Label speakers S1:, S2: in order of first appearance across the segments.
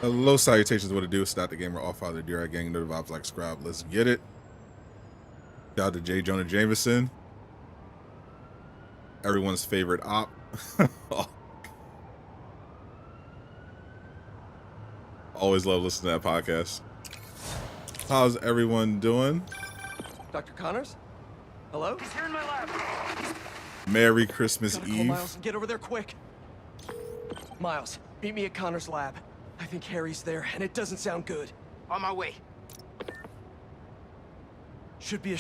S1: Hello, salutations. What it do? Sadot the Gamer, all father, dear gang, no vibes like scribe. Let's get it. Shout out to J. Jonah Jameson, everyone's favorite op. Always love listening to that podcast. How's everyone doing?
S2: Dr. Connors? Hello? He's here in my lab.
S1: Merry Christmas Eve.
S2: Miles, get over there quick. Miles, meet me at Connors' lab. I think Harry's there, and it doesn't sound good.
S3: On my way.
S2: Should be a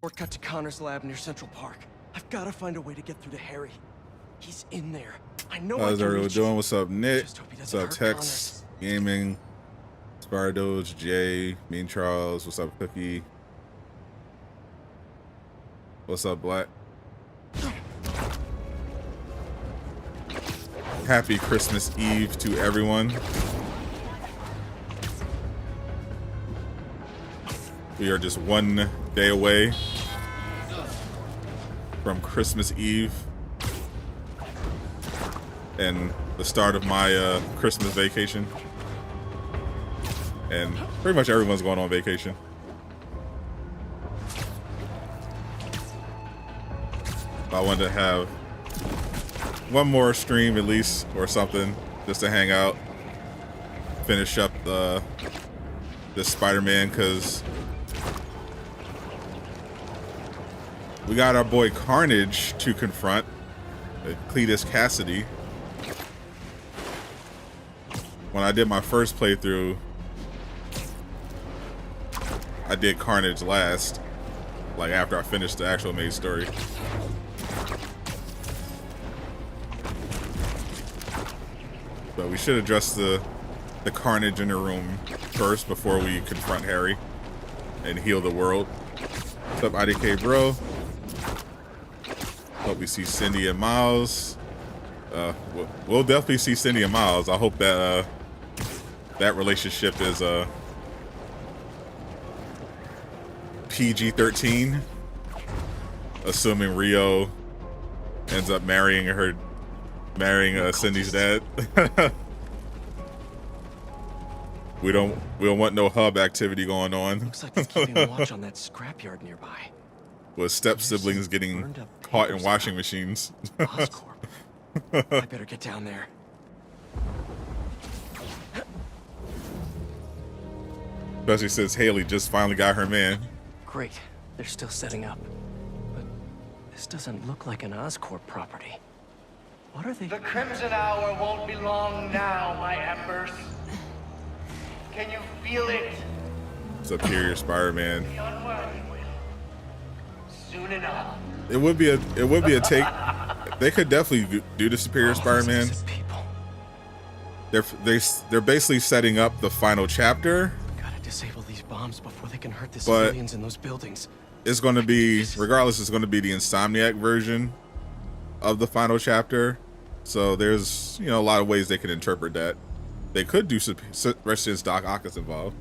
S2: shortcut to Connors' lab near Central Park. I've got to find a way to get through to Harry. He's in there. I know.
S1: How's everyone doing? What's up, Nick? What's up, Tex?
S2: Connors.
S1: Gaming, Spider-Doge, Jay, Mean Charles. What's up, Cookie? What's up, Black? Happy Christmas Eve to everyone. We are just one day away from Christmas Eve and the start of my Christmas vacation. And pretty much everyone's going on vacation. I wanted to have one more stream at least or something just to hang out, finish up this Spider-Man, because we got our boy Carnage to confront, Cletus Kasady. When I did my first playthrough, I did Carnage last, like after I finished the actual main story. But we should address the Carnage in the room first before we confront Harry and heal the world. What's up, IDK bro? Hope we see Cindy and Miles. We'll definitely see Cindy and Miles. I hope that that relationship is PG-13, assuming Rio ends up marrying Cindy's dad. we don't want no hub activity going on.
S2: Looks like they're keeping watch on that scrapyard nearby.
S1: With step siblings getting caught in washing machines.
S2: Oscorp. I better get down there.
S1: Especially since Haley just finally got her man.
S2: Great. They're still setting up. But this doesn't look like an Oscorp property. What are they?
S3: The Crimson Hour won't be long now, my embers. Can you feel it?
S1: Superior Spider-Man.
S3: The unworthy will. Soon enough.
S1: It would be a take. They could definitely do the Superior Spider-Man. They're basically setting up the final chapter.
S2: Gotta disable these bombs before they can hurt the civilians in those buildings.
S1: It's going to be, regardless, it's going to be the Insomniac version of the final chapter. So there's, a lot of ways they could interpret that. They could do, especially since Doc Ock is involved.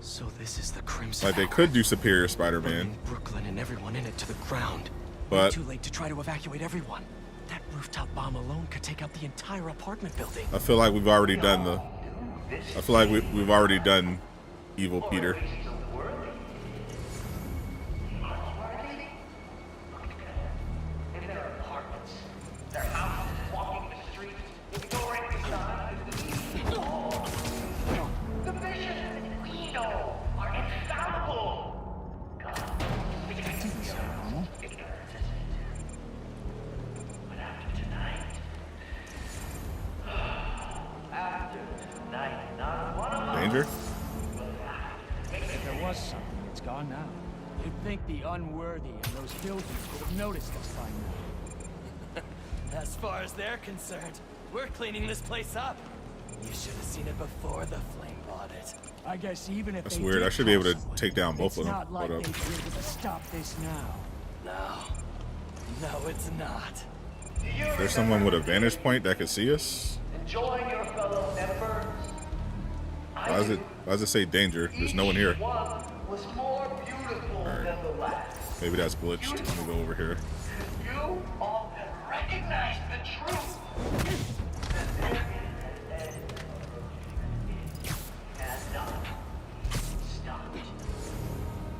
S2: So this is the Crimson
S1: Like, they could do Superior Spider-Man.
S2: Brooklyn and everyone in it to the ground.
S1: But
S2: too late to try to evacuate everyone. That rooftop bomb alone could take out the entire apartment building.
S1: I feel like we've already done we've already done Evil Peter. Danger?
S4: If there was something, it's gone now. You'd think the unworthy in those buildings would have noticed us by now.
S5: As far as they're concerned, we're cleaning this place up. You should have seen it before the flame bought it.
S4: I guess even if
S1: That's
S4: they
S1: weird.
S4: did
S1: I should be able to
S4: someone,
S1: take down both of them.
S4: It's not like
S1: Hold
S4: they'd
S1: up.
S4: be able to stop this now.
S5: No, it's not.
S1: There's someone with a vantage point that could see us.
S3: Enjoying your fellow members.
S1: Why does it say danger? There's no one here.
S3: One was more beautiful than the last.
S1: Maybe that's glitched. Let me go over here.
S3: You all have recognize the truth. Has not stopped.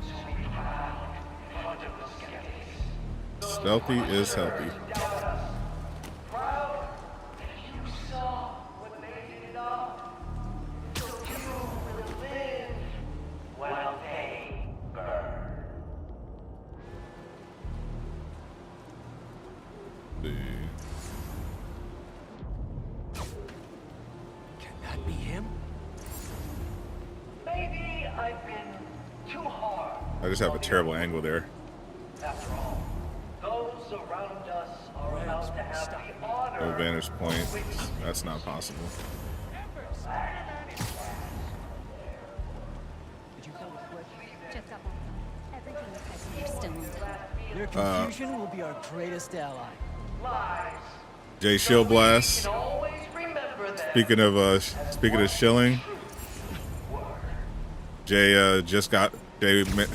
S3: So be proud in front of the skeptics.
S1: Stealthy is healthy.
S3: Proud that you saw what they did all. So you will live while they burn.
S2: Can that be him?
S3: Maybe I've been too hard.
S1: I just have a terrible angle there.
S3: After all, those around us are allowed to have the honor.
S1: No vantage point. That's not possible.
S6: Checked up on them. Everything is as they're still on top.
S4: Their confusion will be our greatest ally.
S3: Lies.
S1: Jay Shield Blast.
S3: Can always remember that.
S1: Speaking of shilling, Jay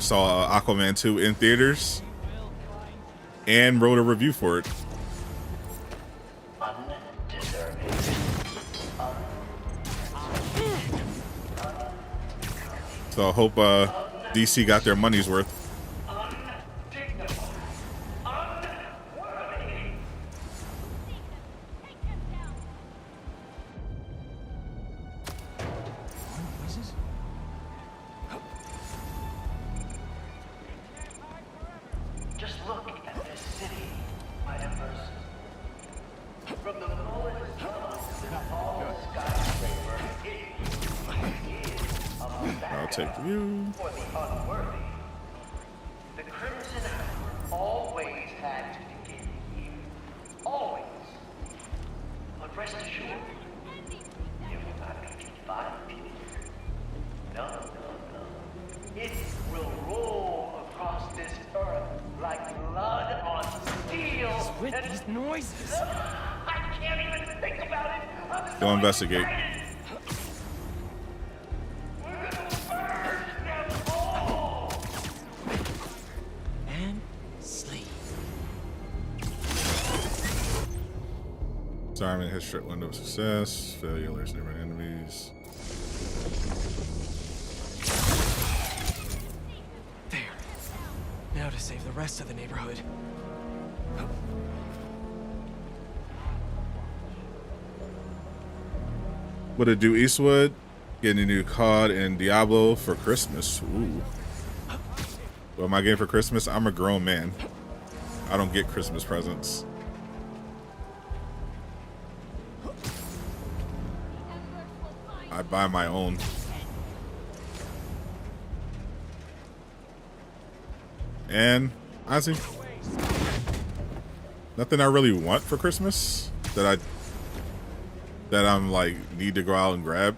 S1: saw Aquaman 2 in theaters and wrote a review for it.
S3: Undeserving.
S1: So I hope DC got their money's worth.
S3: Undignified. Unworthy.
S6: Take them down.
S4: Noises?
S3: Just look at this city, my embers. From the lowest level to the tallest skyscraper, it is a
S1: I'll take the view.
S3: for the unworthy. The Crimson Hour always had to begin here. Always. But rest assured, you will not be confined here. No. It will roll across this earth like blood on steel.
S4: With these noises.
S3: I can't even think about it. I'm so
S1: Go investigate.
S3: excited. We're gonna burn them all.
S2: And sleep.
S1: Simon hits short window of success. Failure alerts neighboring enemies.
S2: There. Now to save the rest of the neighborhood.
S1: What it do, Eastwood? Getting a new COD and Diablo for Christmas. Ooh. What am I getting for Christmas? I'm a grown man. I don't get Christmas presents. I buy my own. And honestly, nothing I really want for Christmas that I'm like need to go out and grab.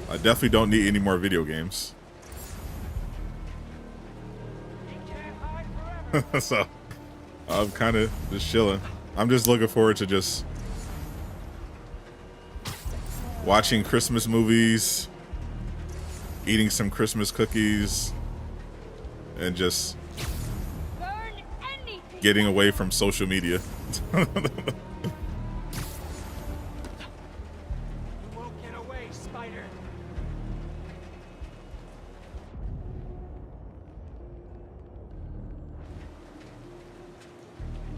S1: I definitely don't need any more video games. So I'm kind of just chilling. I'm just looking forward to just watching Christmas movies, eating some Christmas cookies, and just
S6: Burn anything.
S1: getting away from social media.
S4: You won't get away, Spider.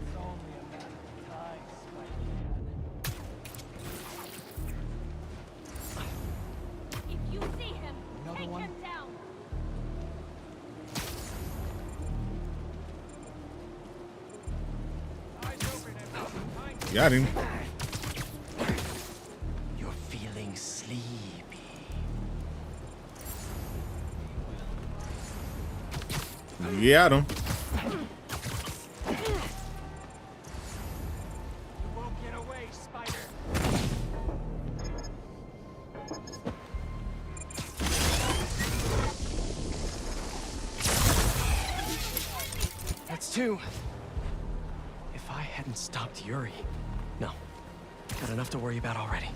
S4: It's only a matter of time, Spider-Man.
S6: If you see him,
S4: Another
S6: take
S4: one?
S6: him down.
S1: Got him.
S2: You're feeling sleepy.
S1: Got him.
S4: You won't get away, Spider.
S2: That's two. If I hadn't stopped Yuri. No. Got enough to worry about already.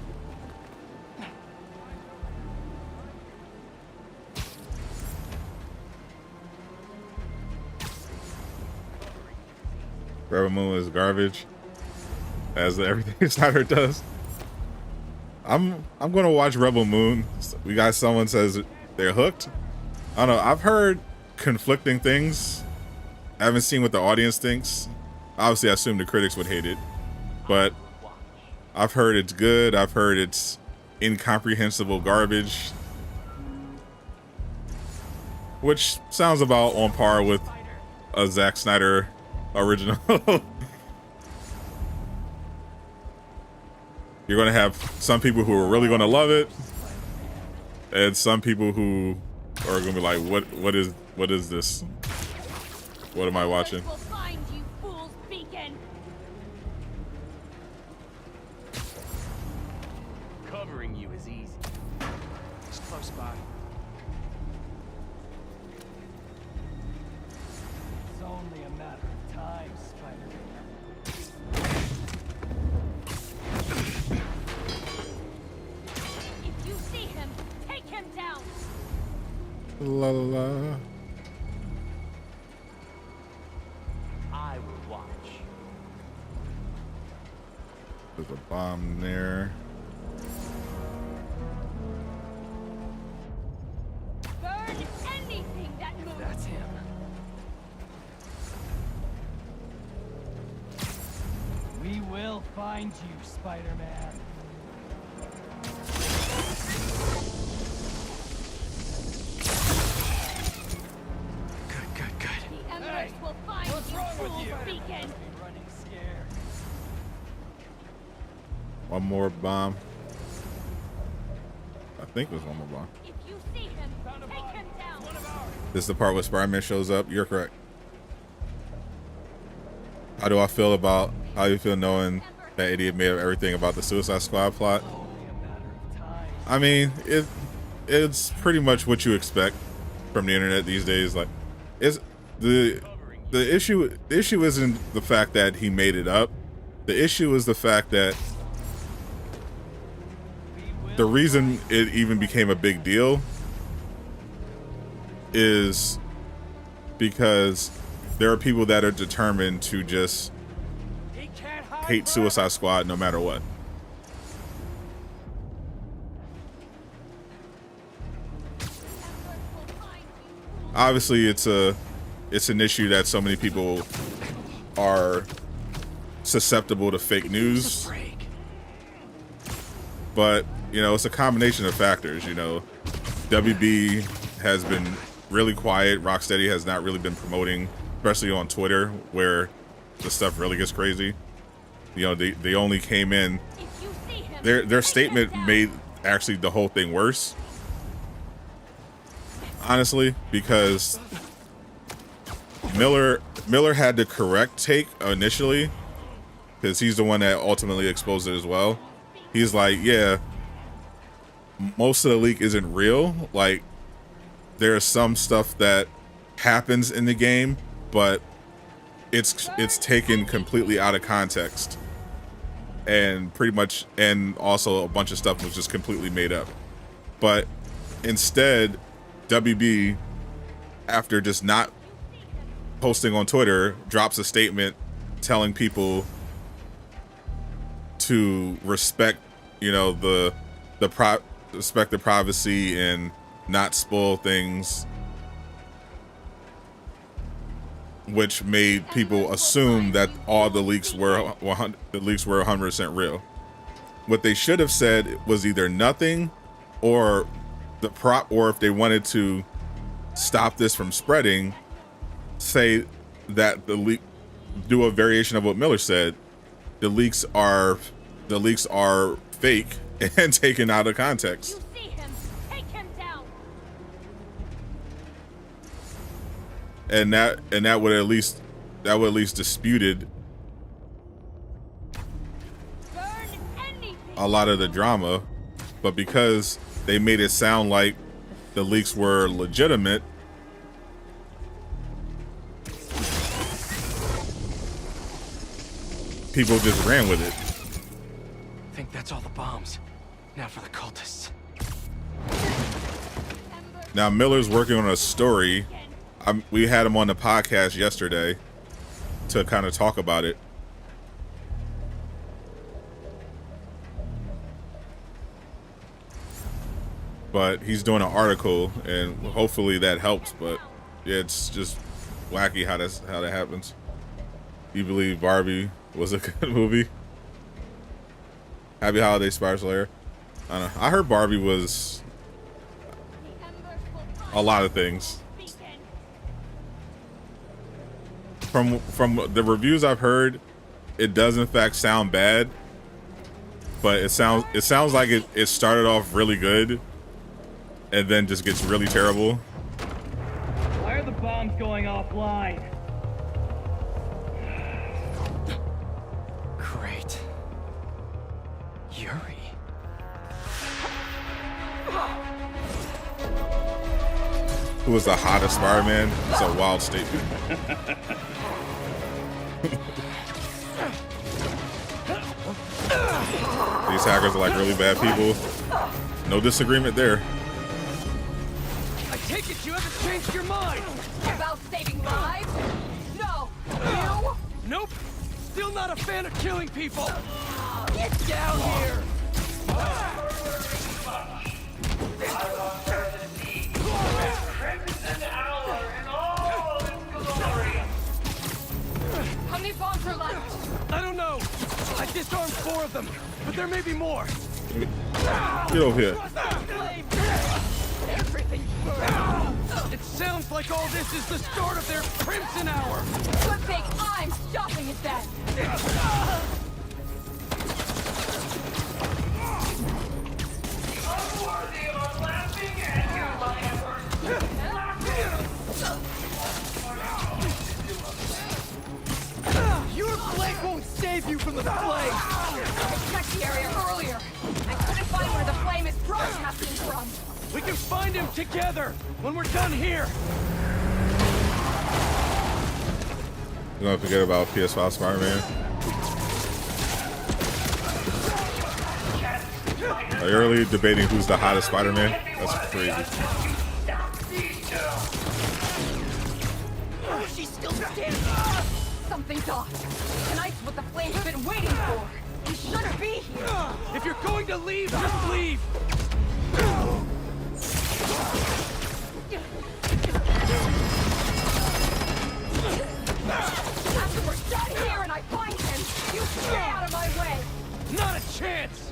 S1: Rebel Moon is garbage, as everything Snyder does. I'm gonna watch Rebel Moon. We got someone says they're hooked. I don't know. I've heard conflicting things. I haven't seen what the audience thinks. Obviously, I assume the critics would hate it, but I've heard it's good. I've heard it's incomprehensible garbage, which sounds about on par with a Zack Snyder original. You're gonna have some people who are really gonna love it, and some people who are gonna be like, what is this? What am I watching?
S6: Will find you, fool's beacon.
S4: Covering you is easy. It's close by. It's only a matter of time, Spider-Man.
S6: If you see him, take him down.
S1: La la la.
S4: I will watch.
S1: There's a bomb there.
S6: Burn anything that moves.
S5: That's him.
S4: We will find you, Spider-Man.
S5: Good.
S6: The embers will find you, fool's beacon.
S4: Be running scared.
S1: One more bomb. I think it was one more bomb.
S6: If you see him, take him down.
S1: This is the part where Spider-Man shows up. You're correct. How do you feel knowing that idiot made up everything about the Suicide Squad plot?
S4: Only a matter of time.
S1: I mean, it's pretty much what you expect from the internet these days. Like, it's the issue isn't the fact that he made it up. The issue is the fact that the reason it even became a big deal is because there are people that are determined to just
S4: He can't hide
S1: hate Suicide Squad no matter what. Obviously, it's an issue that so many people are susceptible to fake news,
S5: Break.
S1: but you know, it's a combination of factors. You know, WB has been really quiet. Rocksteady has not really been promoting, especially on Twitter, where the stuff really gets crazy. You know, they only came in.
S6: If you see him,
S1: Their statement made actually the whole thing worse. Honestly, because Miller had the correct take initially, because he's the one that ultimately exposed it as well. He's like, yeah, most of the leak isn't real. Like, there's some stuff that happens in the game, but it's taken completely out of context, and pretty much, and also a bunch of stuff was just completely made up. But instead, WB, after just not posting on Twitter, drops a statement telling people to respect, you know, respect the privacy and not spoil things, which made people assume that all the leaks were 100% real. What they should have said was either nothing, or or if they wanted to stop this from spreading, say that the leak, do a variation of what Miller said. The leaks are fake and taken out of context.
S6: you see him, take him down.
S1: And that would at least disputed
S6: Burn anything.
S1: a lot of the drama. But because they made it sound like the leaks were legitimate, people just ran with it.
S5: I think that's all the bombs. Now for the cultists.
S1: Now Miller's working on a story. We had him on the podcast yesterday, to kind of talk about it. But he's doing an article, and hopefully that helps. But yeah, it's just wacky how that happens. You believe Barbie was a good movie? Happy Holiday, Spider Slayer. I don't know. I heard Barbie was a lot of things. From the reviews I've heard, it does in fact sound bad, but it sounds like it started off really good and then just gets really terrible.
S4: Why are the bombs going offline?
S2: Great. Yuri.
S1: Who was the hottest Spider-Man? It's a wild statement. These hackers are like really bad people. No disagreement there.
S4: I take it you haven't changed your mind!
S6: About saving lives? No! You?
S4: Nope! Still not a fan of killing people! Get down here!
S3: Crimson Hour in all its glory.
S6: How many bombs are left?
S4: I don't know! I disarmed 4 of them, but there may be more!
S1: Get over here.
S4: Everything burns! It sounds like all this is the start of their Crimson Hour!
S6: Good thing I'm stopping it then!
S3: Unworthy of laughing at you, my
S4: Your blade won't save you from the flame!
S6: I checked the area earlier. I couldn't find where the flame is broadcasting from.
S4: We can find him together when we're done here!
S1: Don't forget about PS5 Spider-Man. Are you early debating who's the hottest Spider-Man? That's crazy.
S6: She's still standing. Something's off. Tonight's what the flame's been waiting for. You shouldn't be here.
S4: If you're going to leave, just leave!
S6: After we're done here and I find him, you stay out of my way.
S4: Not a chance!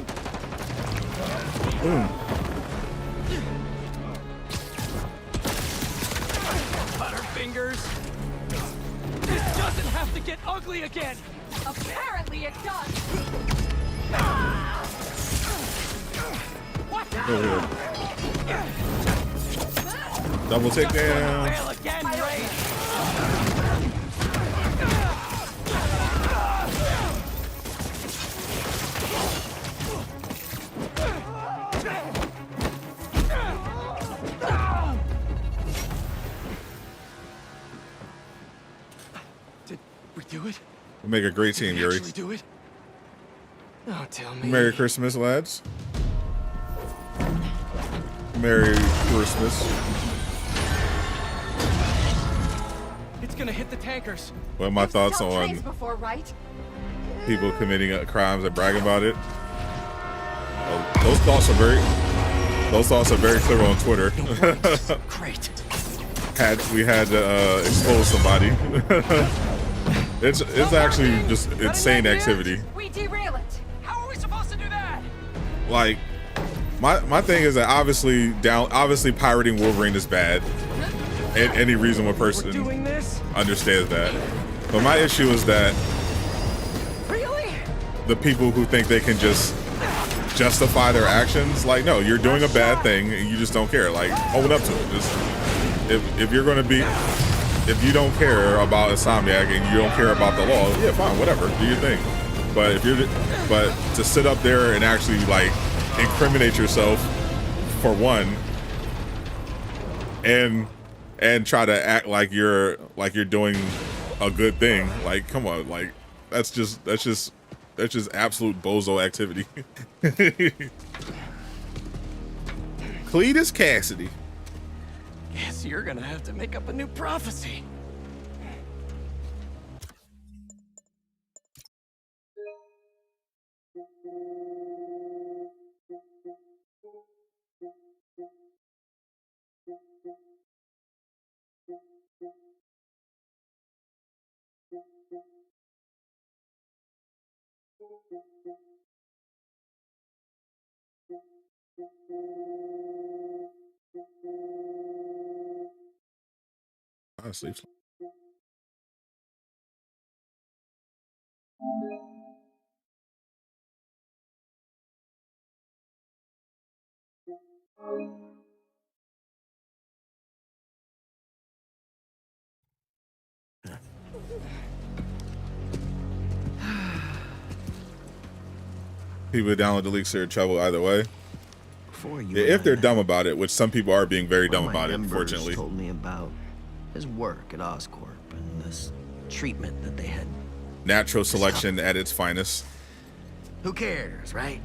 S4: Butterfingers! This doesn't have to get ugly again!
S6: Apparently it does.
S1: Over here. Double takedown.
S4: Fail again, Ray! Did we do it?
S1: We make a great team,
S4: Did we
S1: Yuri.
S4: actually do it?
S2: Oh, tell me.
S1: Merry Christmas, lads. Merry Christmas.
S4: It's gonna hit the tankers.
S1: What are my thoughts
S6: Tell
S1: on
S6: trains before, right?
S1: people committing crimes and bragging about it? Well, those thoughts are very clear on Twitter.
S2: Great.
S1: We had to expose somebody. It's actually just insane activity.
S6: We derail it.
S4: How are we supposed to do that?
S1: Like, my thing is that obviously pirating Wolverine is bad. And any reasonable
S4: We're
S1: person
S4: doing this?
S1: understands that. But my issue is that
S6: Really?
S1: the people who think they can just justify their actions, like, no, you're doing a bad thing and you just don't care. Like, own up to it. Just, if you're gonna be, if you don't care about Insomniac and you don't care about the law, yeah, fine, whatever, do your thing. But but to sit up there and actually like incriminate yourself for one, and try to act like you're doing a good thing, like, come on, like that's just absolute bozo activity. Cletus Kasady.
S2: Guess you're gonna have to make up a new prophecy.
S1: Honestly. People download the leaks are in trouble either way. Yeah, if they're dumb about it, which some people are being very dumb about it, unfortunately.
S7: Told me about his work at Oscorp and this treatment that they had.
S1: Natural selection at its finest.
S7: Who cares, right?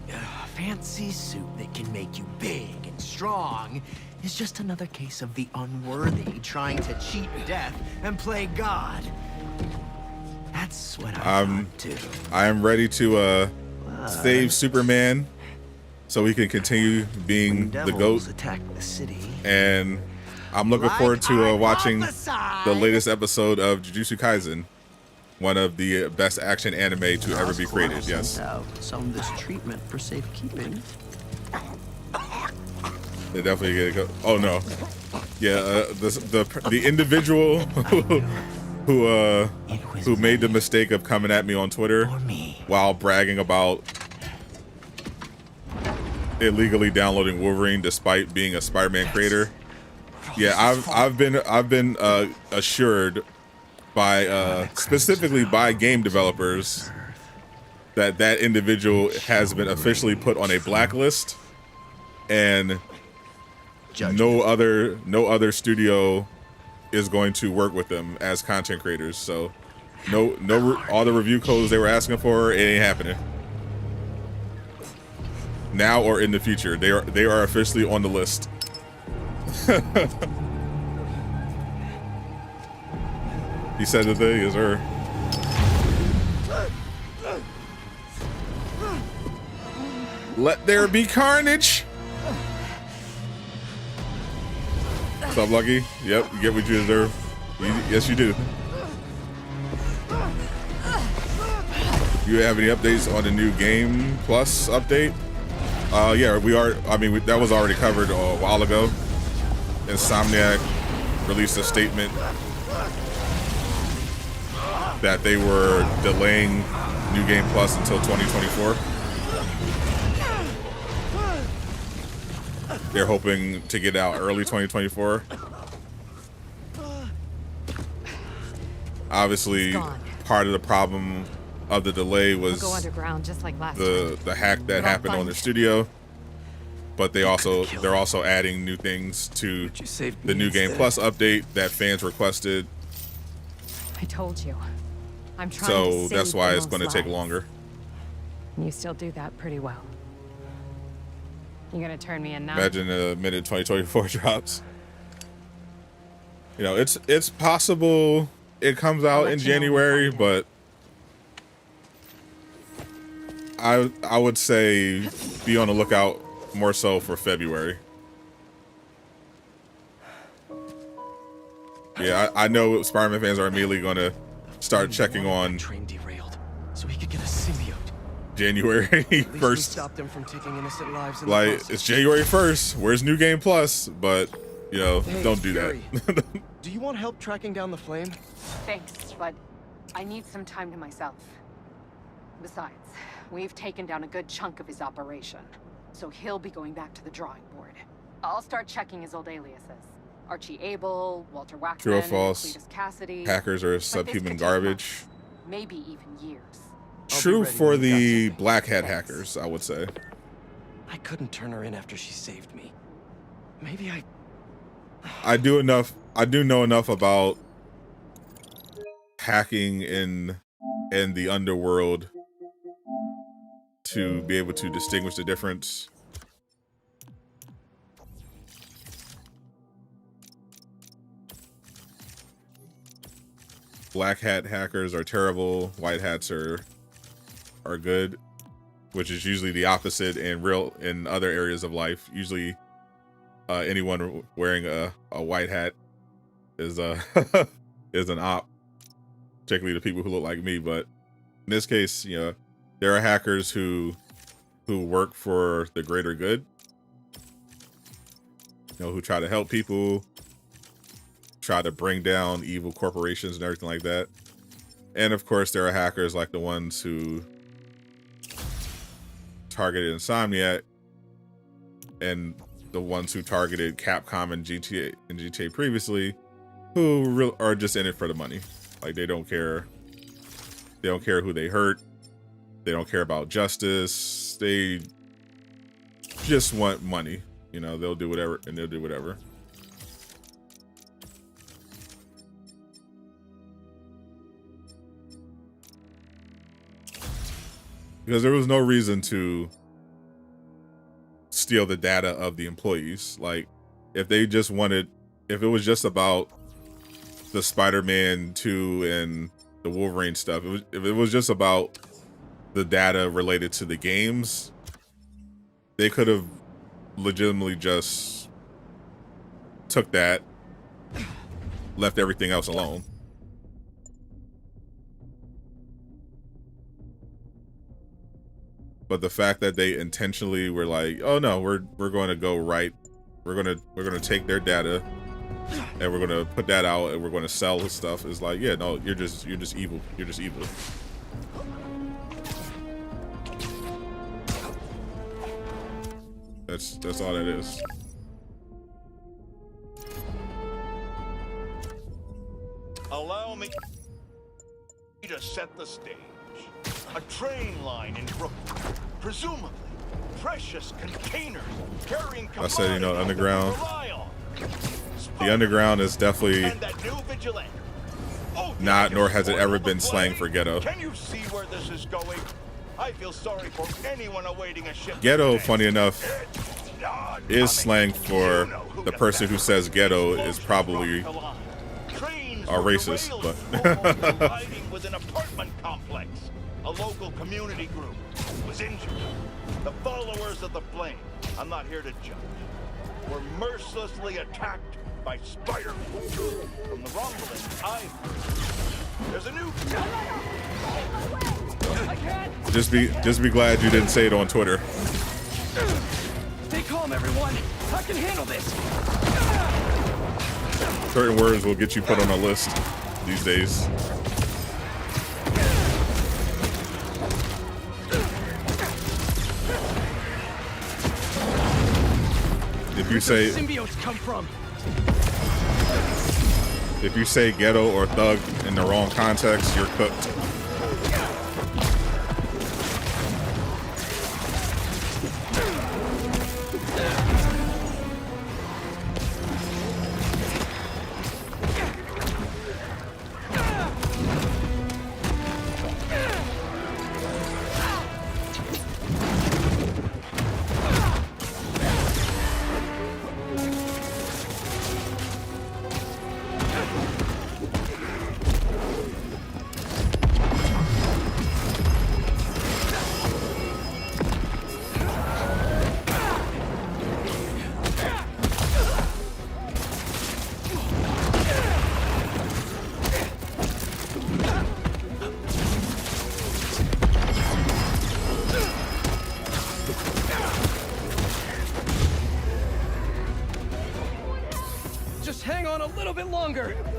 S7: A fancy suit that can make you big and strong is just another case of the unworthy trying to cheat death and play God. That's what I'm too.
S1: I am ready to save Superman so we can continue being the GOAT.
S7: Attack the city.
S1: And I'm looking forward to watching the latest episode of Jujutsu Kaisen, one of the best action anime to ever be created. Yes.
S7: Some of this treatment for safekeeping.
S1: They definitely get it go. Oh no. Yeah, the individual who made the mistake of coming at me on Twitter while bragging about illegally downloading Wolverine despite being a Spider-Man creator. Yeah, I've been assured by specifically by game developers that individual has been officially put on a blacklist, and no other studio is going to work with them as content creators. So all the review codes they were asking for, it ain't happening now or in the future. They are officially on the list. He said the thing is her. Let there be carnage. What's up, Lucky? Yep, you get what you deserve. Yes, you do. You have any updates on the new Game Plus update? Yeah, we are. I mean, that was already covered a while ago. Insomniac released a statement that they were delaying New Game Plus until 2024. They're hoping to get out early 2024. Obviously, part of the problem of the delay was
S6: go underground just like last
S1: the hack that happened on the studio. But they're also adding new things to the New Game Plus update that fans requested.
S6: I told you. I'm trying
S1: So
S6: to
S1: that's
S6: save
S1: why it's
S6: Venom's
S1: going to take
S6: lives.
S1: longer.
S6: You still do that pretty well. You gonna turn me in now?
S1: Imagine the minute 2024 drops. You know, it's possible it comes out in January, but I would say be on the lookout more so for February. Yeah, I know Spider-Man fans are immediately going to start checking on
S2: Train derailed, so he could get a symbiote.
S1: January 1st.
S2: Stop them from taking innocent lives.
S1: Like, it's January 1st. Where's New Game Plus? But, you know, don't do that.
S2: Do you want help tracking down the flame?
S6: Thanks, but I need some time to myself. Besides, we've taken down a good chunk of his operation, so he'll be going back to the drawing board. I'll start checking his old aliases. Archie Abel, Walter Waxman,
S1: True or false?
S6: Cletus Kasady.
S1: Hackers are
S6: But this
S1: subhuman
S6: could take
S1: garbage.
S6: months, maybe even years.
S1: True for the Black Hat hackers, I would say.
S2: I couldn't turn her in after she saved me. Maybe
S1: I do know enough about hacking in the underworld to be able to distinguish the difference. Black hat hackers are terrible. White hats are are good, which is usually the opposite in other areas of life. Usually, anyone wearing a white hat is is an op, particularly the people who look like me. But in this case, you know, there are hackers who work for the greater good, you know, who try to help people, try to bring down evil corporations and everything like that. And of course, there are hackers like the ones who targeted Insomniac and the ones who targeted Capcom and GTA previously, who are just in it for the money. Like, they don't care. They don't care who they hurt. They don't care about justice. They just want money. You know, they'll do whatever, and they'll do whatever. Because there was no reason to steal the data of the employees. Like, if they just wanted, if it was just about the Spider-Man 2 and the Wolverine stuff, if it was just about the data related to the games, they could have legitimately just took that, left everything else alone. But the fact that they intentionally were like, oh no, we're going to go right, we're going to take their data and we're going to put that out and we're going to sell the stuff, is like, yeah, no, you're just evil. You're just evil. That's all that is.
S8: Allow me to set the stage. A train line in Brooklyn, presumably precious containers carrying
S1: I said, you know, underground. The underground is definitely not, nor has it ever been slang for ghetto.
S8: Can you see where this is going? I feel sorry for anyone awaiting a ship.
S1: Ghetto, funny enough, is slang for the person who says ghetto is probably a racist, but
S8: Hiding with an apartment complex. A local community group was injured. The followers of the Flame, I'm not here to judge, were mercilessly attacked by spiderman. From the rumblings I've heard, there's a new...
S1: Just be glad you didn't say it on Twitter.
S5: Stay calm, everyone. I can handle this.
S1: Certain words will get you put on a list these days. If you say
S5: Symbiotes come from.
S1: If you say ghetto or thug in the wrong context, you're cooked.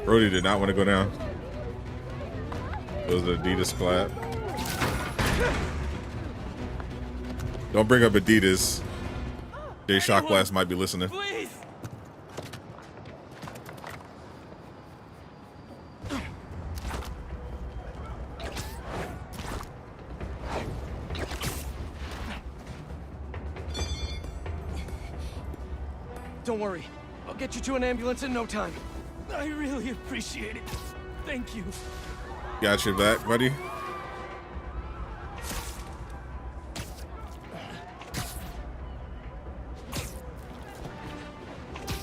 S1: Brody did not want to go down. It was an Adidas collab. Don't bring up Adidas. Jay Shockblast might be listening.
S5: Please. Don't worry. I'll get you to an ambulance in no time. I really appreciate it. Thank you.
S1: Got your back, buddy.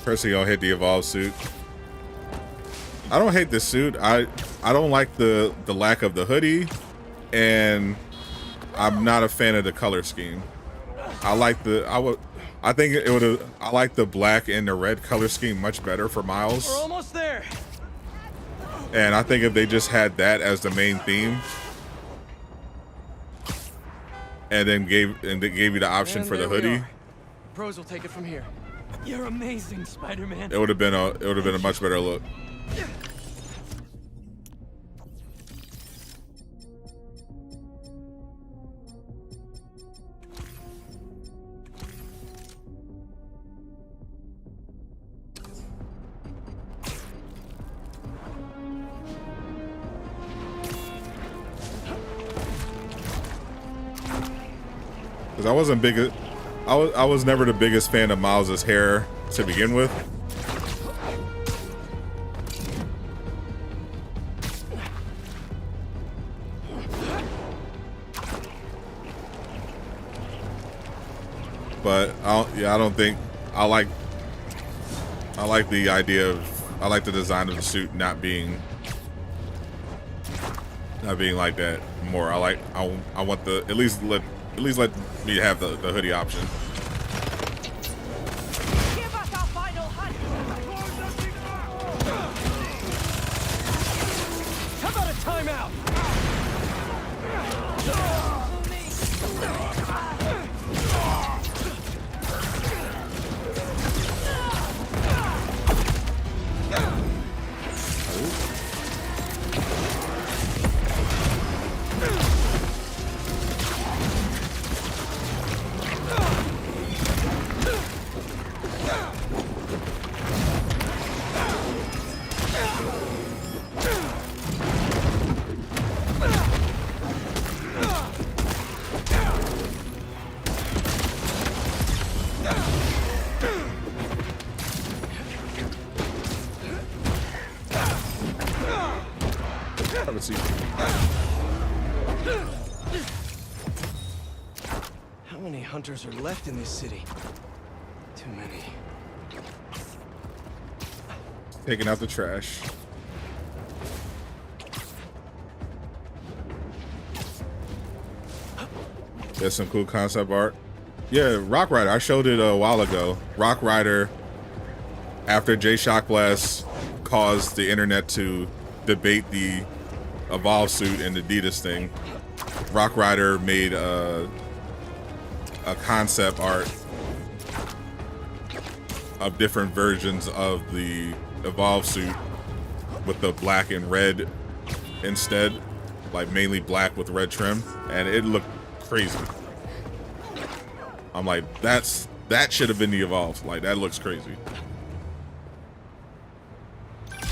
S1: Percy, I'll hit the evolve suit. I don't hate this suit. I don't like the lack of the hoodie, and I'm not a fan of the color scheme. I like I think it would have. I like the black and the red color scheme much better for Miles.
S5: We're almost there.
S1: And I think if they just had that as the main theme, and then gave you the option
S5: And
S1: for the
S5: there we
S1: hoodie,
S5: are. Pros will take it from here. You're amazing, Spider-Man.
S1: it would have been a much better look. Because I was never the biggest fan of Miles's hair to begin with. But I don't think I like the idea of I like the design of the suit not being like that more. I want the at least let me have the hoodie option.
S3: Give us our final hunt!
S5: How about a timeout?
S1: Let's see.
S2: How many hunters are left in this city? Too many.
S1: Taking out the trash. There's some cool concept art. Yeah, Rock Rider. I showed it a while ago. Rock Rider, after Jay Shockblast caused the internet to debate the Evolve suit and Adidas thing, Rock Rider made a concept art of different versions of the Evolve suit with the black and red instead, like mainly black with red trim, and it looked crazy. I'm like, that should have been the Evolve. Like, that looks crazy.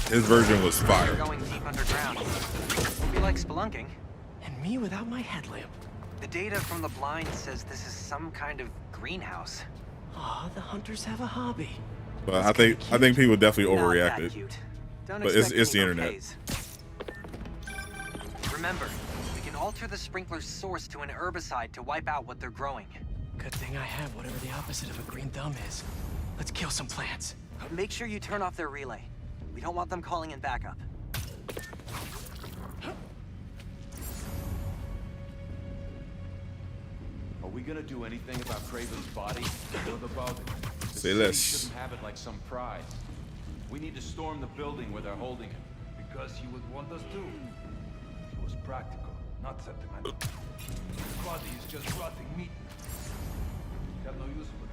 S1: His version was fire.
S9: You're going deep underground. It'll be like spelunking.
S2: And me without my headlamp.
S9: The data from the blind says this is some kind of greenhouse.
S2: Aw, the hunters have a hobby.
S1: But I think people definitely
S9: Not that
S1: overreacted.
S9: cute. Don't
S1: But it's
S9: expect
S1: the
S9: any
S1: internet.
S9: bouquets. Remember, we can alter the sprinkler's source to an herbicide to wipe out what they're growing.
S2: Good thing I have whatever the opposite of a green thumb is. Let's kill some plants.
S9: Make sure you turn off their relay. We don't want them calling in backup.
S10: Are we gonna do anything about Craven's body? What about it? The
S1: Say
S10: city
S1: less.
S10: shouldn't have it like some prize. We need to storm the building where they're holding it.
S11: Because he would want us to. He was practical, not sentimental. His body is just rotting meat. We have no use for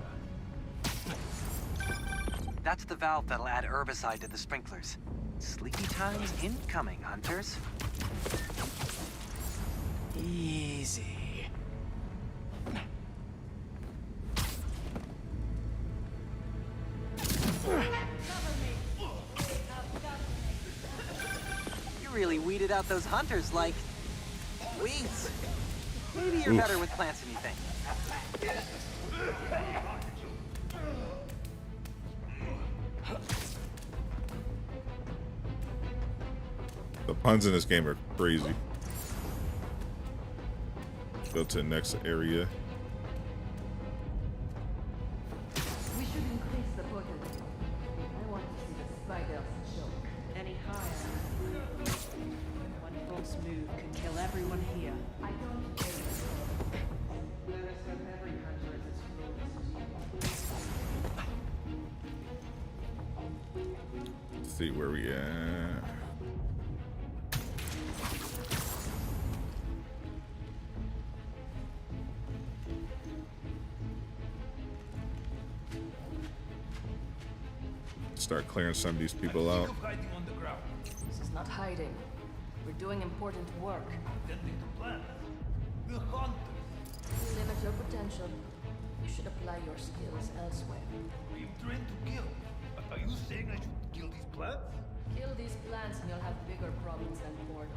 S11: that.
S9: That's the valve that'll add herbicide to the sprinklers. Sleepy times incoming, hunters.
S2: Easy.
S9: You really weeded out those hunters like weeds. Maybe you're better with plants than you think.
S1: The puns in this game are crazy. Go to the next area.
S12: We should increase the potency. I want to see the spiders choke. Any higher? One false move can kill everyone here. I don't care.
S1: see where we at. Start clearing some of these people out.
S12: This is not hiding. We're doing important work.
S11: Tending to plants. We're hunters.
S12: You limit your potential. You should apply your skills elsewhere.
S11: We've trained to kill. Are you saying I should kill these plants?
S12: Kill these plants and you'll have bigger problems than boredom.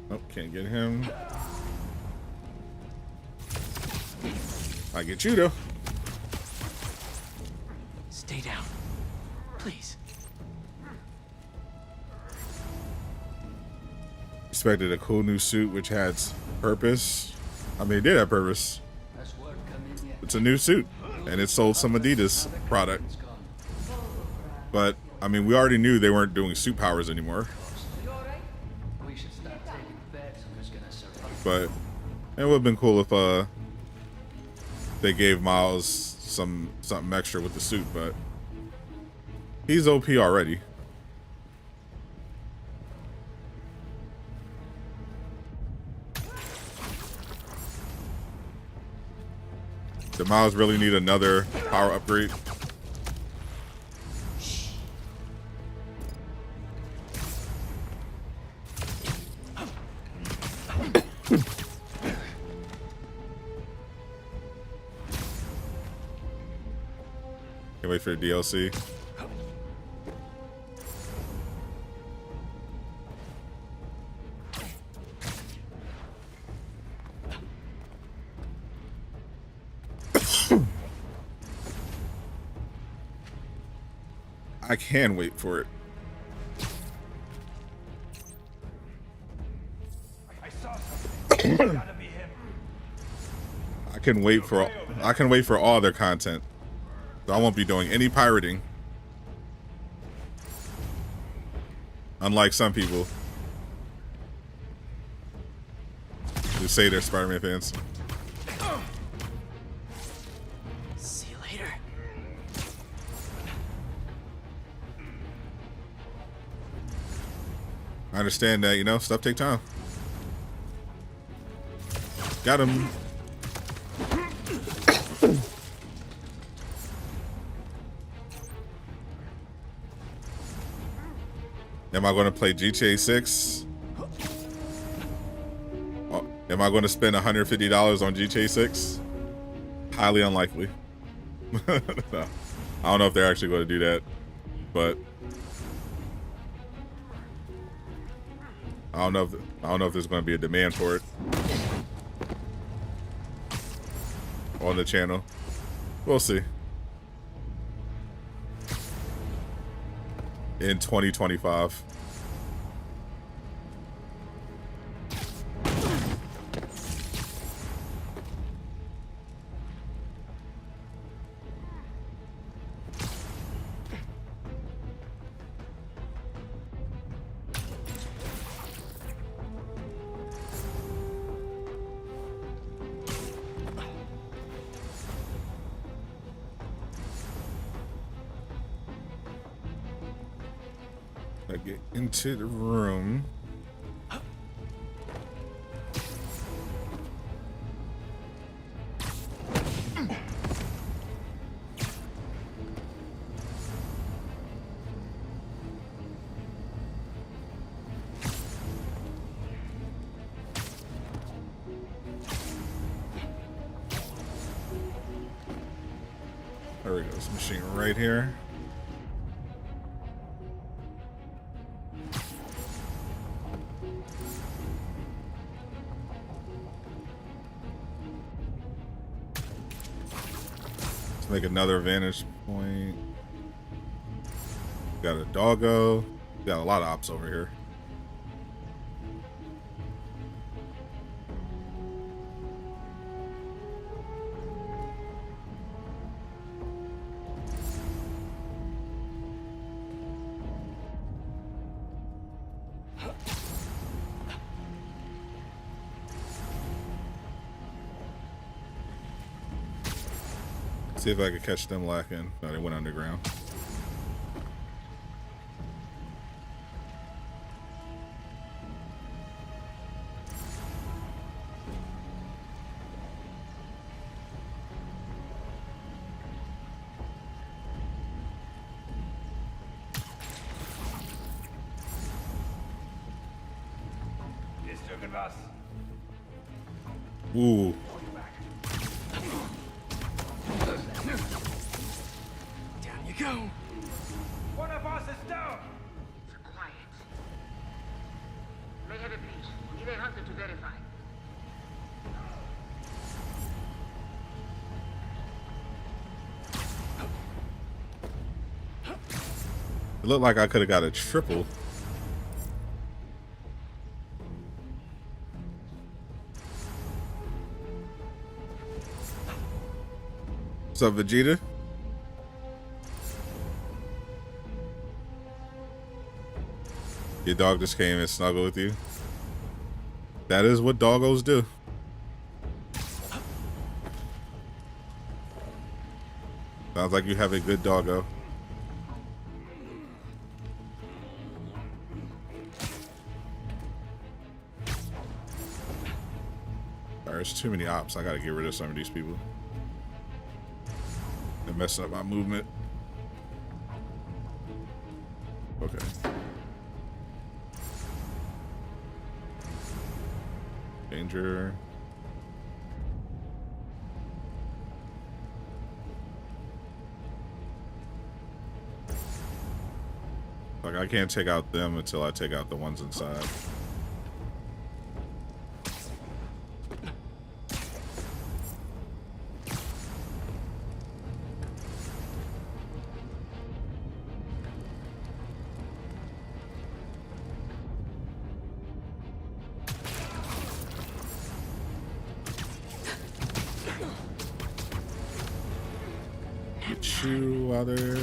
S1: Oh, can't get him. I get you though.
S2: Stay down, please.
S1: Expected a cool new suit which had purpose. I mean, it did have purpose. It's a new suit, and it sold some Adidas product. But I mean, we already knew they weren't doing suit powers anymore. But it would have been cool if they gave Miles something extra with the suit, but he's OP already. Did Miles really need another power upgrade? Can't wait for the DLC. I can wait for it.
S11: I saw something. It's gotta be him.
S1: I can wait for all their content. So I won't be doing any pirating. Unlike some people who say they're Spider-Man fans.
S2: See you later.
S1: I understand that, you know, stuff take time. Got him. Am I going to play GTA 6? Am I going to spend $150 on GTA 6? Highly unlikely. No. I don't know if they're actually going to do that, but I don't know if there's going to be a demand for it on the channel. We'll see. In 2025. I get into the room. There we go, this machine right here. Make another vantage point. Got a doggo. Got a lot of ops over here. See if I can catch them lacking. No, they went underground. Ooh.
S5: Down you go.
S11: One of us is down.
S3: Quiet. May have a breach. Need a hunter to verify.
S1: It looked like I could have got a triple. What's up, Vegeta? Your dog just came and snuggled with you. That is what doggos do. Sounds like you have a good doggo. There's too many ops. I gotta get rid of some of these people. They're messing up my movement. Okay. Danger. Like, I can't take out them until I take out the ones inside. Get you out there.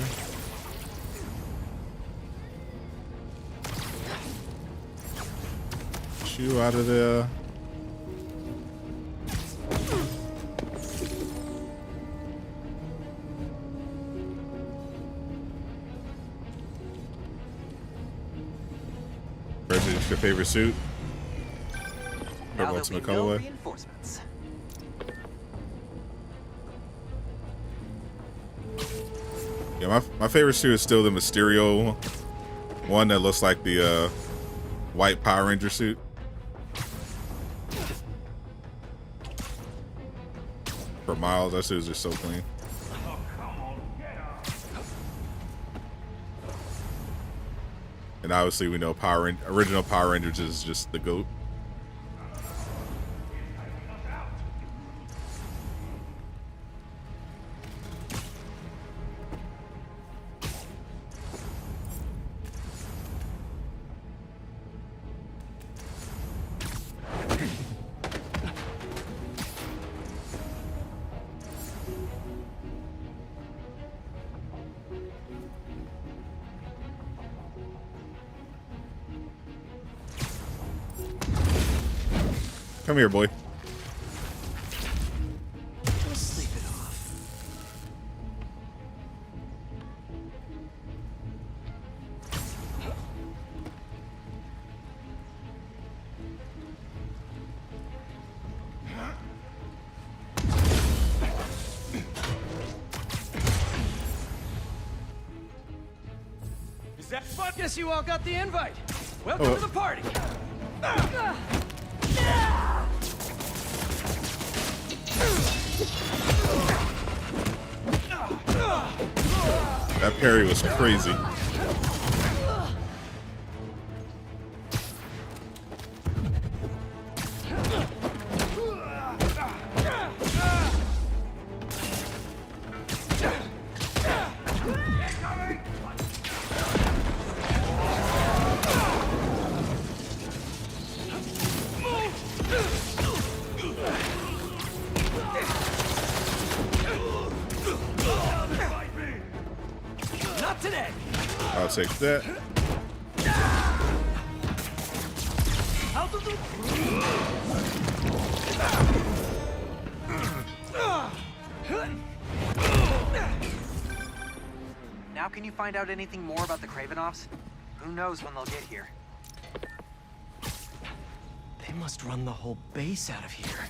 S1: Get you out of there. Where's your favorite suit?
S9: Now
S1: What's
S9: there'll be no
S1: McCullough?
S9: reinforcements.
S1: Yeah, my favorite suit is still the Mysterio one that looks like the white Power Ranger suit. For Miles, that suit is just so clean. And obviously we know original Power Rangers is just the GOAT. Come here, boy.
S7: Just sleep it off.
S5: Is that fun? Guess you all got the invite. Welcome to the party.
S1: That parry was crazy.
S5: Not today.
S1: I'll take that.
S5: I'll do the...
S9: now can you find out anything more about the Kravenoffs? Who knows when they'll get here?
S2: They must run the whole base out of here.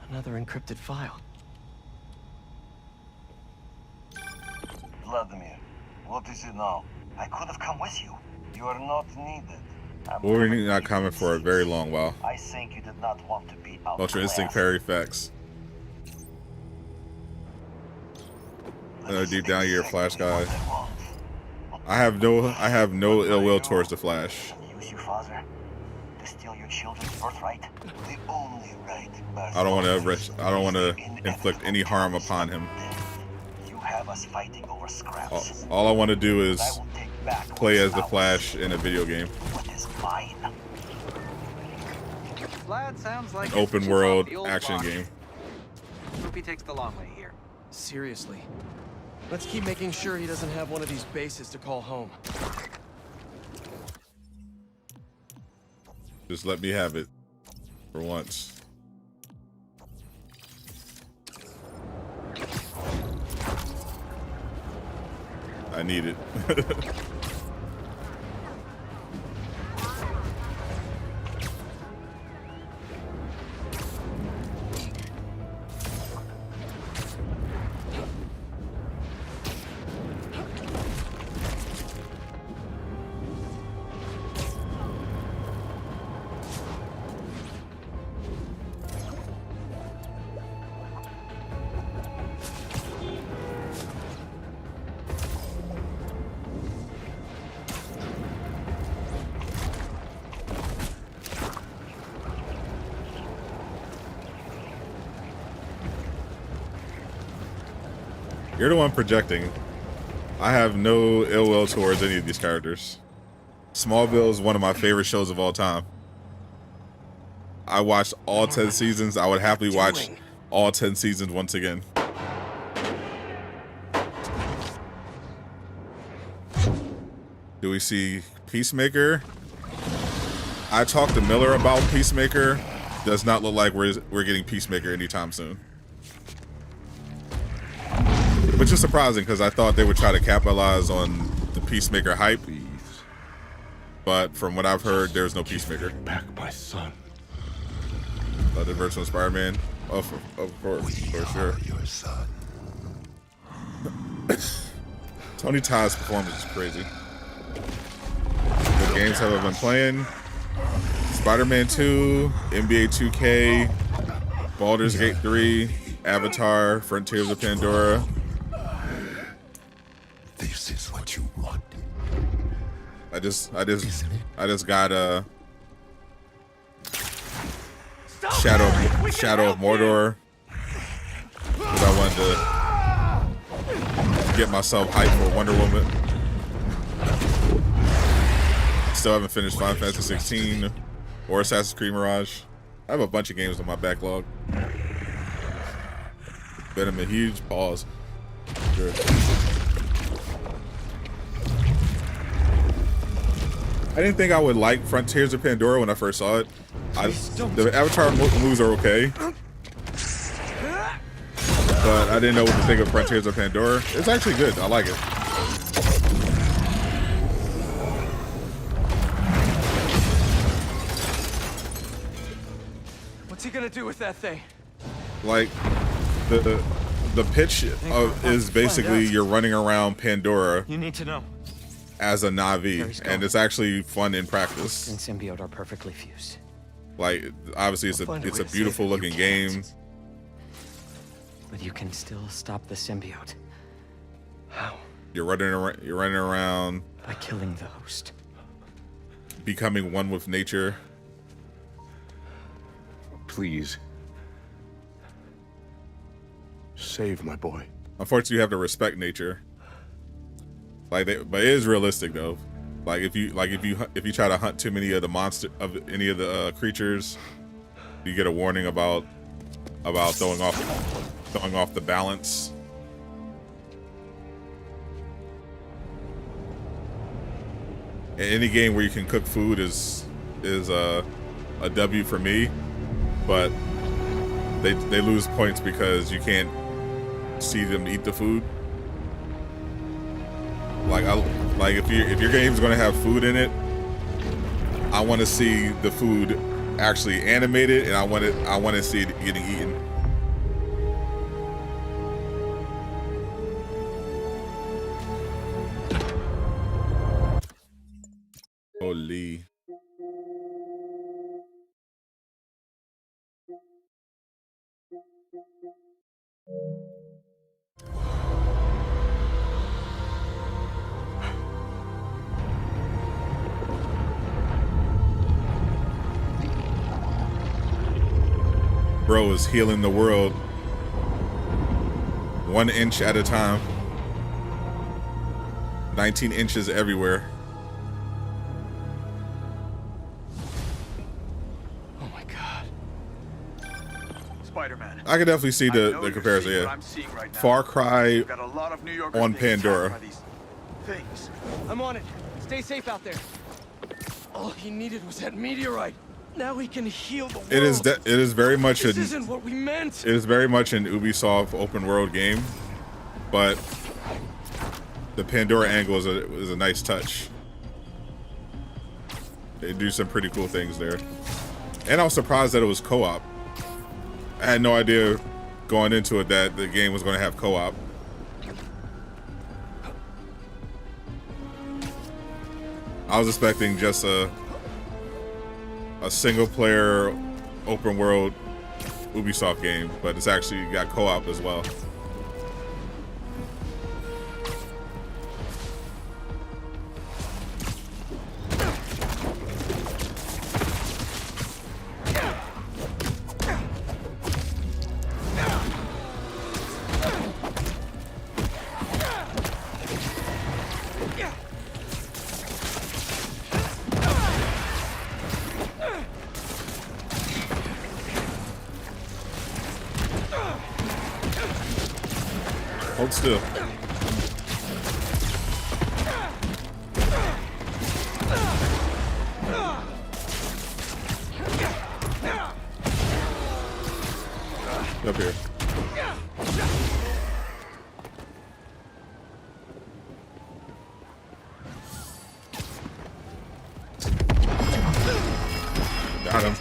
S2: Another encrypted file.
S13: Vladimir, what is it now? I could have come with you. You are not needed.
S1: We're not coming for a very long while.
S13: I think you did not want to be out.
S1: Ultra instinct parry effects. Deep down, you're a Flash guy. I have no ill will towards the Flash.
S13: Use your father to steal your children's birthright. The only right.
S1: I don't want to inflict any harm upon him.
S13: You have us fighting over scraps.
S1: All I want to do is play as the Flash in a video game.
S13: What is mine?
S9: Vlad sounds like
S1: An open world action game.
S9: Hope he takes the long way here.
S2: Seriously. Let's keep making sure he doesn't have one of these bases to call home.
S1: Just let me have it. For once. I need it. You're the one projecting. I have no ill will towards any of these characters. Smallville is one of my favorite shows of all time. I watched all 10 seasons. I would happily watch all 10 seasons once again. Do we see Peacemaker? I talked to Miller about Peacemaker. Does not look like we're getting Peacemaker anytime soon. Which is surprising because I thought they would try to capitalize on the Peacemaker hype. But from what I've heard, there's no Peacemaker.
S14: Back my son.
S1: The version of Spider-Man? Oh, of course, for sure.
S14: Your son.
S1: Tony Todd's performance is crazy. What games have I been playing? Spider-Man 2, NBA 2K, Baldur's Gate 3, Avatar, Frontiers of Pandora.
S14: This is what you want.
S1: I just got Shadow of Mordor because I wanted to get myself hyped for Wonder Woman. Still haven't finished Final Fantasy 16 or Assassin's Creed Mirage. I have a bunch of games on my backlog. Venom, a huge pause. Sure. I didn't think I would like Frontiers of Pandora when I first saw it. The Avatar moves are okay, but I didn't know what to think of Frontiers of Pandora. It's actually good. I like it.
S2: What's he gonna do with that thing?
S1: Like the pitch is basically you're running around Pandora.
S2: You need to know.
S1: As a Na'vi, and it's actually fun in practice.
S2: And symbiote are perfectly fused.
S1: Like, obviously, it's a beautiful looking game.
S2: But you can still stop the symbiote. How?
S1: You're running around.
S2: By killing the host.
S1: Becoming one with nature.
S14: Please. Save my boy.
S1: Unfortunately, you have to respect nature. But it is realistic though. Like if you try to hunt too many of the any of the creatures, you get a warning about throwing off the balance. And any game where you can cook food is a W for me. but they lose points because you can't see them eat the food. Like if your game's gonna have food in it, I want to see the food actually animated, and I want to see it getting eaten. Holy. Bro is healing the world 1 inch at a time. 19 inches everywhere.
S5: Oh my god.
S8: Spider-Man.
S1: I can definitely see the comparison. Yeah. Far Cry on Pandora.
S8: Things.
S5: I'm on it. Stay safe out there. All he needed was that meteorite. Now we can heal the world.
S1: It is very much
S5: This isn't what we meant.
S1: It is very much an Ubisoft open world game, but the Pandora angle is a nice touch. They do some pretty cool things there, and I was surprised that it was co-op. I had no idea going into it that the game was going to have co-op. I was expecting just a single player open world Ubisoft game, but it's actually got co-op as well. Hold still. Up here. Got him.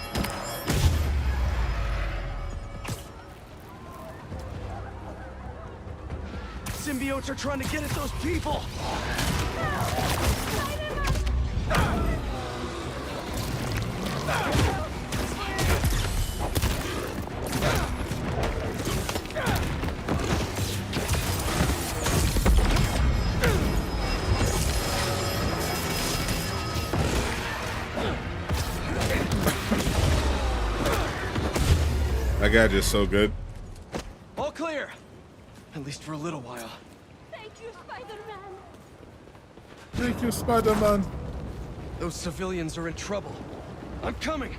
S5: Symbiotes are trying to get at those people.
S1: That guy just so good.
S5: All clear. At least for a little while.
S12: Thank you, Spider-Man.
S1: Thank you, Spider-Man.
S5: Those civilians are in trouble. I'm coming.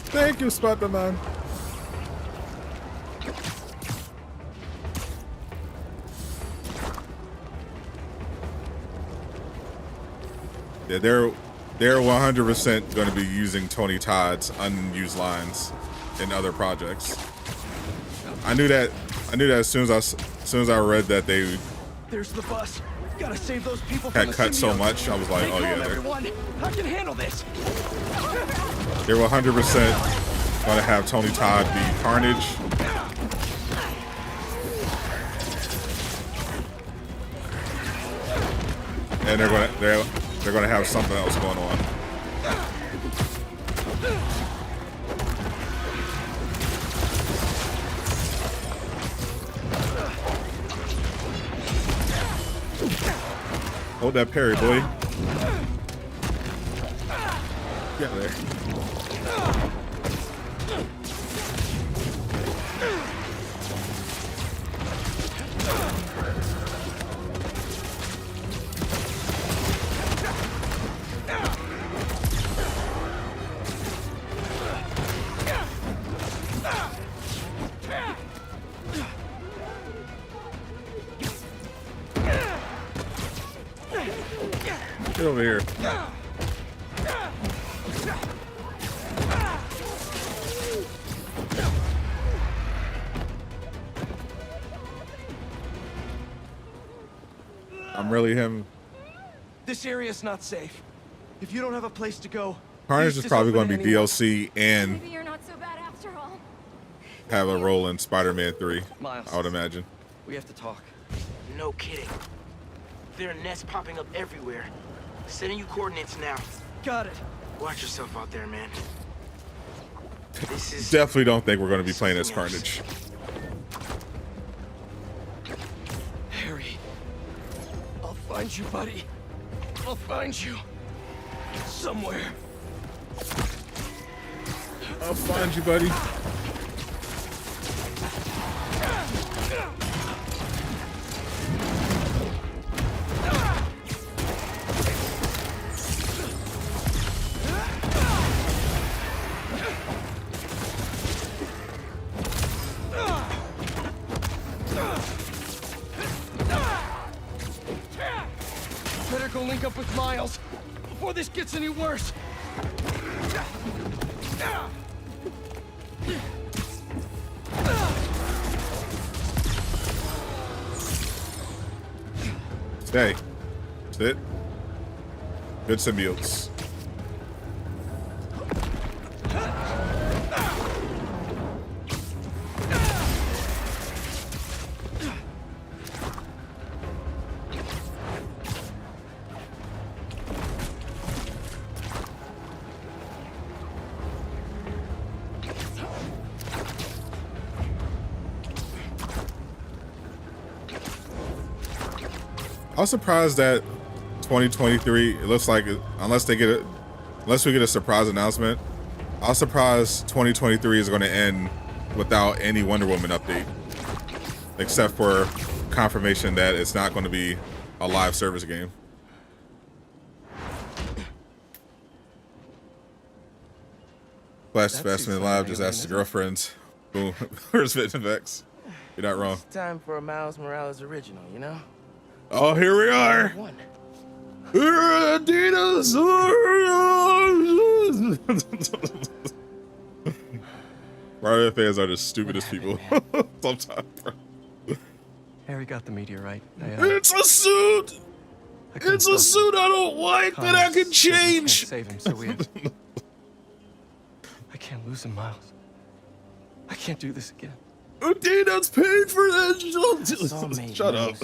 S1: Thank you, Spider-Man. Yeah, they're 100% going to be using Tony Todd's unused lines in other projects. I knew that as soon as I read that they
S5: There's the bus. Gotta save those people
S1: had
S5: from the
S1: cut so
S5: symbiotes.
S1: much, I was like,
S5: Take
S1: oh yeah,
S5: home, everyone. I can handle this.
S1: they were 100% going to have Tony Todd be Carnage. And they're gonna have something else going on. Hold that parry, boy. Get there. Get over here. I'm really him.
S5: This area's not safe. If you don't have a place to go,
S1: Carnage
S5: use
S1: is
S5: this
S1: probably going to
S5: opening
S1: be
S5: anyway.
S1: DLC and
S12: Maybe you're not so bad after all.
S1: have a role in Spider-Man 3.
S2: Miles.
S1: I would imagine.
S2: We have to talk.
S15: No kidding. There are nests popping up everywhere. Sending you coordinates now.
S5: Got it.
S15: Watch yourself out there, man. This is
S1: Definitely don't think we're going to be playing as Carnage.
S2: Harry. I'll find you, buddy. I'll find you. Somewhere.
S1: I'll find you, buddy.
S5: Better go link up with Miles before this gets any worse.
S1: Stay. Sit. Good symbiotes. I was surprised that 2023, it looks like, unless we get a surprise announcement, I was surprised 2023 is going to end without any Wonder Woman update, except for confirmation that it's not going to be a live service game. Flash Specimen Live just asked his girlfriends, boom, where's Venom X? You're not wrong.
S15: It's time for a Miles Morales original, you know?
S1: Oh, here we are.
S15: One.
S1: Mario fans are the stupidest people. Sometimes.
S2: Harry got the meteorite.
S1: It's a suit. It's a suit I don't like that I can change.
S2: Save him, so we have... I can't lose him, Miles. I can't do this again.
S1: Udina's paid for that. Shut up.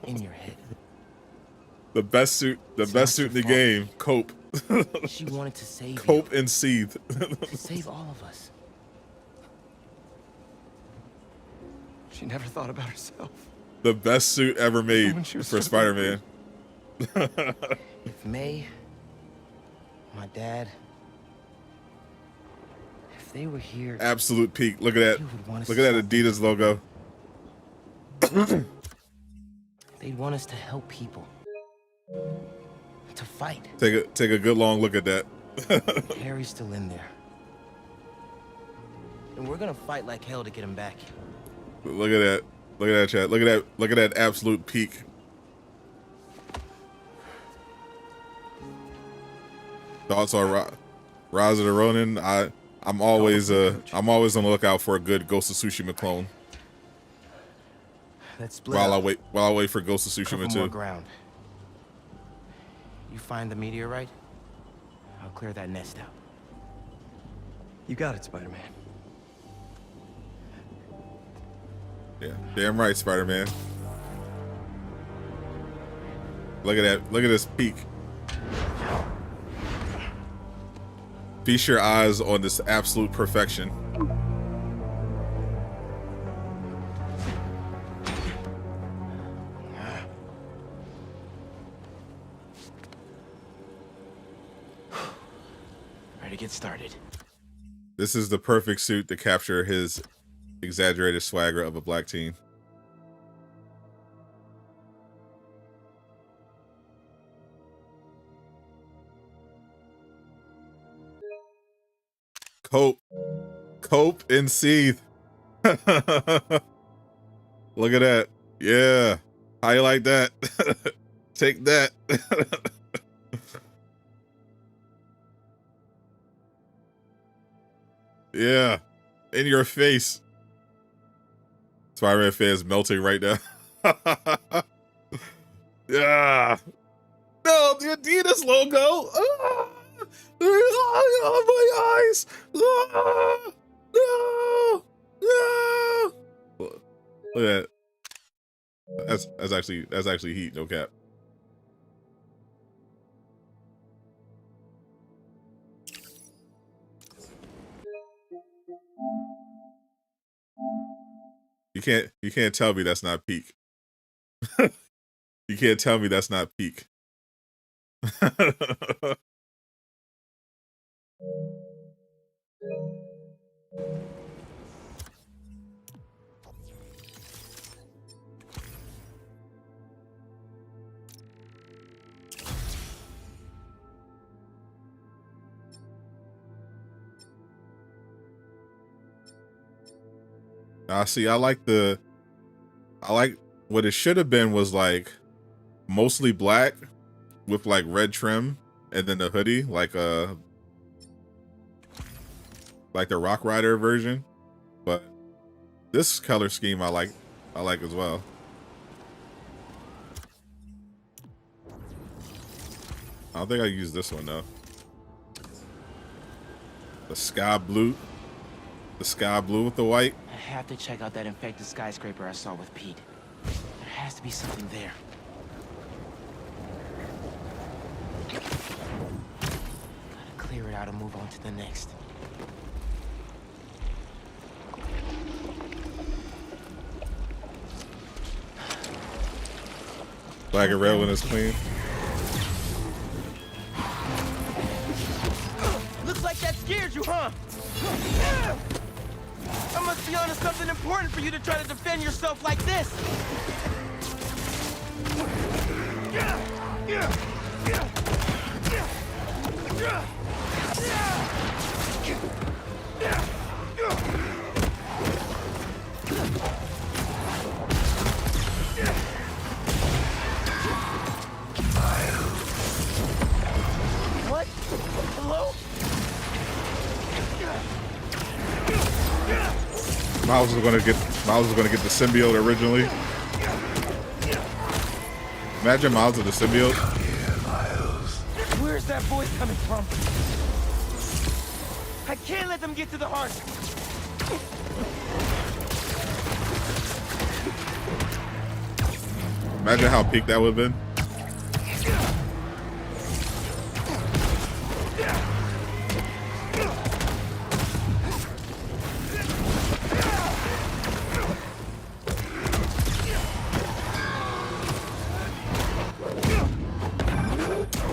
S15: In your head.
S1: The best suit in the game. Cope.
S15: She wanted to save
S1: Cope and Seethe.
S15: To save all of us.
S2: She never thought about herself.
S1: The best suit ever made for Spider-Man.
S15: If May, my dad, if they were here,
S1: Absolute peak. Look at that. Look at that Adidas logo.
S15: they'd want us to help people. To fight.
S1: Take a good long look at that.
S15: Harry's still in there. And we're gonna fight like hell to get him back.
S1: Look at that. Look at that, chat. Look at that absolute peak. Thoughts on Rise of the Ronin? I'm always on the lookout for a good Ghost of Tsushima clone.
S15: Let's split
S1: While
S15: up.
S1: I wait for Ghost of Tsushima
S15: Cover more
S1: too.
S15: ground. You find the meteorite, I'll clear that nest out.
S2: You got it, Spider-Man.
S1: Yeah, damn right, Spider-Man. Look at that. Look at this peak. Feast your eyes on this absolute perfection.
S15: Ready to get started.
S1: This is the perfect suit to capture his exaggerated swagger of a black teen. Cope and Seethe. Look at that. Yeah. How you like that? Take that. Yeah. In your face. Spider-Man fans melting right now. Yeah. No, the Adidas logo. Ah! Oh, my eyes. Ah! No. No. Look at that. That's actually heat. No cap. You can't tell me that's not peak. You can't tell me that's not peak. See, I like what it should have been was like mostly black with like red trim, and then the hoodie like the Rock Rider version. But this color scheme I like as well. I don't think I use this one though. The sky blue with the white.
S15: I have to check out that infected skyscraper I saw with Pete. There has to be something there. Gotta clear it out and move on to the next.
S1: Black and red when it's clean.
S15: Looks like that scared you, huh? I must be onto something important for you to try to defend yourself like this. What? Hello?
S1: Miles was gonna get the symbiote originally. Imagine Miles with the symbiote.
S15: Where's that voice coming from? I can't let them get to the heart.
S1: Imagine how peak that would have been.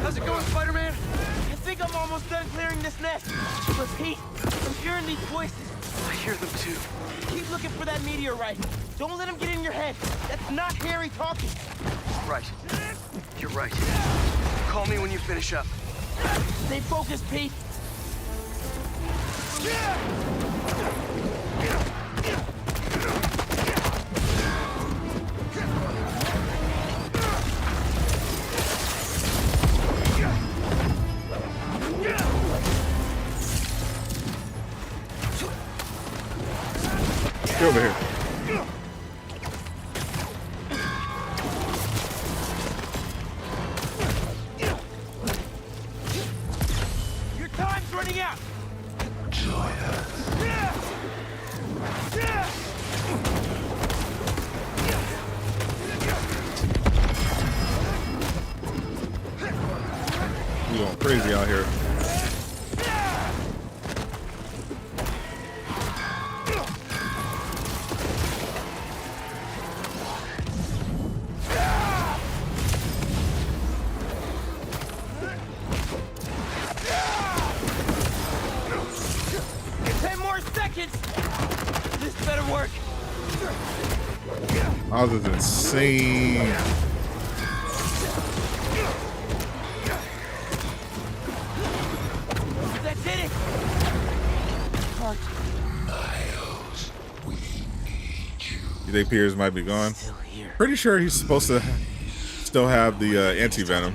S15: How's it going, Spider-Man? I think I'm almost done clearing this nest. But Pete, I'm hearing these voices. I hear them too. Keep looking for that meteorite. Don't let him get in your head. That's not Harry talking.
S9: Right. You're right. Call me when you finish up.
S15: Stay focused, Pete.
S1: Get over here.
S15: Your time's running out.
S14: Join us.
S1: We going crazy out here. Miles is insane.
S15: That's it.
S14: Miles, we need you.
S1: You think Piers might be gone? Pretty sure he's supposed to still have the anti-venom.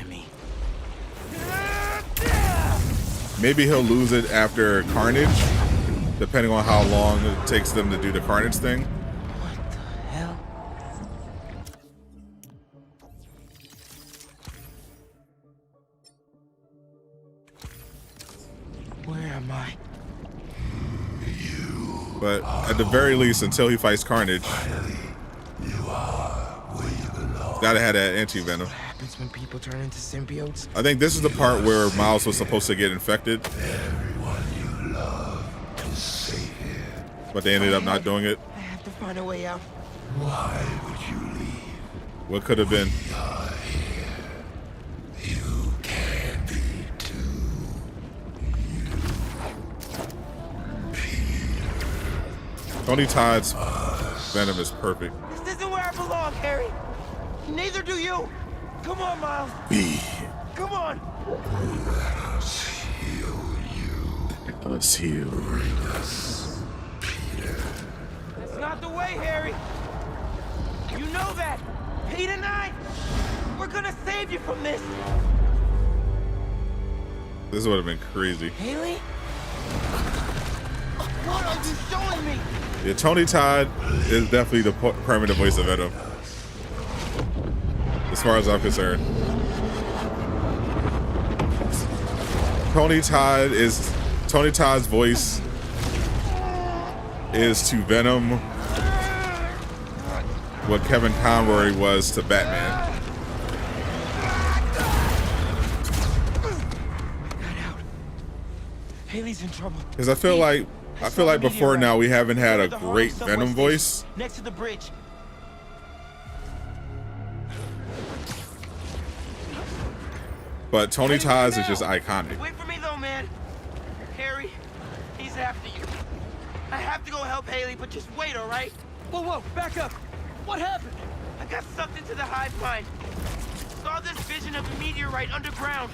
S1: Maybe he'll lose it after Carnage, depending on how long it takes them to do the Carnage thing.
S15: my.
S1: But at the very least, until he fights Carnage, gotta have that anti-venom.
S15: What happens when people turn into symbiotes?
S1: I think this is the part where Miles was supposed to get infected, but they ended up not doing it.
S15: I have to find a way out.
S14: Why would you leave?
S1: What could have been?
S14: You can be too.
S1: Tony Todd's Venom is perfect.
S15: This isn't where I belong, Harry. Neither do you. Come on, Miles. Come on.
S14: Let us heal you.
S1: Let's heal.
S14: Bring us Peter.
S15: That's not the way, Harry. You know that. Pete and I, we're gonna save you from this.
S1: This would have been crazy.
S15: Haley? What are you showing me?
S1: Yeah, Tony Todd is definitely the permanent voice of Venom, as far as I'm concerned. Tony Todd's voice is to Venom what Kevin Conroy was to Batman.
S15: Haley's in trouble.
S1: Because I feel like before now we haven't had a great Venom voice.
S15: Next to the bridge.
S1: But Tony Todd's is just iconic.
S15: Wait for me though, man. Harry, he's after you. I have to go help Haley, but just wait, all right?
S5: Whoa, whoa, back up. What happened?
S15: I got sucked into the hive mind. Saw this vision of a meteorite underground.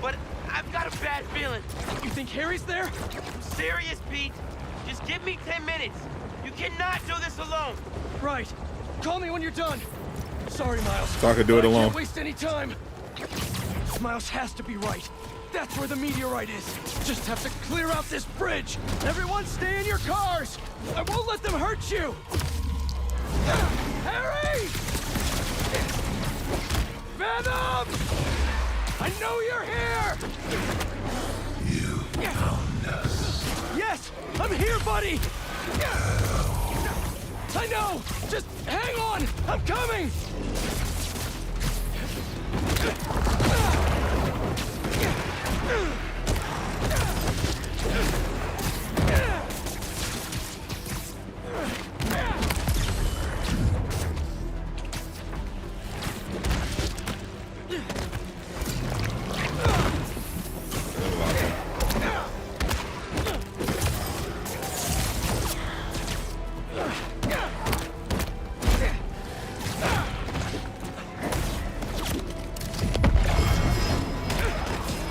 S15: But I've got a bad feeling.
S5: You think Harry's there?
S15: I'm serious, Pete. Just give me 10 minutes. You cannot do this alone.
S5: Right. Call me when you're done. Sorry, Miles.
S1: So I could do it alone.
S5: I can't waste any time. Miles has to be right. That's where the meteorite is. Just have to clear out this bridge. Everyone stay in your cars. I won't let them hurt you. Harry! Venom! I know you're here!
S14: You found us.
S5: Yes! I'm here, buddy! I know! Just hang on! I'm coming!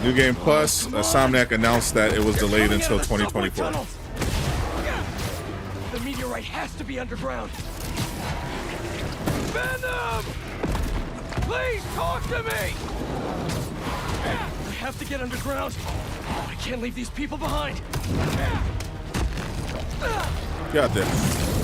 S1: New Game Plus, Insomniac announced that it was delayed until 2024.
S5: The meteorite has to be underground. Venom! Please talk to me! I have to get underground. I can't leave these people behind.
S1: Got this.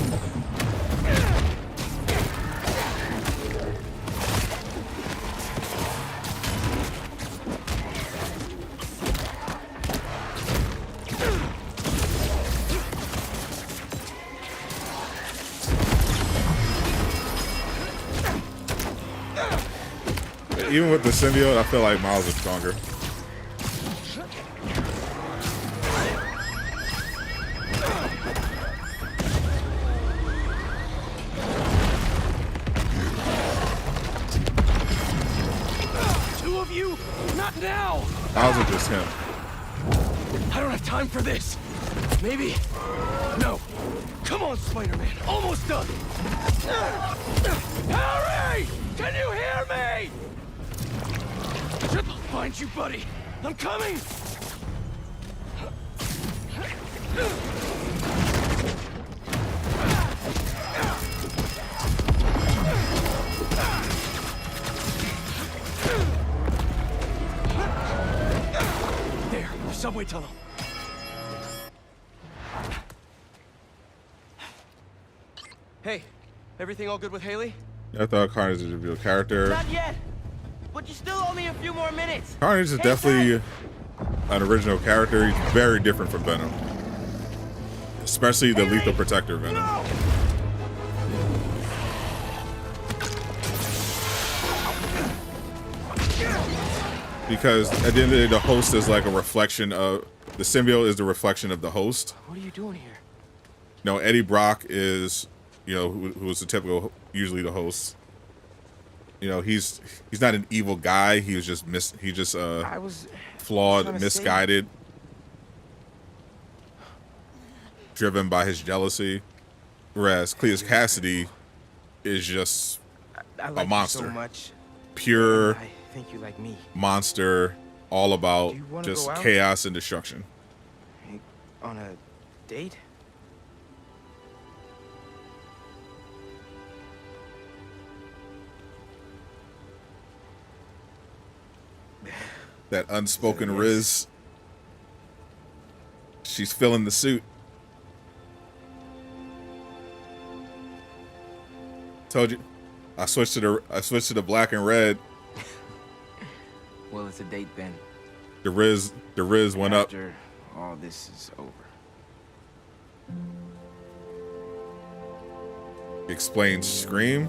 S1: Even with the symbiote, I feel like Miles is stronger.
S5: Two of you? Not now!
S1: Miles is just him.
S5: I don't have time for this. Maybe. No. Come on, Spider-Man. Almost done. Harry! Can you hear me? I'll find you, buddy. I'm coming. There, subway tunnel.
S15: Hey, everything all good with Haley?
S1: I thought Carnage was a real character.
S15: Not yet. But you still owe me a few more minutes.
S1: Carnage is definitely an original character, he's very different from Venom. Especially the Lethal Protector Venom. Because at the end of the day, the host is like a reflection of... The symbiote is the reflection of the host.
S2: What are you doing here?
S1: No, Eddie Brock is, you know, who is the typical, usually the host. You know, he's not an evil guy. He was just flawed, misguided, driven by his jealousy. Whereas Cletus Kasady is just
S15: I like
S1: a monster,
S15: you so much.
S1: pure
S15: I think you like me.
S1: monster, all about
S15: Do you wanna
S1: just
S15: go out?
S1: chaos and destruction.
S15: On a date?
S1: That unspoken Riz. She's filling the suit. Told you. I switched to the black and red.
S15: Well, it's a date then.
S1: The Riz went up.
S15: After all this is over.
S1: Explains Scream.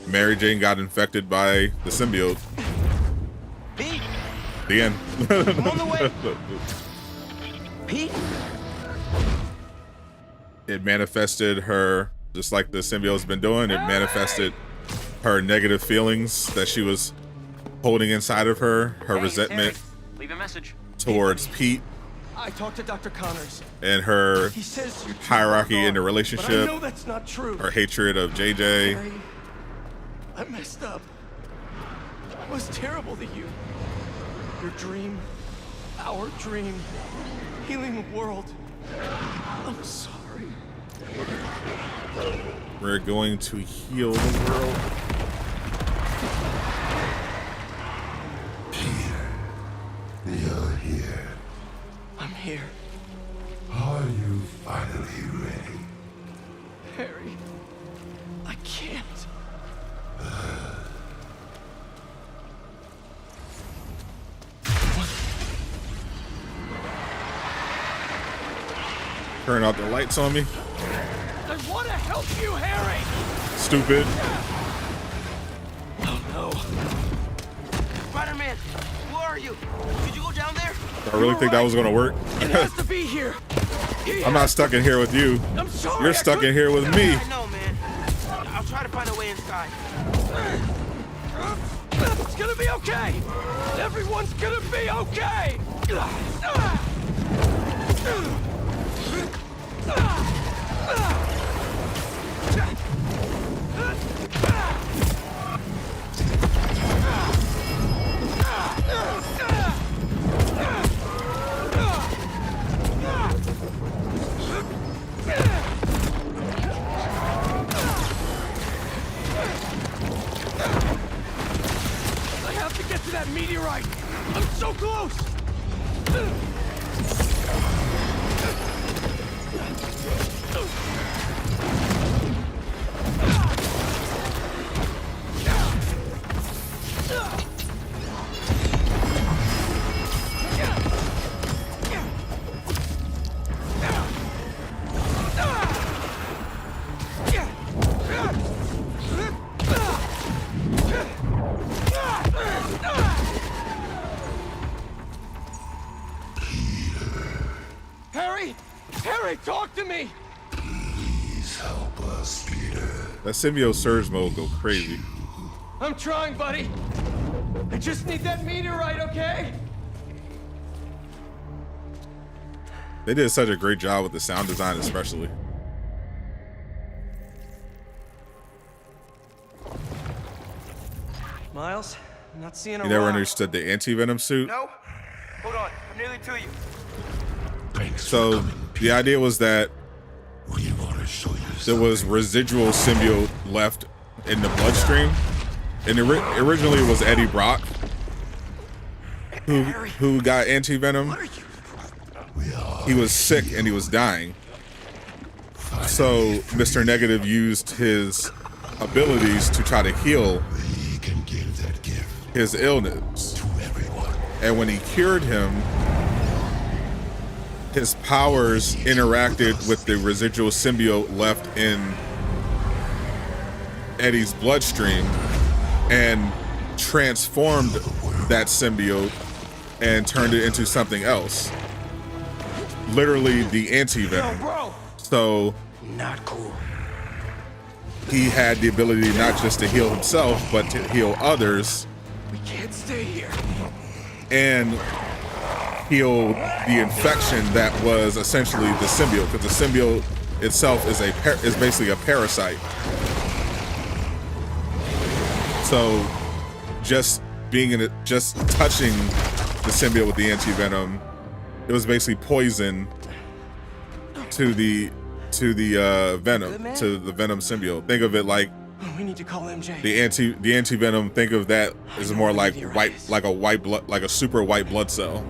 S1: Mary Jane got infected by the symbiote.
S15: Pete!
S1: The end.
S15: I'm on the way. Pete?
S1: It manifested her, just like the symbiote's been doing, it manifested her negative feelings that she was holding inside of her, her resentment
S2: Leave a message
S1: towards Pete,
S5: I talked to Dr. Connors.
S1: and her
S5: He says you're too
S1: hierarchy
S5: far
S1: in the
S5: gone,
S1: relationship,
S5: But I know that's not true.
S1: her hatred of JJ.
S5: Harry, I messed up. I was terrible to you. Your dream, our dream, healing the world. I'm sorry.
S1: We're going to heal the world.
S14: You're here.
S5: I'm here.
S14: Are you finally ready?
S5: Harry, I can't.
S1: Turn out the lights on me.
S5: I want to help you, Harry!
S1: Stupid.
S5: Oh no.
S15: Spider-Man, where are you? Did you go down there?
S1: I really think that was gonna work.
S5: It has to be here.
S1: I'm not stuck in here with you.
S5: I'm sorry.
S1: You're stuck in here with me.
S15: I know, man. I'll try to find a way inside.
S5: It's gonna be okay. Everyone's gonna be okay. I have to get to that meteorite. I'm so close. Harry! Harry, talk to me!
S14: Please help us, Peter.
S1: That symbiote surge mode go crazy.
S5: I'm trying, buddy. I just need that meteorite, okay?
S1: They did such a great job with the sound design, especially.
S5: Miles, I'm not seeing a
S1: You never
S5: rock.
S1: understood the anti-venom suit.
S5: No? Hold on, I'm nearly to you.
S1: So the idea was that there was residual symbiote left in the bloodstream, and originally it was Eddie Brock who got anti-venom. He was sick and he was dying, so Mr. Negative used his abilities to try to heal his illness. And when he cured him, his powers interacted with the residual symbiote left in Eddie's bloodstream and transformed that symbiote and turned it into something else. Literally the anti-venom. So
S2: not cool.
S1: He had the ability not just to heal himself, but to heal others.
S5: We can't stay here.
S1: And heal the infection that was essentially the symbiote, because the symbiote itself is basically a parasite. So just just touching the symbiote with the anti-venom, it was basically poison to the venom, to the venom symbiote. Think of it like
S5: we need to call MJ.
S1: The anti-venom, think of that as more like a super white blood cell.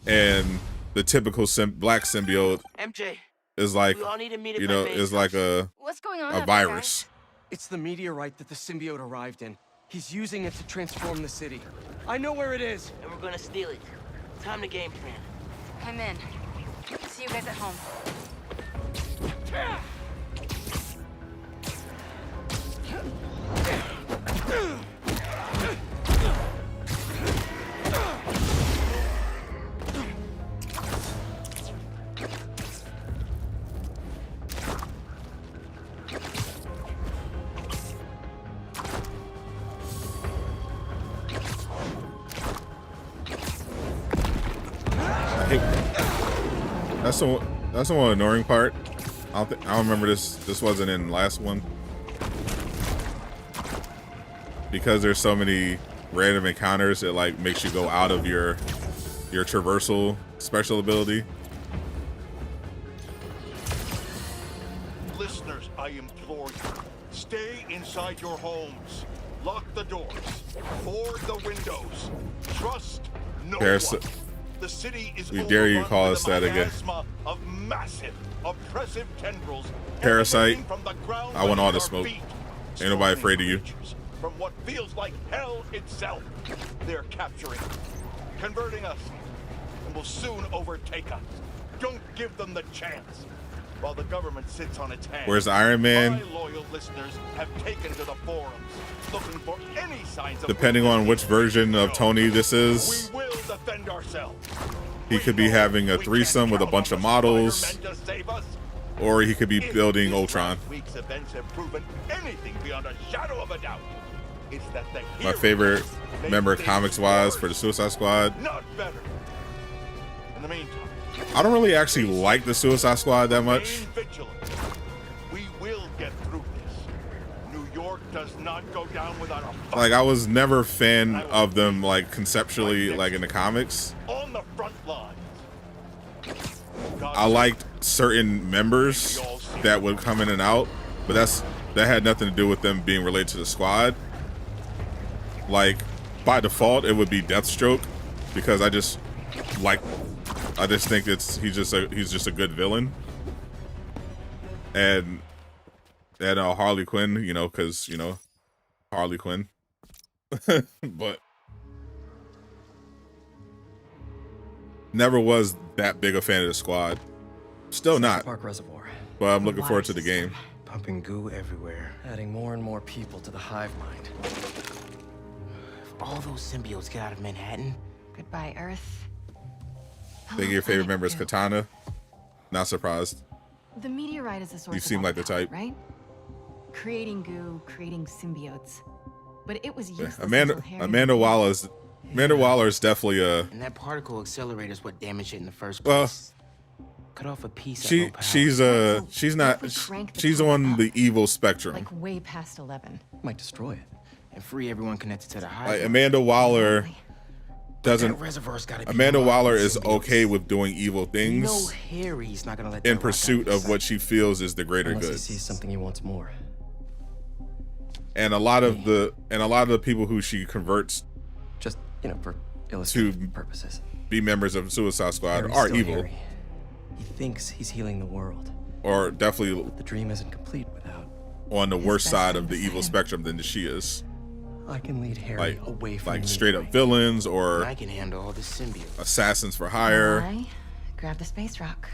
S1: And the typical black symbiote
S15: MJ,
S1: is like,
S15: we all need to meet at
S1: you
S15: my
S1: know,
S15: base.
S1: is like
S6: What's going on
S1: a
S6: out
S1: virus.
S5: It's the meteorite that the symbiote arrived in. He's using it to transform the city. I know where it is.
S15: And we're gonna steal it. Time to game plan.
S6: I'm in. See you guys at home.
S1: That's the one annoying part. I don't remember this wasn't in the last one, because there's so many random encounters. It like makes you go out of your traversal special ability.
S8: Listeners, I implore you, stay inside your homes. Lock the doors. Board the windows. Trust no one. The city is
S1: We dare you call us that again.
S8: Of massive, oppressive tendrils.
S1: Parasite.
S8: From the ground
S1: I want all the
S8: beneath our
S1: smoke.
S8: feet.
S1: Ain't nobody afraid of you.
S8: From what feels like hell itself. They're capturing, converting us, and will soon overtake us. Don't give them the chance. While the government sits on its hands.
S1: Where's Iron Man?
S8: My loyal listeners have taken to the forums, looking for any signs of
S1: Depending on which version of Tony this is,
S8: we will defend ourselves.
S1: he could be having a threesome with a bunch of models, or he could be building Ultron.
S8: Week's events have proven anything beyond a shadow of a doubt. It's that the
S1: My favorite member comics-wise for the Suicide Squad.
S8: not better. In the meantime,
S1: I don't really actually like the Suicide Squad that much.
S8: we will get through this. New York does not go down without a fight.
S1: Like, I was never a fan of them, like, conceptually, like in the comics.
S8: On the front lines.
S1: I liked certain members that would come in and out, but that had nothing to do with them being related to the squad. Like, by default, it would be Deathstroke, because I just think he's just a good villain. And Harley Quinn, you know, because, you know, Harley Quinn. But never was that big a fan of the squad. Still not.
S2: Park Reservoir.
S1: But I'm looking forward to the game.
S2: Pumping goo everywhere. Adding more and more people to the hive mind.
S9: If all those symbiotes get out of Manhattan.
S6: Goodbye, Earth.
S1: Think your favorite member is Katana? Not surprised.
S6: The meteorite is a source
S1: You seem
S6: of
S1: like the type.
S6: right? Creating goo, creating symbiotes. But it was useless.
S1: Amanda Waller is definitely a.
S9: And that particle accelerator is what damaged it in the first place. Cut off a piece.
S1: She's on the evil spectrum.
S6: Like way past 11.
S2: Might destroy it.
S9: And free everyone connected to the hive.
S1: Like Amanda Waller doesn't.
S9: Gotta be
S1: Amanda Waller is okay with doing evil things.
S9: No, Harry's not gonna let
S1: in
S9: that
S1: pursuit of what she feels is the greater
S2: Unless
S1: good.
S2: he sees something he wants more.
S1: And a lot of the people who she converts,
S2: just, you know, for illustrative purposes,
S1: be members of Suicide Squad
S2: Harry's
S1: are
S2: still
S1: evil.
S2: Harry. He thinks he's healing the world.
S1: Or definitely
S2: the dream isn't complete without
S1: on the worst side of the evil spectrum than she is.
S2: I can lead Harry away from
S1: like
S2: the
S1: straight up
S2: meteorite.
S1: villains or
S2: I can handle all the symbiotes.
S1: assassins for hire.
S12: I grab the space rock.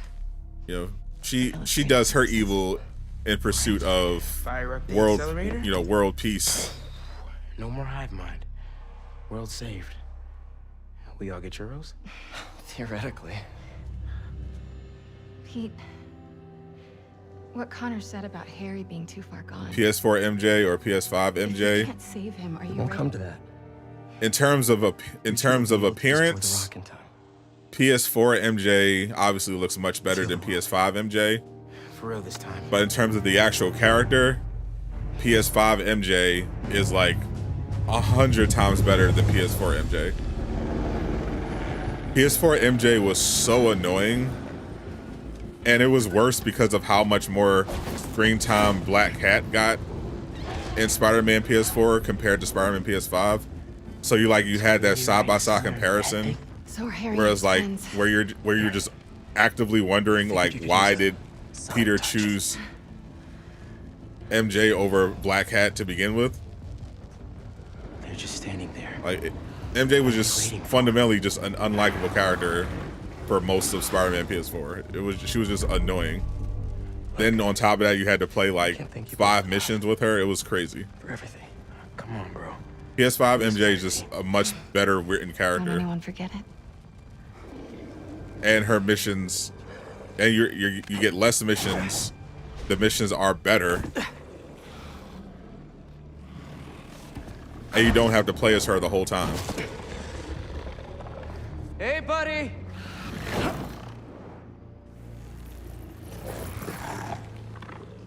S1: You know, she does her evil in pursuit of
S2: Fire up the
S1: world,
S2: accelerator?
S1: you know, world peace.
S2: No more hive mind. World saved. We all get churros? Theoretically.
S12: Pete, what Connor said about Harry being too far gone.
S1: PS4 MJ or PS5
S12: If you
S1: MJ.
S12: can't save him, are you
S2: It won't
S12: ready?
S2: come to that.
S1: In terms of appearance, PS4 MJ obviously looks much better than PS5 MJ.
S2: For real this time.
S1: But in terms of the actual character, PS5 MJ is like 100 times better than PS4 MJ. PS4 MJ was so annoying, and it was worse because of how much more screen time Black Cat got in Spider-Man PS4 compared to Spider-Man PS5. So you had that side-by-side comparison,
S12: So are Harry
S1: whereas
S12: and
S1: like
S12: his friends.
S1: where you're just actively wondering like why did Peter choose MJ over Black Cat to begin with?
S2: They're just standing there.
S1: Like MJ was just fundamentally just an unlikable character for most of Spider-Man PS4. She was just annoying. Then on top of that, you had to play like 5 missions with her. It was crazy.
S2: For everything. Come on, bro.
S1: PS5 MJ is just a much better written
S12: Won't
S1: character,
S12: anyone forget it?
S1: and her missions, and you get less missions. The missions are better, and you don't have to play as her the whole time.
S15: Hey, buddy!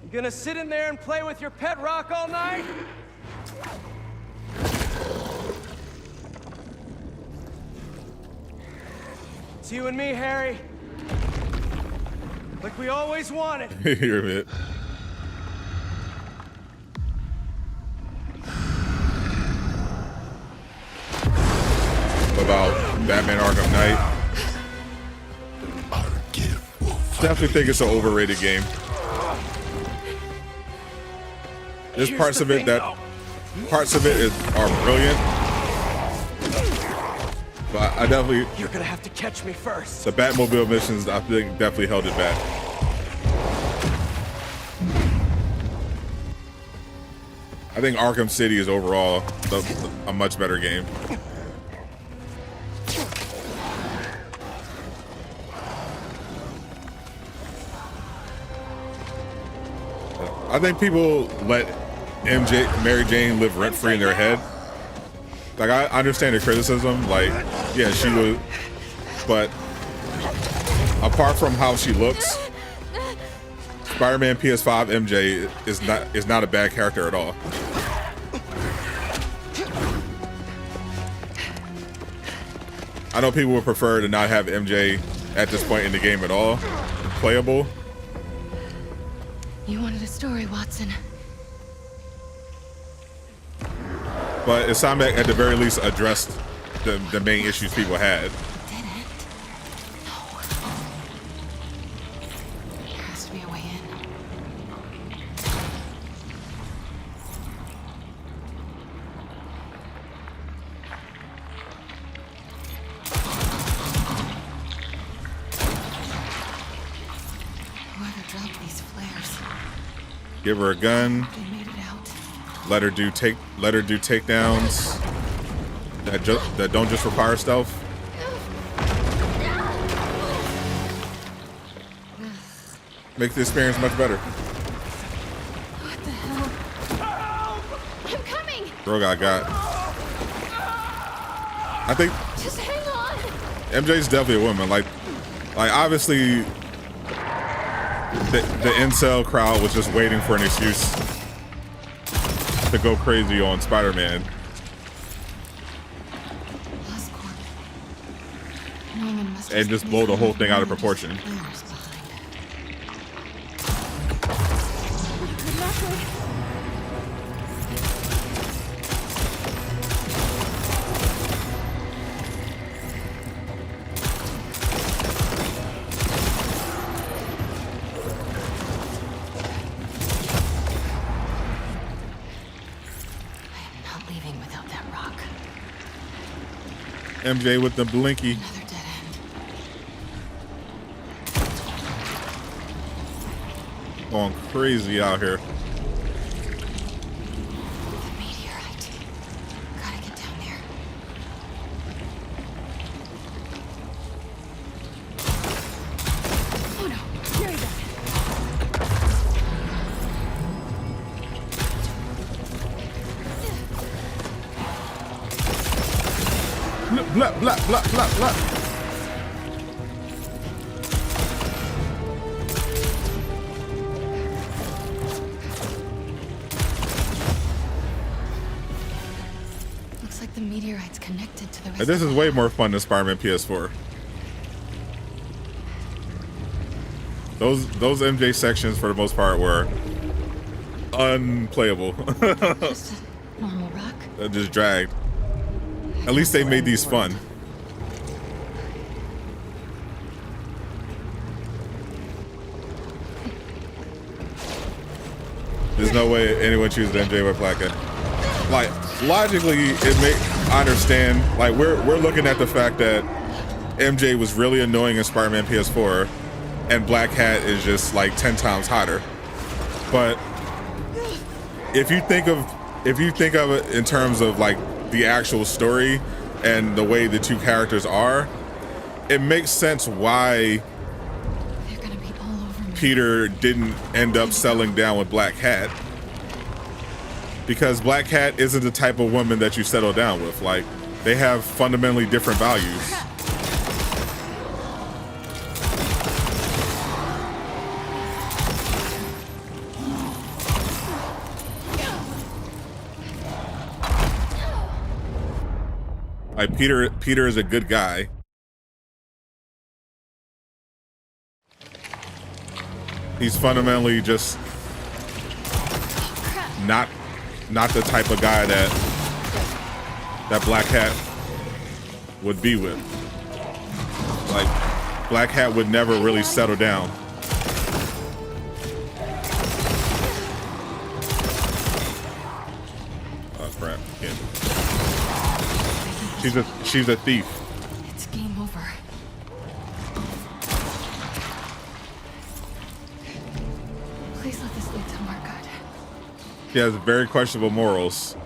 S15: You gonna sit in there and play with your pet rock all night? It's you and me, Harry. Like we always wanted.
S1: You're a bit. About Batman Arkham Knight. Definitely think it's an overrated game. There's parts of it are brilliant, but I definitely
S15: You're gonna have to catch me first.
S1: the Batmobile missions I think definitely held it back. I think Arkham City is overall a much better game. I think people let Mary Jane live rent-free in their head. Like, I understand the criticism, like, yeah, she would, but apart from how she looks, Spider-Man PS5 MJ is not a bad character at all. I know people would prefer to not have MJ at this point in the game at all, playable.
S12: You wanted a story, Watson.
S1: But Insomniac at the very least addressed the main issues people had.
S12: There has to be a way in. Whoever dropped these flares,
S1: Give her a gun.
S12: they made it out.
S1: Let her do takedowns that don't just require stealth. Makes the experience much better.
S12: What the hell? I'm coming!
S1: Girl got. I think
S12: Just hang on!
S1: MJ's definitely a woman. Like obviously the incel crowd was just waiting for an excuse to go crazy on Spider-Man. And just blow the whole thing out of proportion.
S12: Not leaving without
S1: MJ with the blinky.
S6: Another dead end.
S1: Going crazy out here.
S6: The meteorite. Gotta get down there. Oh no! Carry that.
S1: Blah, blah, blah, blah, blah.
S6: Looks like the meteorite's connected to the rest.
S1: And this is way more fun than Spider-Man PS4. Those MJ sections, for the most part, were unplayable.
S6: Just a normal rock.
S1: That just dragged. At least they made these fun. There's no way anyone chooses MJ with Blackhead. Like, logically, I understand. Like, we're looking at the fact that MJ was really annoying in Spider-Man PS4, and Black Hat is just like 10 times hotter. But if you think of it in terms of like the actual story and the way the two characters are, it makes sense why Peter didn't end up settling down with Black Hat, because Black Hat isn't the type of woman that you settle down with. Like, they have fundamentally different values. Like, Peter is a good guy. He's fundamentally just not the type of guy that Black Hat would be with. Like, Black Hat would never really settle down. Oh crap! Yeah. She's a thief.
S6: It's game over. Please let this lead somewhere good.
S1: She has very questionable morals.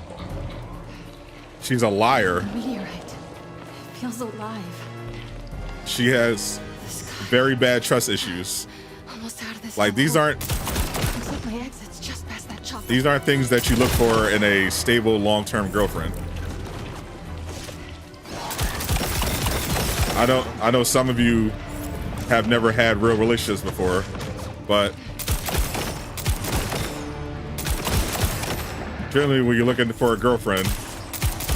S1: She's a liar.
S6: The meteorite feels alive.
S1: She has very bad trust issues.
S6: Almost out of this.
S1: Like, these aren't
S6: Looks like my exit's just past that chopper.
S1: these aren't things that you look for in a stable, long-term girlfriend. I know some of you have never had real relationships before, but generally when you're looking for a girlfriend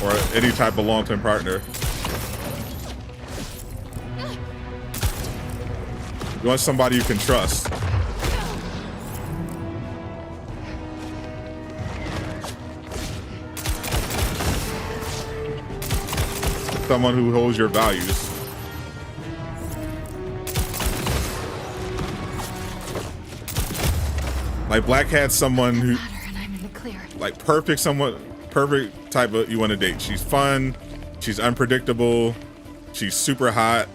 S1: or any type of long-term partner, you want somebody you can trust. Someone who holds your values. Like, Black Hat's someone who, like, perfect type of you want to date. She's fun, she's unpredictable, she's super hot,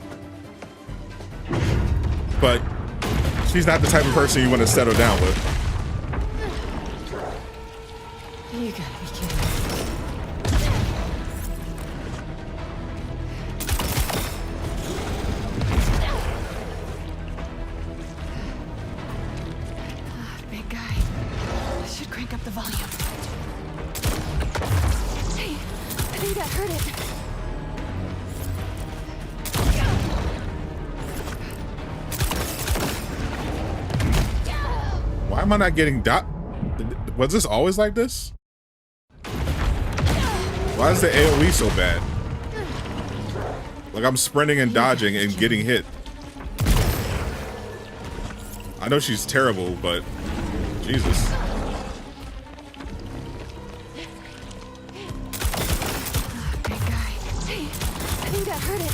S1: but she's not the type of person you want to settle down with.
S6: You gotta be kidding. Big guy. I should crank up the volume. Hey, I think that hurt it.
S1: Why am I not getting dot? Was this always like this? Why is the AoE so bad? Like, I'm sprinting and dodging and getting hit. I know she's terrible, but Jesus.
S6: Big guy. Hey, I think that hurt it.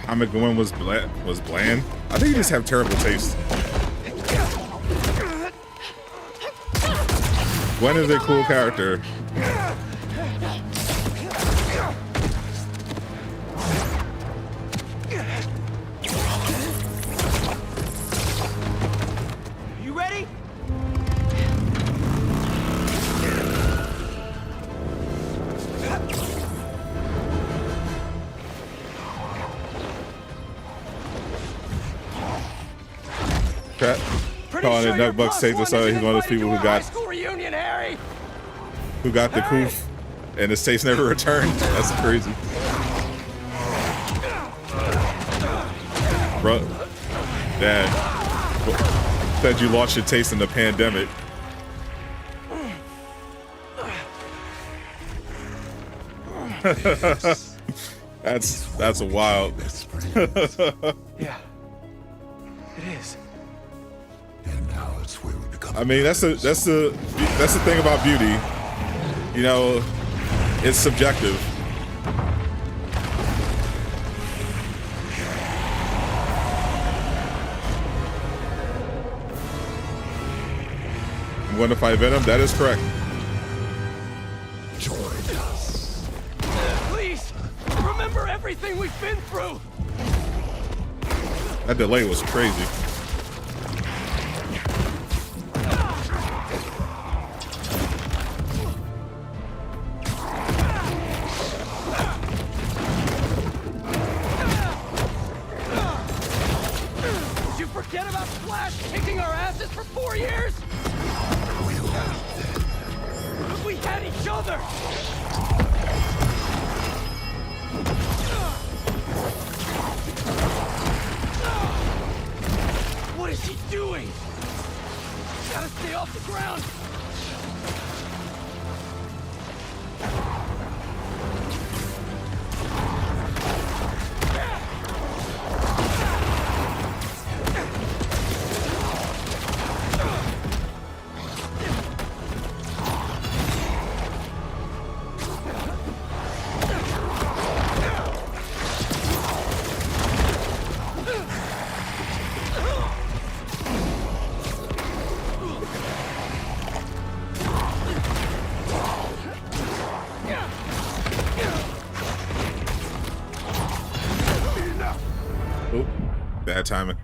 S1: Comic Gwen was bland. I think you just have terrible taste. Gwen is a cool character.
S15: You ready?
S1: Calling it Nutbuck States or something. He's one of those people who got
S15: Reunion, Harry.
S1: the coof and his taste never returned. That's crazy. Bro, Dad, said you lost your taste in the pandemic. that's wild.
S5: Yeah, it is.
S14: And now it's where we become.
S1: I mean, that's the thing about beauty. You know, it's subjective. I'm going to fight Venom. That is correct.
S14: Join us.
S15: Please, remember everything we've been through.
S1: That delay was crazy.
S15: Did you forget about Flash kicking our asses for 4 years? But we had each other. What is he doing? Gotta stay off the ground.
S1: Oh, bad timing.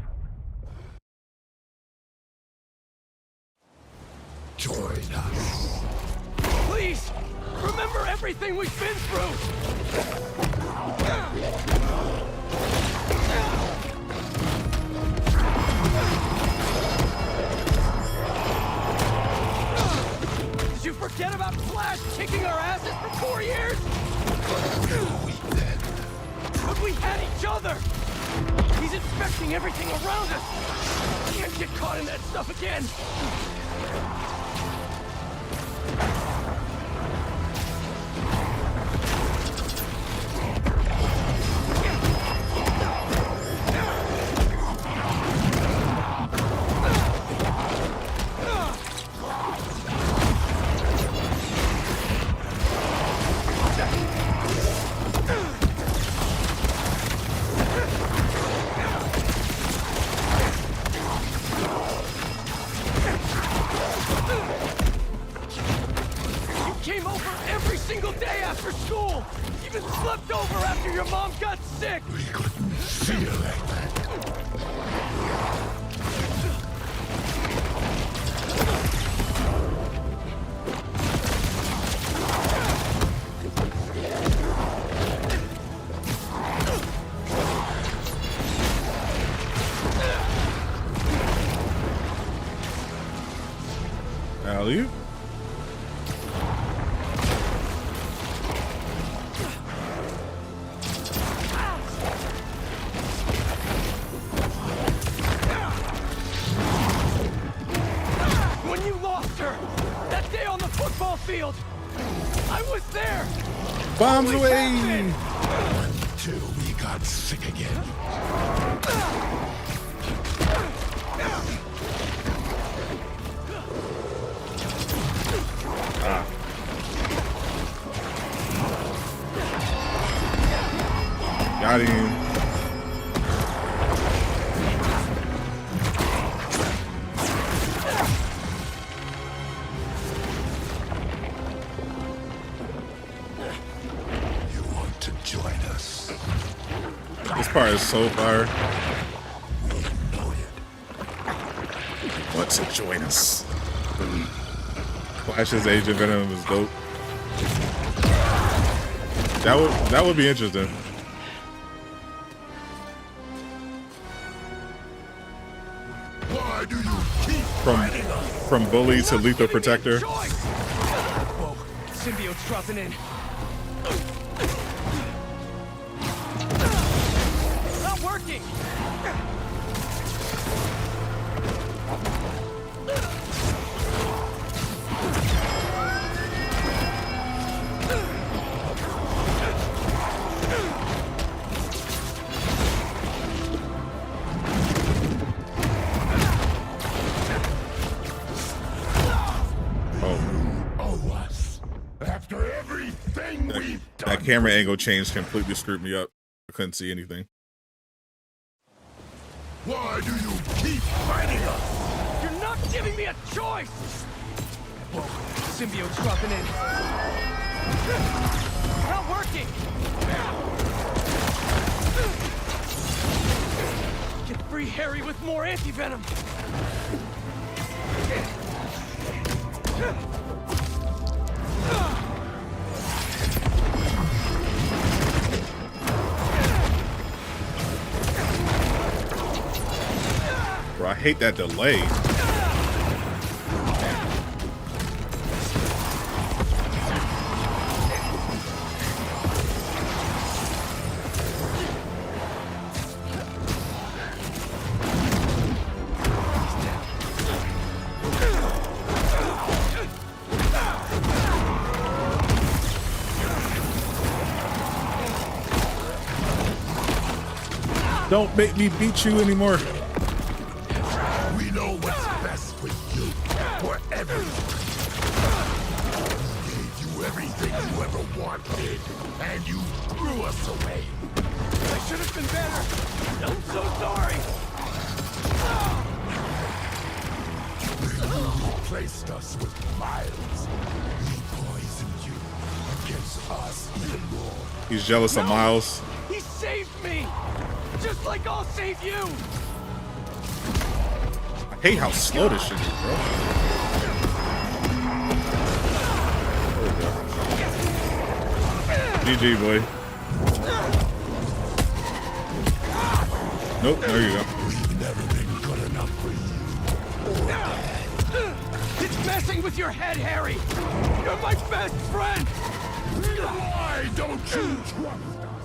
S14: Join us.
S15: Please, remember everything we've been through. Did you forget about Flash kicking our asses for 4 years? But we had each other. He's inspecting everything around us. Can't get caught in that stuff again. Came over every single day after school! Even slept over after your mom got sick!
S14: We couldn't see you like that.
S1: Alley?
S15: When you lost her, that day on the football field, I was there!
S1: Bombs
S15: Always
S1: away!
S15: have been.
S14: Until we got sick again.
S1: Got him. This part is so fire. Want to join us? Flash's Agent Venom is dope. That would be interesting.
S14: Why do you keep
S1: From bully to lethal protector.
S5: Whoa, symbiote's dropping in. Not working.
S14: After everything we've done.
S1: That camera angle change completely screwed me up. I couldn't see anything.
S14: Why do you keep fighting us?
S5: You're not giving me a choice! Whoa, symbiote's dropping in. Not working! Get free Harry with more anti-venom!
S1: Bro, I hate that delay. Don't make me beat you anymore.
S14: We know what's best for you, for everyone. We gave you everything you ever wanted, and you threw us away.
S5: I should have been better. I'm so sorry.
S14: When you replaced us with Miles, we poisoned you against us even more.
S1: He's jealous of Miles.
S5: He saved me! Just like I'll save you!
S1: I hate how slow this shit is, bro. GG, boy. Nope, there you go.
S14: We've never been good enough for you.
S5: It's messing with your head, Harry! You're my best friend!
S14: Why don't you trust us?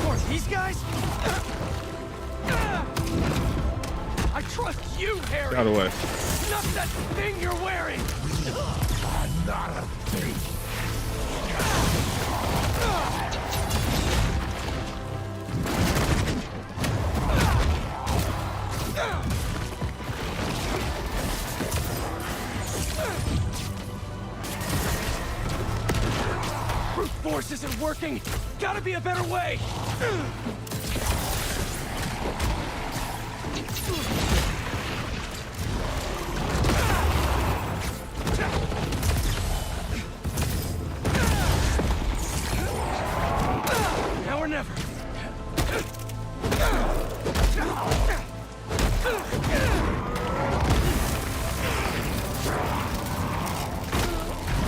S5: For these guys? I trust you, Harry!
S1: Get out of the way.
S5: Not that thing you're wearing!
S14: We are not a thing.
S5: Brute force isn't working! Gotta be a better way! Now or never.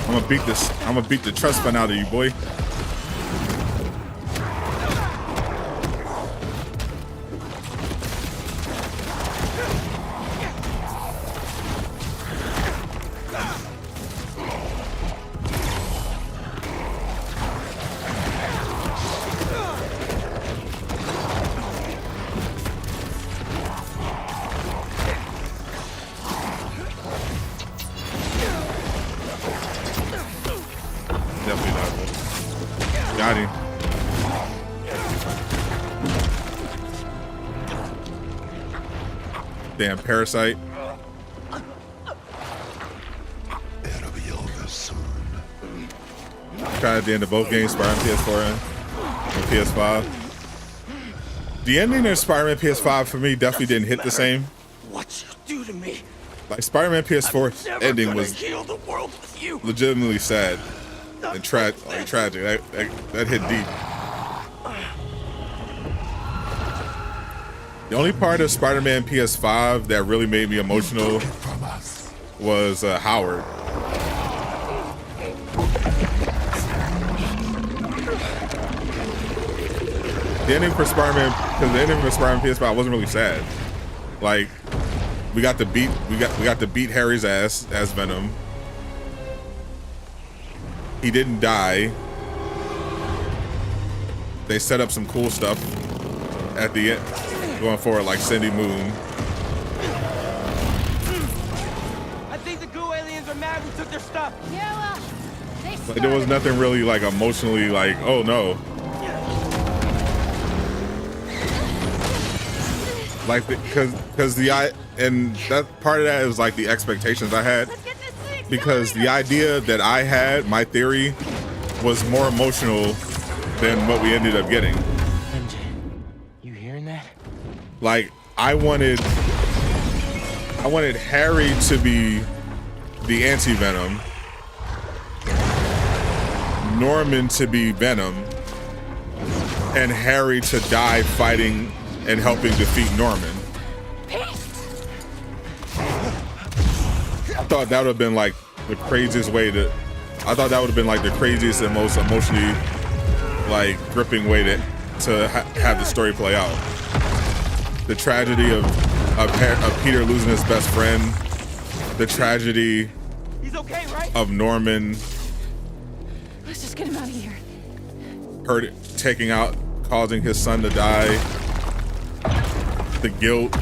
S1: I'm gonna beat this. I'm gonna beat the trust fund out of you, boy. Got him. Damn parasite.
S14: It'll be over soon.
S1: Tried at the end of both games, Spider-Man PS4 and PS5. The ending of Spider-Man PS5 for me definitely didn't hit the same.
S5: What you do to me?
S1: Like Spider-Man PS4 ending was
S5: Heal the world with you.
S1: legitimately sad and tragic. That hit deep. The only part of Spider-Man PS5 that really made me emotional was Howard. The ending for Spider-Man, because the ending for Spider-Man PS5 wasn't really sad. Like, we got to beat Harry's ass as Venom. He didn't die. They set up some cool stuff at the end, going forward, like Cindy Moon.
S15: I think the goo aliens are mad we took their stuff.
S12: Yeah, well,
S1: Like, there was nothing really like emotionally like, oh no. Like, because and that part of that is like the expectations I had, because the idea that I had, my theory, was more emotional than what we ended up getting.
S2: MJ, you hearing that?
S1: Like, I wanted Harry to be the anti-Venom, Norman to be Venom, and Harry to die fighting and helping defeat Norman. I thought that would have been like the craziest way to, I thought that would have been like the craziest and most emotionally like gripping way to have the story play out. The tragedy of Peter losing his best friend, the tragedy of Norman.
S12: Let's just get him out of here.
S1: Causing his son to die. The guilt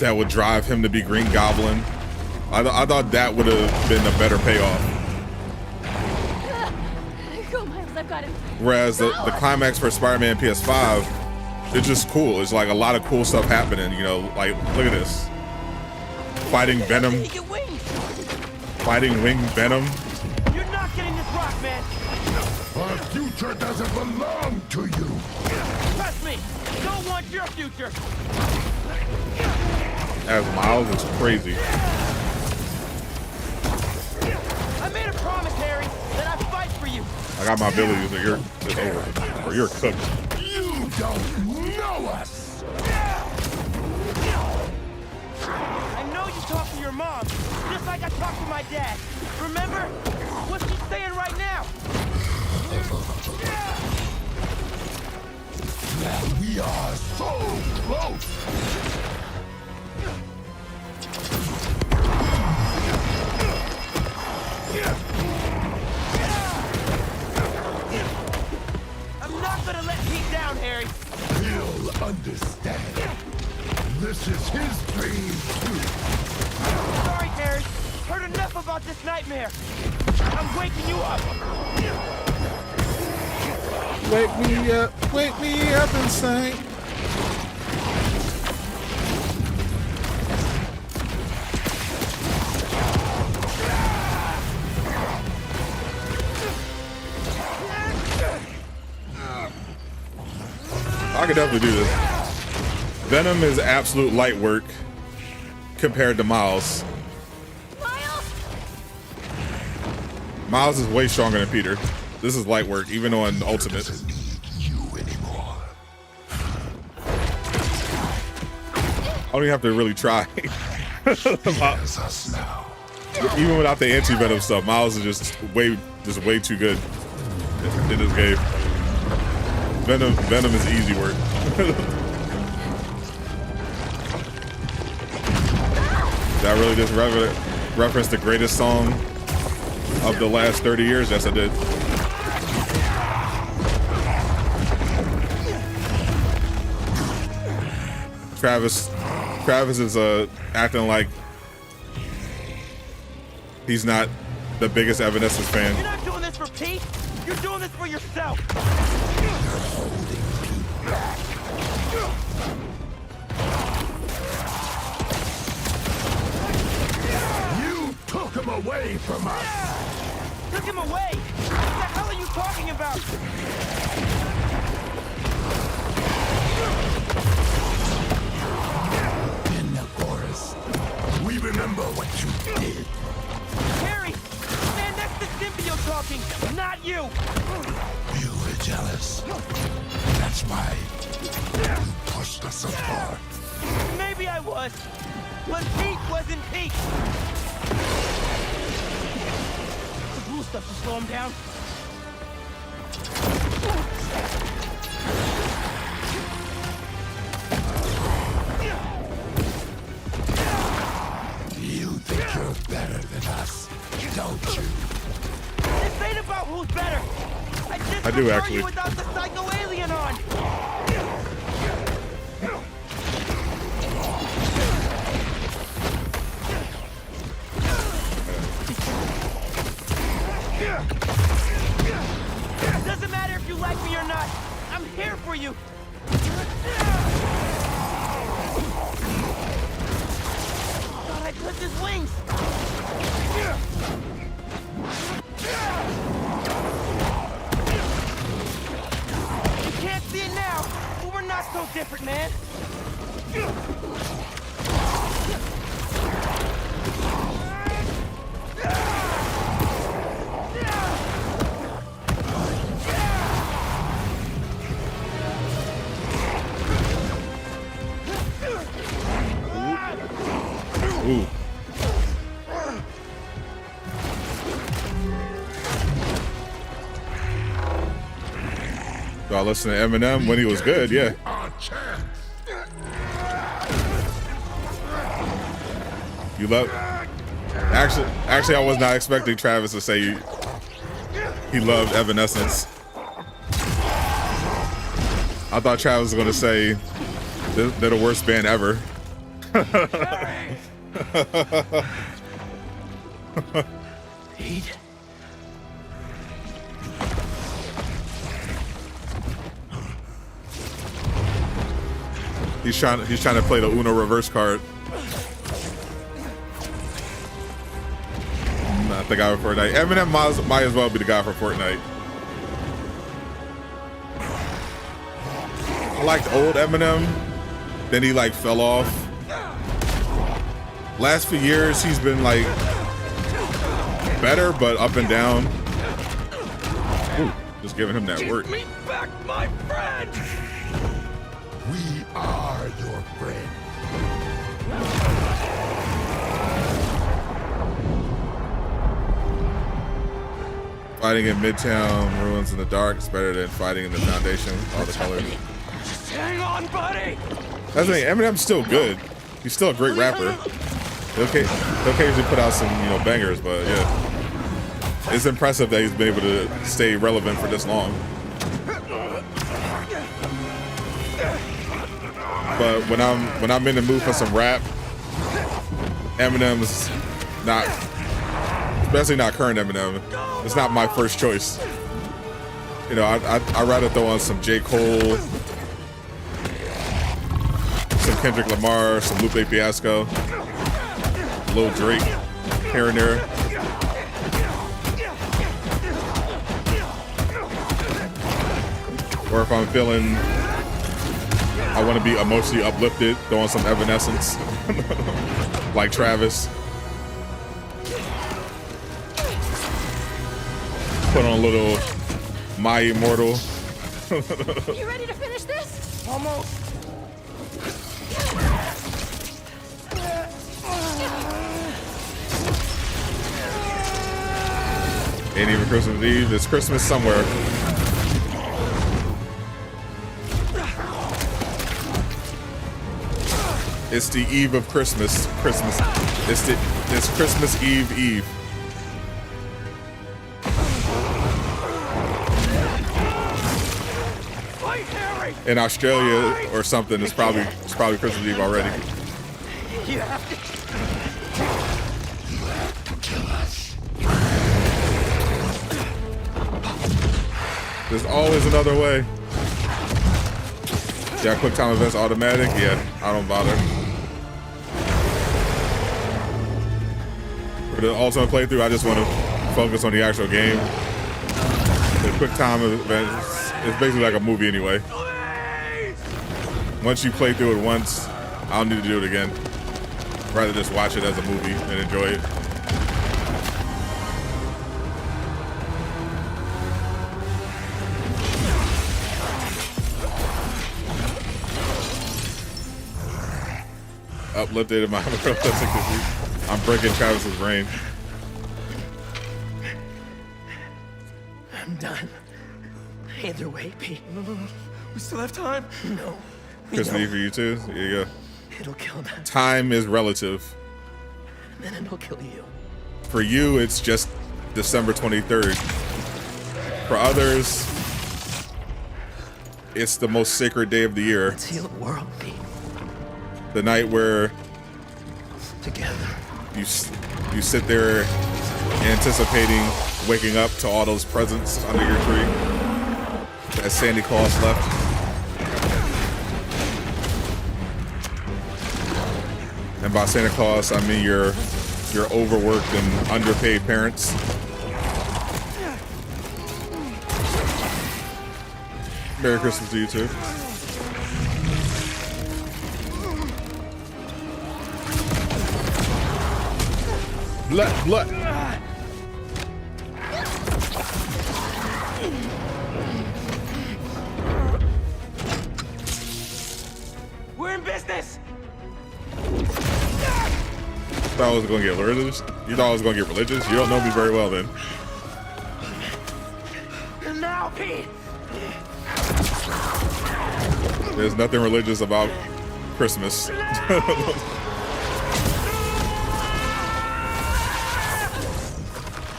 S1: that would drive him to be Green Goblin. I thought that would have been a better payoff.
S12: Go, Miles, I've got him.
S1: Whereas the climax for Spider-Man PS5, it's just cool. It's like a lot of cool stuff happening, you know, like, look at this. Fighting Venom. Fighting Winged Venom.
S15: You're not getting this rock, man.
S14: Our future doesn't belong to you.
S15: Trust me, don't want your future.
S1: As Miles is crazy.
S15: I made a promise, Harry, that I'd fight for you.
S1: I got my abilities, so it's over. Or you're cooked.
S14: You don't know us.
S15: I know you talk to your mom, just like I talked to my dad. Remember? What's she saying right now?
S14: We are so close.
S15: I'm not gonna let Pete down, Harry.
S14: He'll understand. This is his dream too.
S15: Sorry, Harry. Heard enough about this nightmare. I'm waking you up.
S1: Wake me up inside. I could definitely do this. Venom is absolute light work compared to Miles. Miles is way stronger than Peter. This is light work, even on Ultimate. I don't even have to really try. Even without the anti-Venom stuff, Miles is just way too good in this game. Venom is easy work. Did I really just reference the greatest song of the last 30 years? Yes, I did. Travis is acting like he's not the biggest Evanescence fan.
S15: You're not doing this for Pete. You're doing this for yourself.
S14: You took him away from us.
S15: Took him away? What the hell are you talking about?
S14: In the forest, we remember what you did.
S15: Harry, man, that's the symbiote talking, not you.
S14: You were jealous. That's why you pushed us apart.
S15: Maybe I was, but Pete wasn't Pete. The blue stuff to slow him down.
S14: You think you're better than us, don't you?
S15: This ain't about who's better.
S1: I do actually.
S15: You without the psycho alien on. Doesn't matter if you like me or not. I'm here for you. Thought I clipped his wings. You can't see it now, but we're not so different, man.
S1: Ooh. Y'all listen to Eminem when he was good, yeah. You love. Actually, I was not expecting Travis to say he loved Evanescence. I thought Travis was gonna say they're the worst band ever.
S7: Pete?
S1: He's trying to play the Uno reverse card. Not the guy for Fortnite. Eminem might as well be the guy for Fortnite. I liked old Eminem. Then he like fell off. Last few years he's been like better, but up and down. Ooh, just giving him that work.
S15: Give me back my friend!
S14: We are your friend.
S1: Fighting in Midtown, ruins in the dark is better than fighting in the Foundation. All the colors.
S15: Just hang on, buddy!
S1: That's the thing. Eminem's still good. He's still a great rapper. He'll occasionally put out some, bangers, but yeah, it's impressive that he's been able to stay relevant for this long. But when I'm in the mood for some rap, Eminem's not, especially not current Eminem. It's not my first choice. I'd rather throw on some J. Cole, some Kendrick Lamar, some Lupe Fiasco, Lil Drake, here and there. Or if I'm feeling I want to be emotionally uplifted, throw on some Evanescence, like Travis. Put on a little My Immortal.
S12: You ready to finish this?
S15: Almost.
S1: Ain't even Christmas Eve. It's Christmas somewhere. It's the eve of Christmas. It's Christmas Eve. In Australia or something, it's probably Christmas Eve already.
S15: You have
S14: to kill us.
S1: There's always another way. Yeah, quick time events automatic. Yeah, I don't bother. For the ultimate playthrough, I just want to focus on the actual game. The quick time events, it's basically like a movie anyway. Once you play through it once, I don't need to do it again. I'd rather just watch it as a movie and enjoy it. uplifted in my I'm breaking Travis's brain.
S5: I'm done. Either way, Pete. No. We still have time. No.
S1: Kasady for you too. Here you go.
S5: It'll kill them.
S1: Time is relative.
S5: And then it'll kill you.
S1: For you, it's just December 23rd. For others, it's the most sacred day of the year.
S5: Let's heal the world, Pete.
S1: The night where
S5: together
S1: you sit there anticipating waking up to all those presents under your tree that Santa Claus left. And by Santa Claus, I mean your overworked and underpaid parents. Merry Christmas to you too. Blood.
S15: We're in business.
S1: Thought I was gonna get religious? You thought I was gonna get religious? You don't know me very well then.
S15: And now, Pete.
S1: There's nothing religious about Christmas.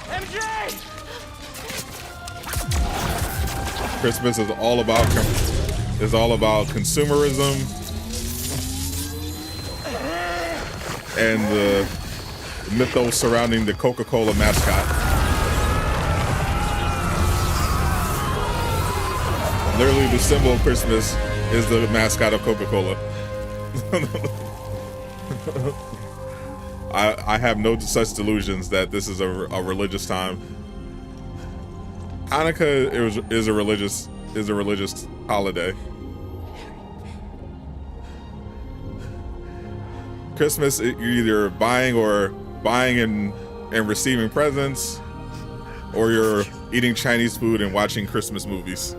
S15: MJ!
S1: Christmas is all about consumerism and the mythos surrounding the Coca-Cola mascot. Literally, the symbol of Christmas is the mascot of Coca-Cola. I have no such delusions that this is a religious time. Hanukkah is a religious holiday. Christmas, you're either buying and receiving presents, or you're eating Chinese food and watching Christmas movies.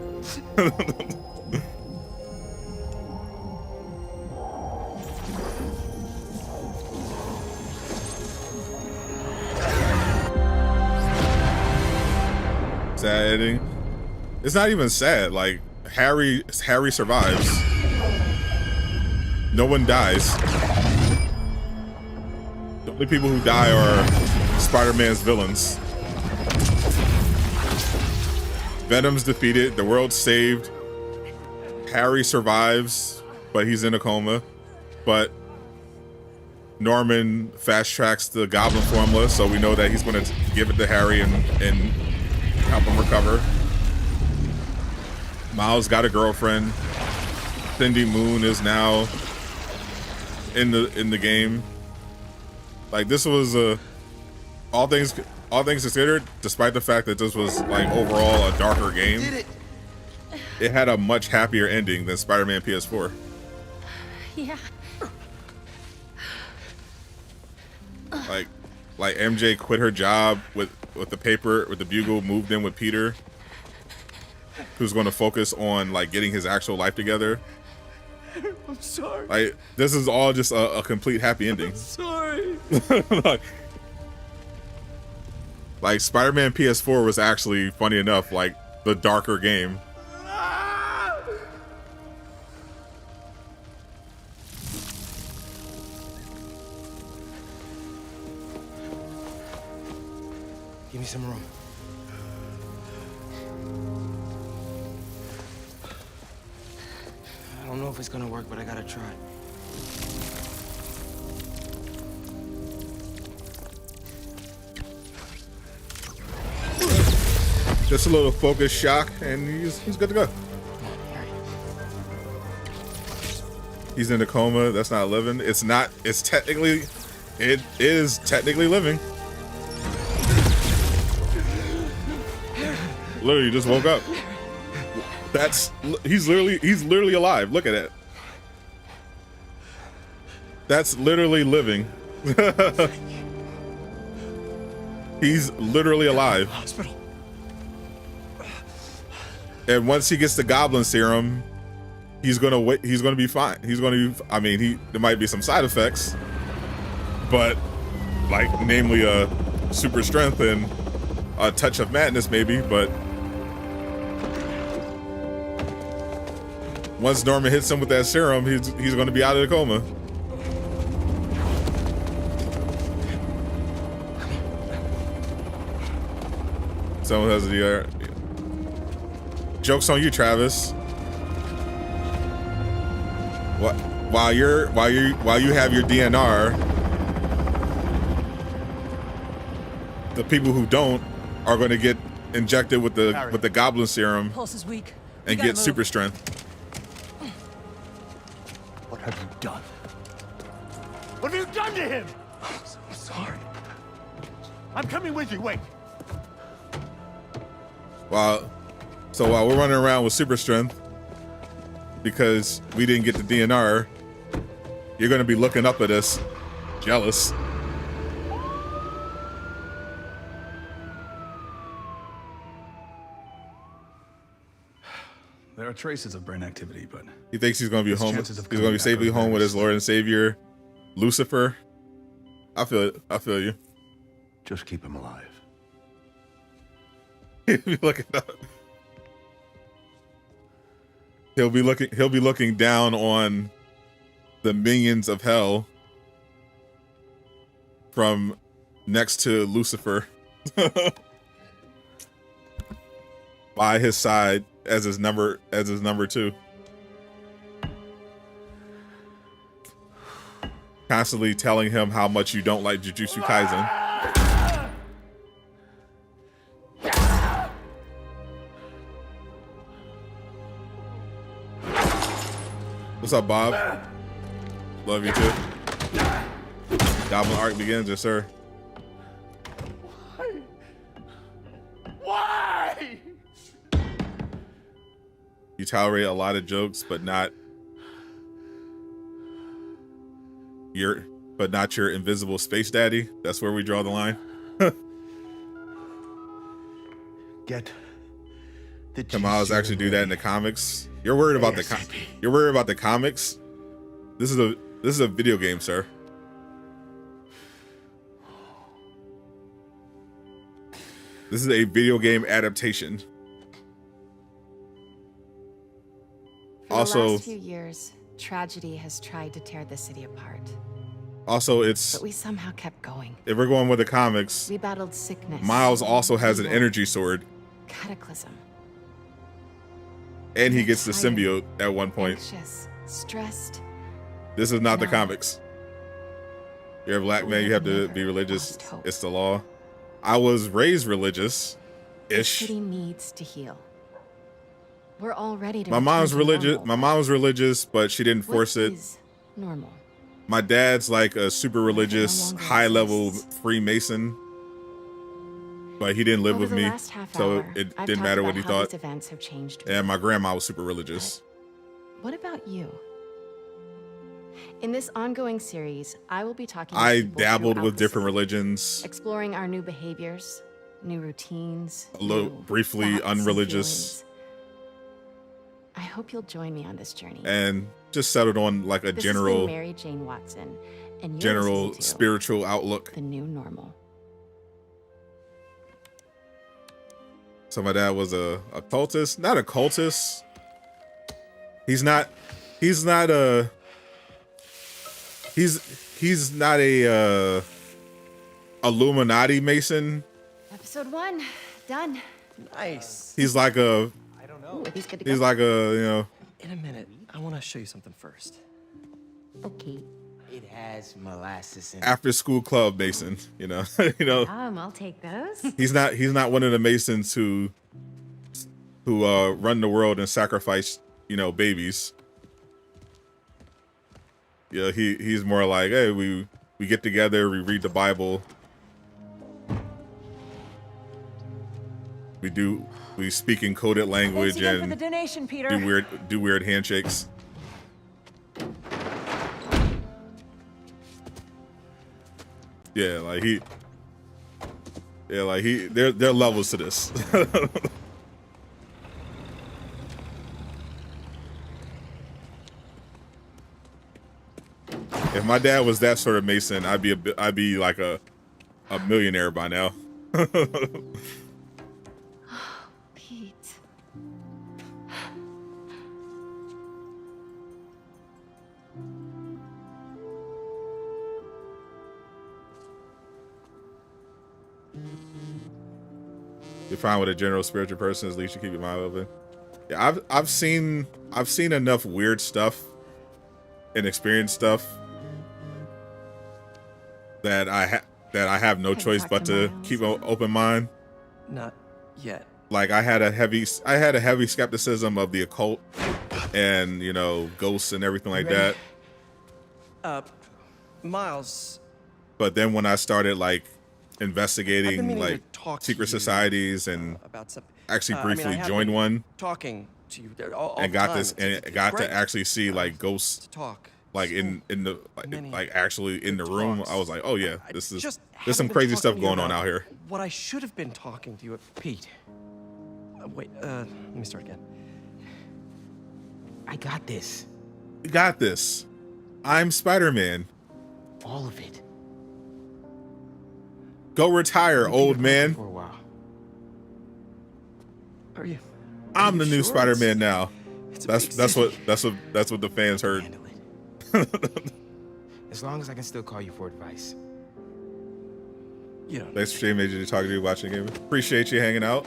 S1: Sad ending. It's not even sad. Like Harry survives. No one dies. The only people who die are Spider-Man's villains. Venom's defeated. The world's saved. Harry survives, but he's in a coma. But Norman fast tracks the Goblin formula, so we know that he's going to give it to Harry and help him recover. Miles got a girlfriend. Cindy Moon is now in the game. Like, this was all things considered, despite the fact that this was like overall a darker game, it had a much happier ending than Spider-Man PS4.
S6: Yeah.
S1: Like MJ quit her job with the Bugle, moved in with Peter, who's going to focus on like getting his actual life together.
S5: I'm sorry.
S1: Like, this is all just a complete happy ending.
S5: I'm sorry.
S1: like Spider-Man PS4 was actually, funny enough, like the darker game.
S5: Give me some room. I don't know if it's gonna work, but I gotta try.
S1: Just a little focus shock, and he's good to go. He's in a coma. That's not living. It is technically living. Literally just woke up. He's literally alive. Look at it. That's literally living. He's literally alive.
S5: Hospital.
S1: And once he gets the Goblin Serum, he's gonna wait. He's gonna be fine. He's gonna be. I mean, there might be some side effects, but like namely super strength and a touch of madness maybe. But once Norman hits him with that serum, he's gonna be out of the coma. Someone has the joke's on you, Travis. What? While you have your DNR, the people who don't are going to get injected with the goblin serum
S12: Pulse is weak.
S1: and get super strength.
S11: What have you done? What have you done to him?
S5: I'm sorry.
S11: I'm coming with you. Wait.
S1: While we're running around with super strength because we didn't get the DNR, you're going to be looking up at us, jealous.
S11: There are traces of brain activity, but
S1: He thinks he's going to be
S11: his
S1: home.
S11: chances
S1: He's
S11: of
S1: going to
S11: coming
S1: be
S11: back
S1: safely
S11: are
S1: home with
S11: very
S1: his Lord and Savior, Lucifer. I feel it. I feel you.
S11: just keep him alive.
S1: He'll be looking up. He'll be looking down on the minions of hell from next to Lucifer by his side as his number two. Constantly telling him how much you don't like Jujutsu Kaisen. What's up, Bob? Love you too. Goblin arc begins, yes, sir.
S11: Why?
S1: You tolerate a lot of jokes, but not your invisible space daddy. That's where we draw the line.
S11: Get the
S1: Kamals actually do that in the comics. You're worried about you're worried about the comics. This is a video game, sir. This is a video game adaptation.
S16: For
S1: Also,
S16: the last few years, tragedy has tried to tear the city apart.
S1: Also, it's
S16: But we somehow kept going.
S1: if we're going with the comics,
S16: We battled sickness.
S1: Miles also has an
S16: evil,
S1: energy sword,
S16: cataclysm.
S1: and he gets the
S16: Tired,
S1: symbiote at one point.
S16: Anxious, stressed.
S1: This is not the
S16: No.
S1: comics. You're a black man, you have to be religious.
S16: lost hope.
S1: It's the law. I was raised
S16: The
S1: religious-ish.
S16: city needs to heal. We're all ready to
S1: My
S16: return
S1: mom's
S16: to
S1: religious.
S16: normal.
S1: My mom was religious, but she didn't
S16: What
S1: force it.
S16: is normal?
S1: My dad's like a super religious,
S16: longer
S1: high-level Freemason, but he didn't live
S16: Over
S1: with
S16: the
S1: me,
S16: last half
S1: so
S16: hour,
S1: it
S16: I've
S1: didn't
S16: talked
S1: matter
S16: about
S1: what he
S16: how
S1: thought.
S16: these events have changed.
S1: And my grandma was super religious.
S16: What about you? In this ongoing series, I will be talking to
S1: I
S16: people
S1: dabbled
S16: throughout
S1: with
S16: the
S1: different
S16: city,
S1: religions,
S16: exploring our new behaviors, new routines,
S1: a little
S16: new
S1: briefly
S16: thoughts and
S1: unreligious,
S16: feelings. I hope you'll join me on this journey.
S1: and just settled on like a
S16: This
S1: general,
S16: is me, Mary Jane Watson, and you're
S1: general
S16: listening to
S1: spiritual outlook.
S16: The New Normal.
S1: So my dad was a cultist, not a cultist. He's not a Illuminati Mason.
S16: Episode 1, done.
S2: Nice.
S1: He's like a
S2: I don't know.
S16: Ooh, he's good to
S1: he's
S16: go.
S1: like a
S2: In a minute, I want to show you something first.
S16: Okay.
S7: It has molasses in it.
S1: after school club Mason. You know.
S16: I'll take those.
S1: He's not one of the Masons who run the world and sacrifice babies. Yeah, he's more like, hey, we get together, we read the Bible, we speak in coded language
S12: Thanks again for
S1: and
S12: the donation, Peter.
S1: do weird handshakes. Yeah, there are levels to this. If my dad was that sort of Mason, I'd be like a millionaire by now.
S16: Pete.
S1: You're fine with a general spiritual person, at least you keep your mind open. Yeah, I've seen enough weird stuff and experienced stuff that I have no choice but to keep an open mind.
S2: Not yet.
S1: Like I had a heavy skepticism of the occult and, you know, ghosts and everything like that.
S2: Miles.
S1: But then when I started like
S2: I've been
S1: investigating
S2: meaning
S1: like
S2: to talk to
S1: secret
S2: you,
S1: societies and
S2: about something.
S1: actually
S2: I mean,
S1: briefly
S2: I have
S1: joined
S2: been
S1: one
S2: talking to you all
S1: and
S2: the
S1: got
S2: time.
S1: this and got to actually see like ghosts
S2: talk.
S1: like in the like actually in the room. I was like, oh yeah, there's some
S2: haven't been
S1: crazy stuff
S2: talking to you
S1: going on
S2: about
S1: out here.
S2: What I should have been talking to you, Pete. Wait, let me start again.
S7: I got this.
S1: You got this. I'm Spider-Man.
S7: All of it.
S1: Go retire, old man.
S7: For a while.
S2: Are you?
S1: I'm the new
S2: sure
S1: Spider-Man now. That's what the fans heard.
S7: As long as I can still call you for advice.
S2: You know.
S1: Thanks for streaming, Major, to talk to you, watching the game. Appreciate you hanging out.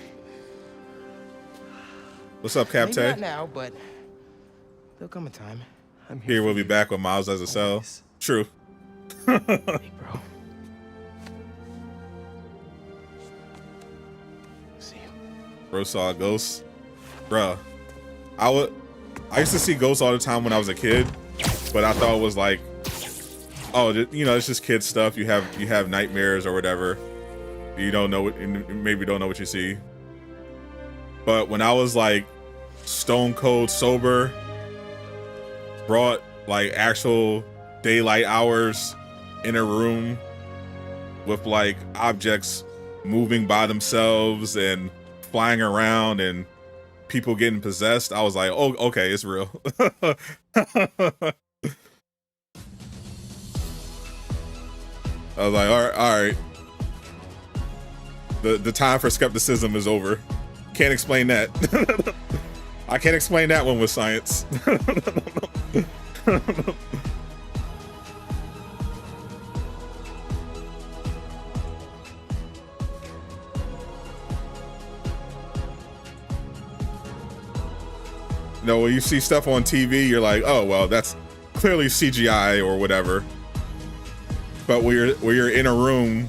S1: What's up,
S7: Maybe
S1: Captain?
S7: not now, but there'll come a time.
S2: I'm
S1: Here we'll be back with Miles as a cell. True.
S7: Hey, bro. See you.
S1: Bro saw a ghost. Bruh. I used to see ghosts all the time when I was a kid, but I thought it was like, oh, you know, it's just kid stuff. You have nightmares or whatever. You don't know what, maybe don't know what you see. But when I was like stone cold sober, brought like actual daylight hours in a room with like objects moving by themselves and flying around and people getting possessed, I was like, oh, okay, it's real. I was like, all right. The time for skepticism is over. Can't explain that. I can't explain that one with science. You know, when you see stuff on TV, you're like, oh, well, that's clearly CGI or whatever. But when you're in a room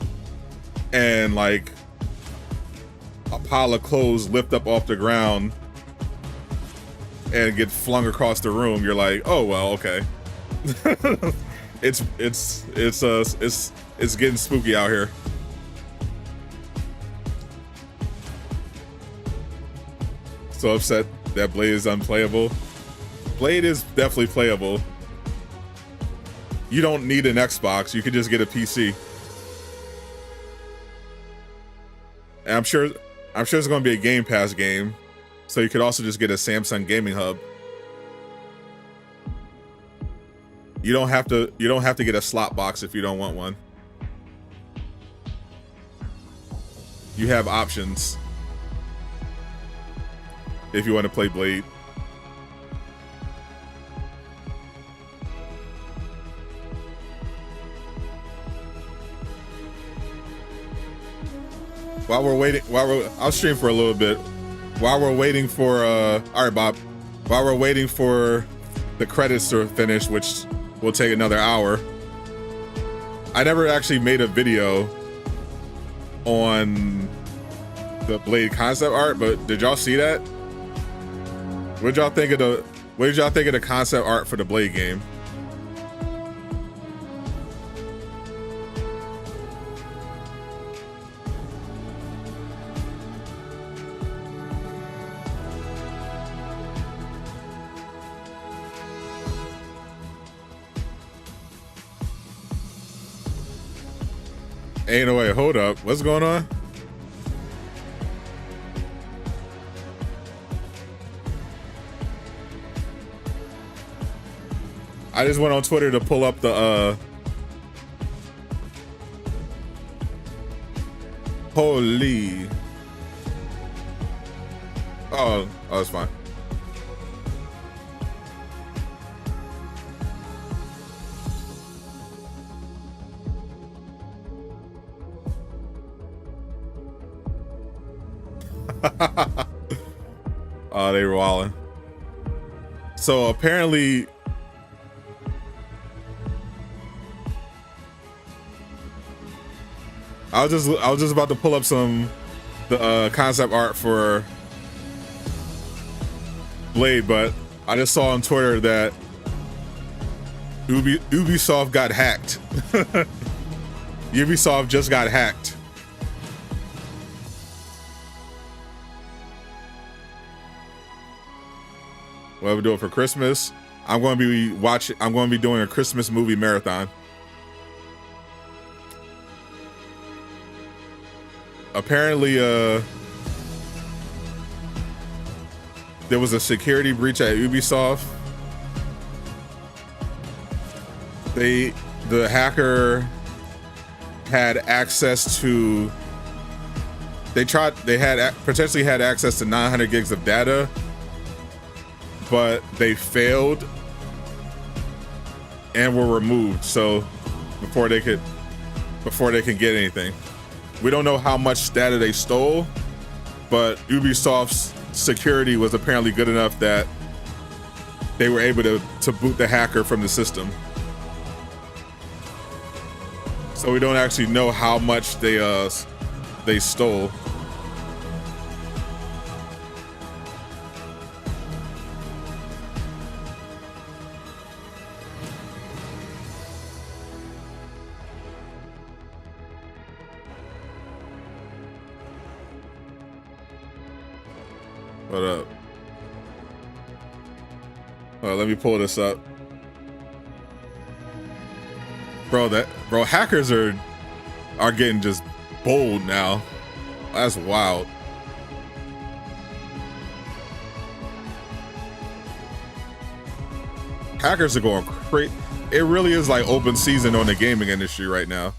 S1: and like a pile of clothes lift up off the ground and get flung across the room, you're like, oh, well, okay. It's getting spooky out here. So upset that Blade is unplayable. Blade is definitely playable. You don't need an Xbox. You could just get a PC. And I'm sure it's going to be a Game Pass game. So you could also just get a Samsung gaming hub. You don't have to get a slot box if you don't want one. You have options if you want to play Blade. I'll stream for a little bit. While we're waiting for, all right, Bob. While we're waiting for the credits to finish, which will take another hour. I never actually made a video on the Blade concept art, but did y'all see that? What did y'all think of the concept art for the Blade game? Ain't no way, hold up. What's going on? I just went on Twitter to pull up the holy. Oh, it's fine. Oh, they were wilding. So apparently, I was just about to pull up the concept art for Blade, but I just saw on Twitter that Ubisoft got hacked. Ubisoft just got hacked. Whatever we do it for Christmas, I'm going to be doing a Christmas movie marathon. Apparently, there was a security breach at Ubisoft. The hacker had access to. They potentially had access to 900 gigs of data, but they failed and were removed. So before they could get anything. We don't know how much data they stole, but Ubisoft's security was apparently good enough that they were able to boot the hacker from the system. So we don't actually know how much they stole. What up? Let me pull this up. Bro, hackers are getting just bold now. That's wild. Hackers are going crazy. It really is like open season on the gaming industry right now.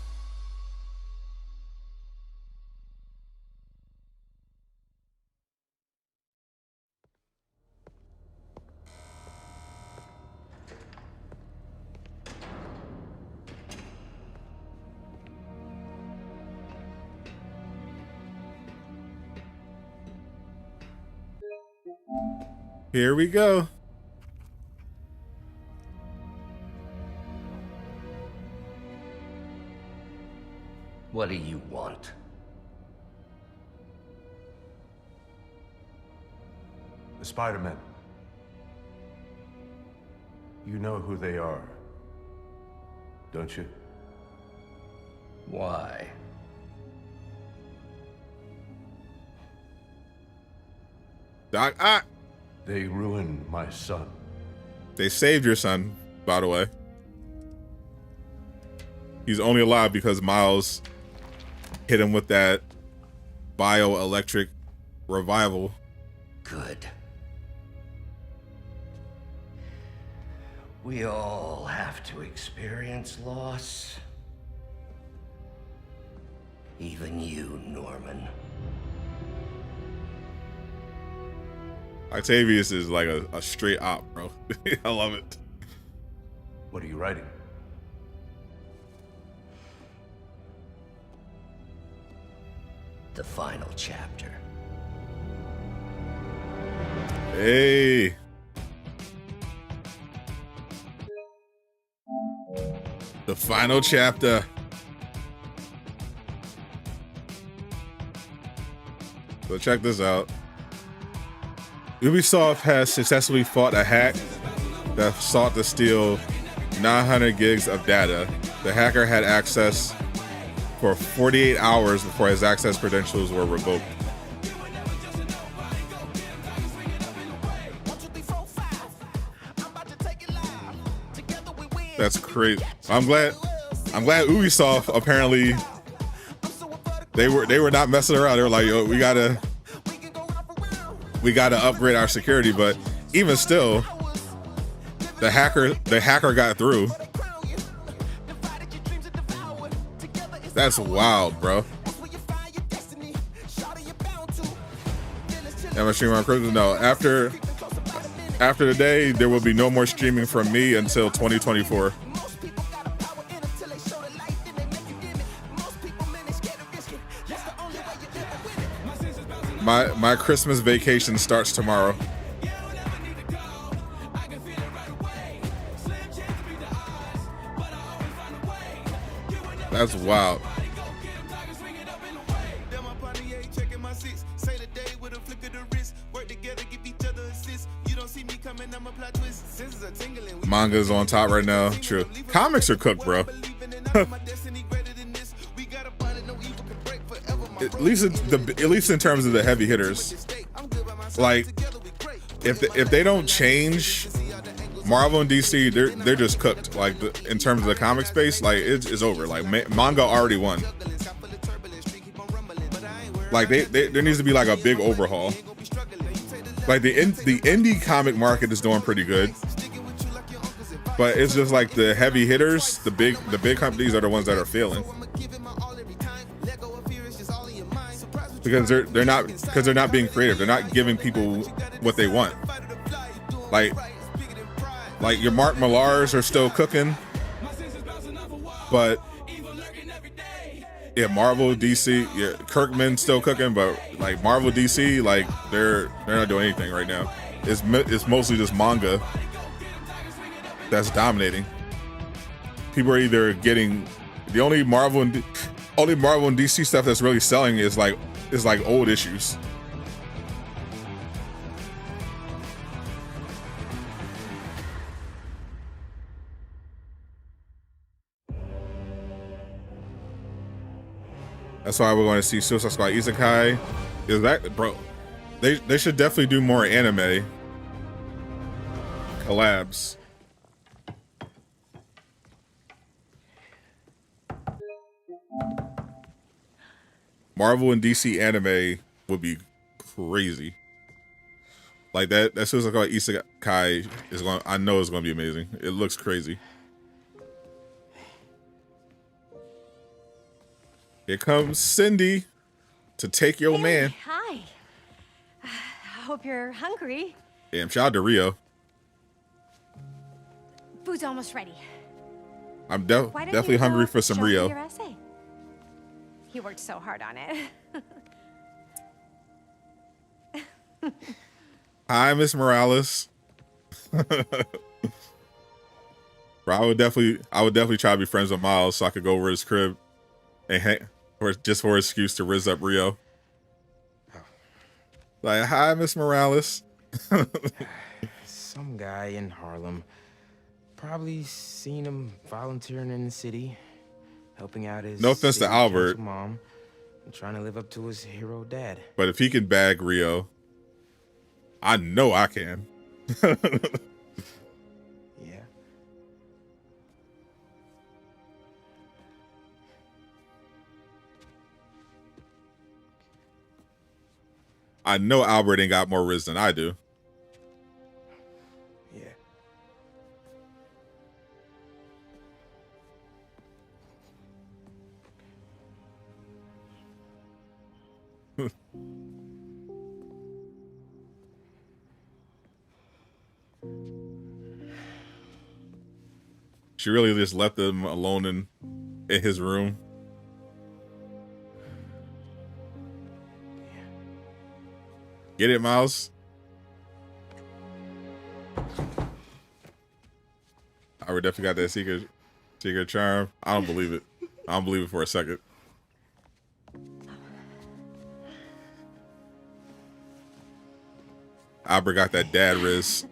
S1: Here we go.
S17: What do you want?
S18: The Spider-Man. You know who they are, don't you?
S17: Why?
S1: Doc,
S18: They ruined my son.
S1: They saved your son, by the way. He's only alive because Miles hit him with that bioelectric revival.
S17: Good. We all have to experience loss. Even you, Norman.
S1: Octavius is like a straight op, bro. I love it.
S18: What are you writing?
S17: The final chapter.
S1: Hey. The final chapter. So check this out. Ubisoft has successfully fought a hack that sought to steal 900 gigs of data. The hacker had access for 48 hours before his access credentials were revoked. That's crazy. I'm glad Ubisoft apparently they were not messing around. They were like, yo, we gotta upgrade our security, but even still, The hacker got through. That's wild, bro. Am I streaming on Christmas? No. After today, there will be no more streaming from me until 2024. My Christmas vacation starts tomorrow. That's wild. Manga's on top right now. True. Comics are cooked, bro. At least in terms of the heavy hitters. Like, if they don't change, Marvel and DC, they're just cooked. Like, in terms of the comic space, like it's over. Like manga already won. Like there needs to be like a big overhaul. Like the indie comic market is doing pretty good, but it's just like the heavy hitters, the big companies are the ones that are failing. Because they're not being creative. They're not giving people what they want. Like your Mark Millars are still cooking, but yeah, Marvel, DC, yeah, Kirkman's still cooking, but like Marvel, DC, like they're not doing anything right now. It's mostly just manga that's dominating. People are either getting the only Marvel and DC stuff that's really selling is like old issues. That's why we're going to see Suicide Squad Isekai. Is that, bro? They should definitely do more anime collabs. Marvel and DC anime would be crazy. Like that Suicide Squad Isekai is going. I know it's going to be amazing. It looks crazy. Here comes Cindy to take your man.
S19: Hi. I hope you're hungry.
S1: Damn, shout out to Rio.
S19: Food's almost ready.
S1: I'm definitely hungry for some Rio.
S19: Your essay? You worked so hard on it.
S1: Hi, Miss Morales. Bro, I would definitely try to be friends with Miles so I could go over his crib and hang, or just for an excuse to rizz up Rio. Like, hi, Miss Morales.
S20: Some guy in Harlem. Probably seen him volunteering in the city, helping out his
S1: no offense to Albert,
S20: mom, and trying to live up to his hero dad.
S1: But if he can bag Rio, I know I can.
S20: Yeah.
S1: I know Albert ain't got more riz than I do. She really just left him alone in his room. Get it, Miles? I would definitely got that secret charm. I don't believe it. I don't believe it for a second. Albert got that dad riz.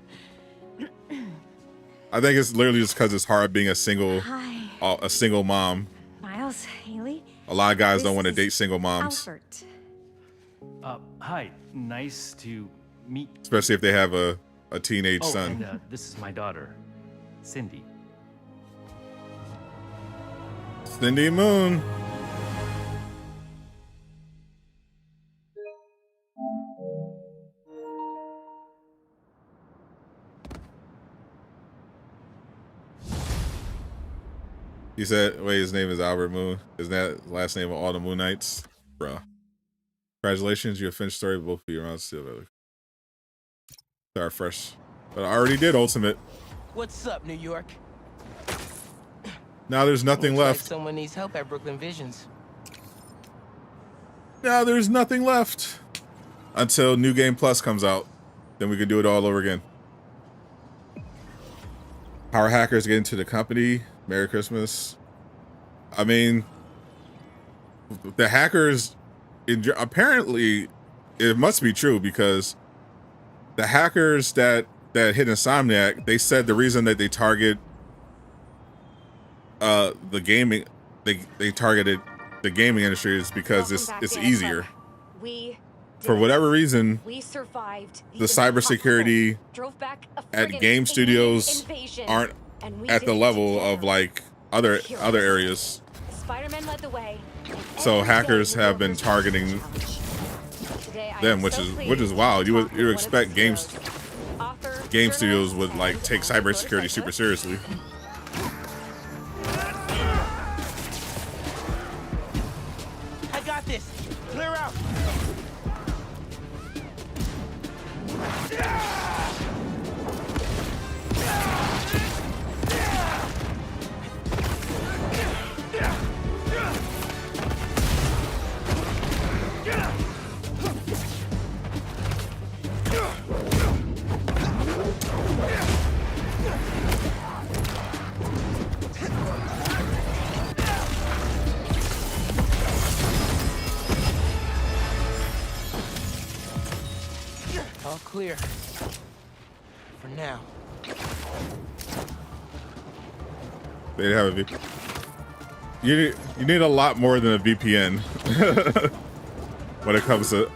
S1: I think it's literally just because it's hard being a single mom.
S19: Miles, Haley.
S1: A lot of guys don't want to date single moms.
S19: Albert.
S21: Hi. Nice to meet.
S1: Especially if they have a teenage son.
S21: And, this is my daughter, Cindy.
S1: Cindy Moon. He said, wait, his name is Albert Moon. Isn't that last name of all the Moon Knights? Bro. Congratulations, you have finished story both of your rounds. Start fresh. But I already did Ultimate.
S15: What's up, New York?
S1: Now there's nothing
S15: Looks
S1: left.
S15: Like someone needs help at Brooklyn Visions.
S1: Now there's nothing left. Until New Game Plus comes out. Then we can do it all over again. Power hackers get into the company. Merry Christmas. I mean, the hackers, apparently, it must be true because the hackers that hit Insomniac, they said the reason that they target the gaming, they targeted the gaming industry is because it's easier. For whatever reason,
S4: we survived
S1: the cybersecurity at game studios aren't at the level of like other areas.
S4: Spider-Man led the way.
S1: So hackers have been targeting them, which is wild. You would expect game studios would like take cybersecurity super seriously.
S15: I got this. Clear out. All clear. For now.
S1: They have a VPN. You need a lot more than a VPN when it comes to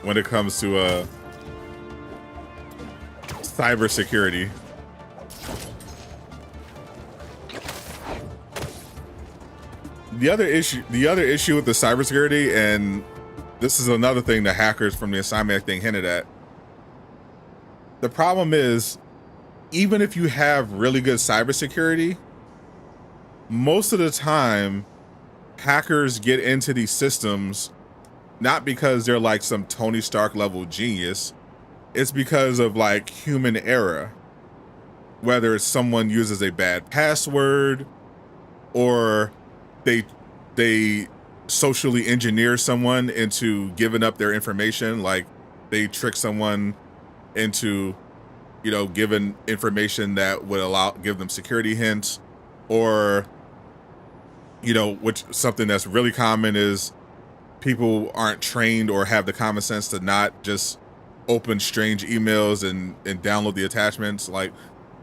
S1: cybersecurity. The other issue with the cybersecurity, and this is another thing the hackers from the Insomniac thing hinted at. The problem is, even if you have really good cybersecurity, most of the time, hackers get into these systems not because they're like some Tony Stark level genius. It's because of like human error. Whether it's someone uses a bad password or they socially engineer someone into giving up their information, like they trick someone into, you know, giving information that would give them security hints, or, you know, which something that's really common is people aren't trained or have the common sense to not just open strange emails and download the attachments. Like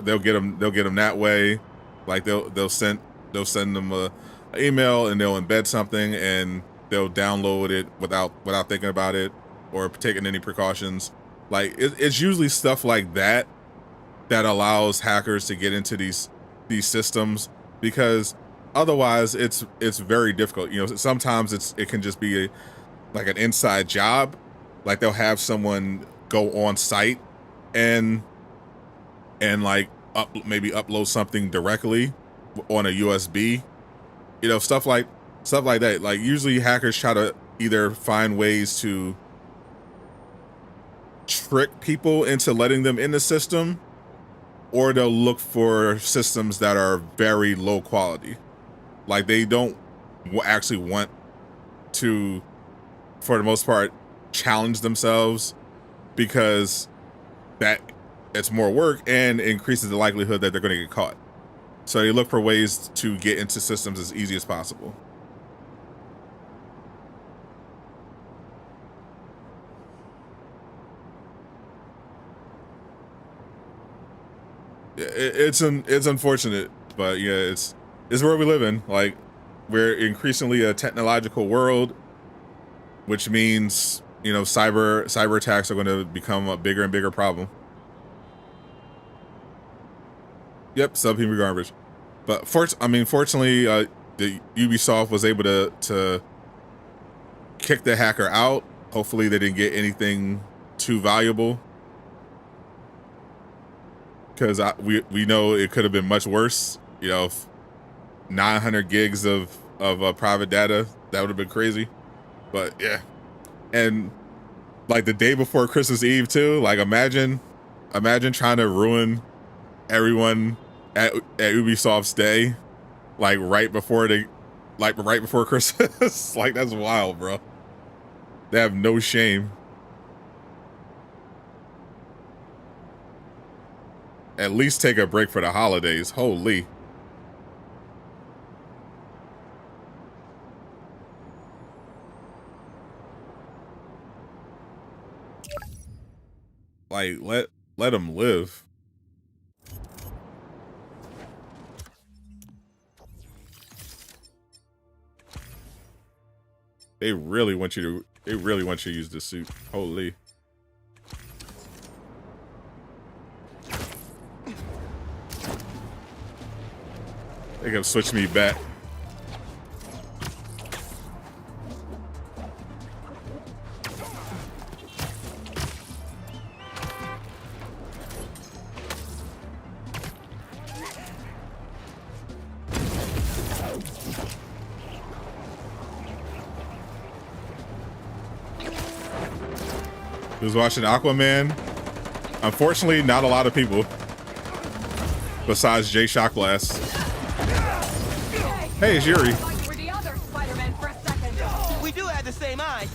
S1: they'll get them that way. Like they'll send them a email and they'll embed something and they'll download it without thinking about it or taking any precautions. Like it's usually stuff like that that allows hackers to get into these systems, because otherwise it's very difficult. You know, sometimes it can just be like an inside job. Like they'll have someone go on site and like maybe upload something directly on a USB. You know, stuff like that. Like usually hackers try to either find ways to trick people into letting them in the system, or they'll look for systems that are very low quality. Like they don't actually want to, for the most part, challenge themselves, because that it's more work and increases the likelihood that they're going to get caught. So they look for ways to get into systems as easy as possible. It's unfortunate, but yeah, it's where we live in. Like, we're increasingly a technological world, which means, you know, cyber attacks are going to become a bigger and bigger problem. Yep, subhuman garbage. But fortunately, the Ubisoft was able to kick the hacker out. Hopefully, they didn't get anything too valuable, because we know it could have been much worse. You know, 900 gigs of private data. That would have been crazy. But yeah, and like the day before Christmas Eve too. Like imagine trying to ruin everyone at Ubisoft's day, like right before Christmas. Like that's wild, bro. They have no shame. At least take a break for the holidays. Holy. Like let them live. They really want you to use this suit. Holy. They can switch me back. Who's watching Aquaman? Unfortunately, not a lot of people. Besides Jay Shockblast. Hey, it's Yuri.
S6: We're the other Spider-Man for a second.
S15: We do have the same eyes.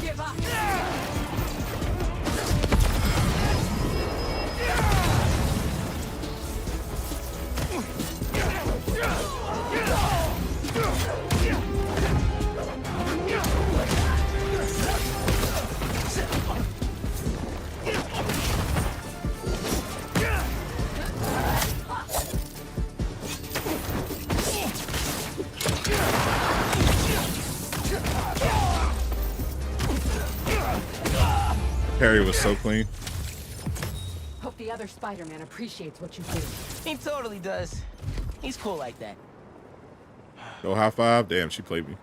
S6: Give up.
S1: Harry was so clean.
S6: Hope the other Spider-Man appreciates what you do.
S15: He totally does. He's cool like that.
S1: No high five? Damn, she played me.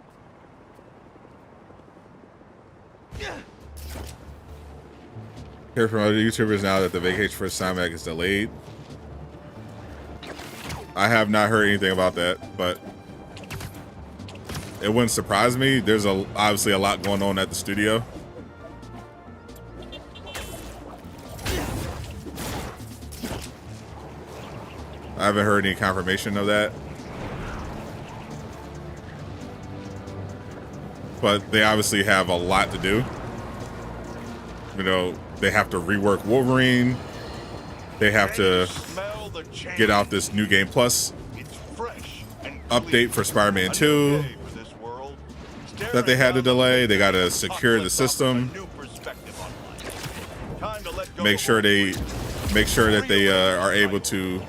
S1: Hear from other YouTubers now that the vacation for Simac is delayed. I have not heard anything about that, but it wouldn't surprise me. There's obviously a lot going on at the studio. I haven't heard any confirmation of that. But they obviously have a lot to do. You know, they have to rework Wolverine. They have to get out this New Game Plus update for Spider-Man 2 that they had to delay. They got to secure the system. Make sure that they are able to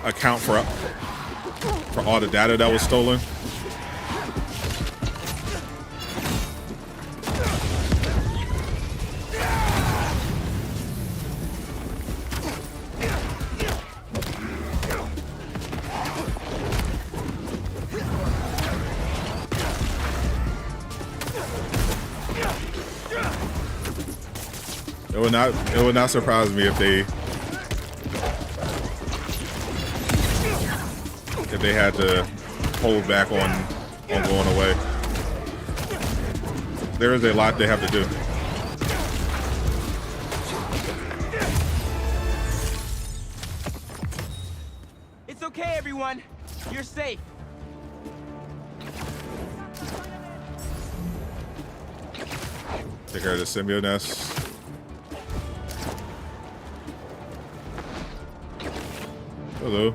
S1: account for all the data that was stolen. It would not surprise me if they had to hold back on going away. There is a lot they have to do.
S15: It's okay, everyone. You're safe.
S1: Take care of the symbiote nest. Hello.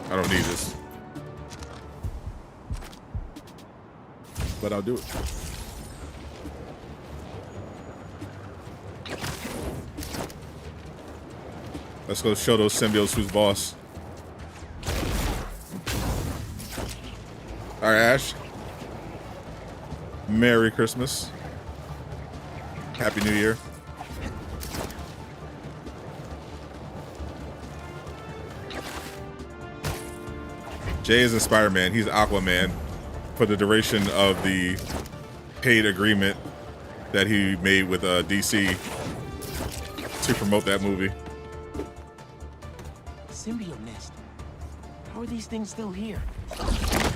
S1: I don't need this, but I'll do it. Let's go show those symbiotes who's boss. All right, Ash. Merry Christmas. Happy New Year. Jay isn't Spider-Man. He's Aquaman for the duration of the paid agreement that he made with DC to promote that movie.
S15: Symbiote nest. How are these things still here?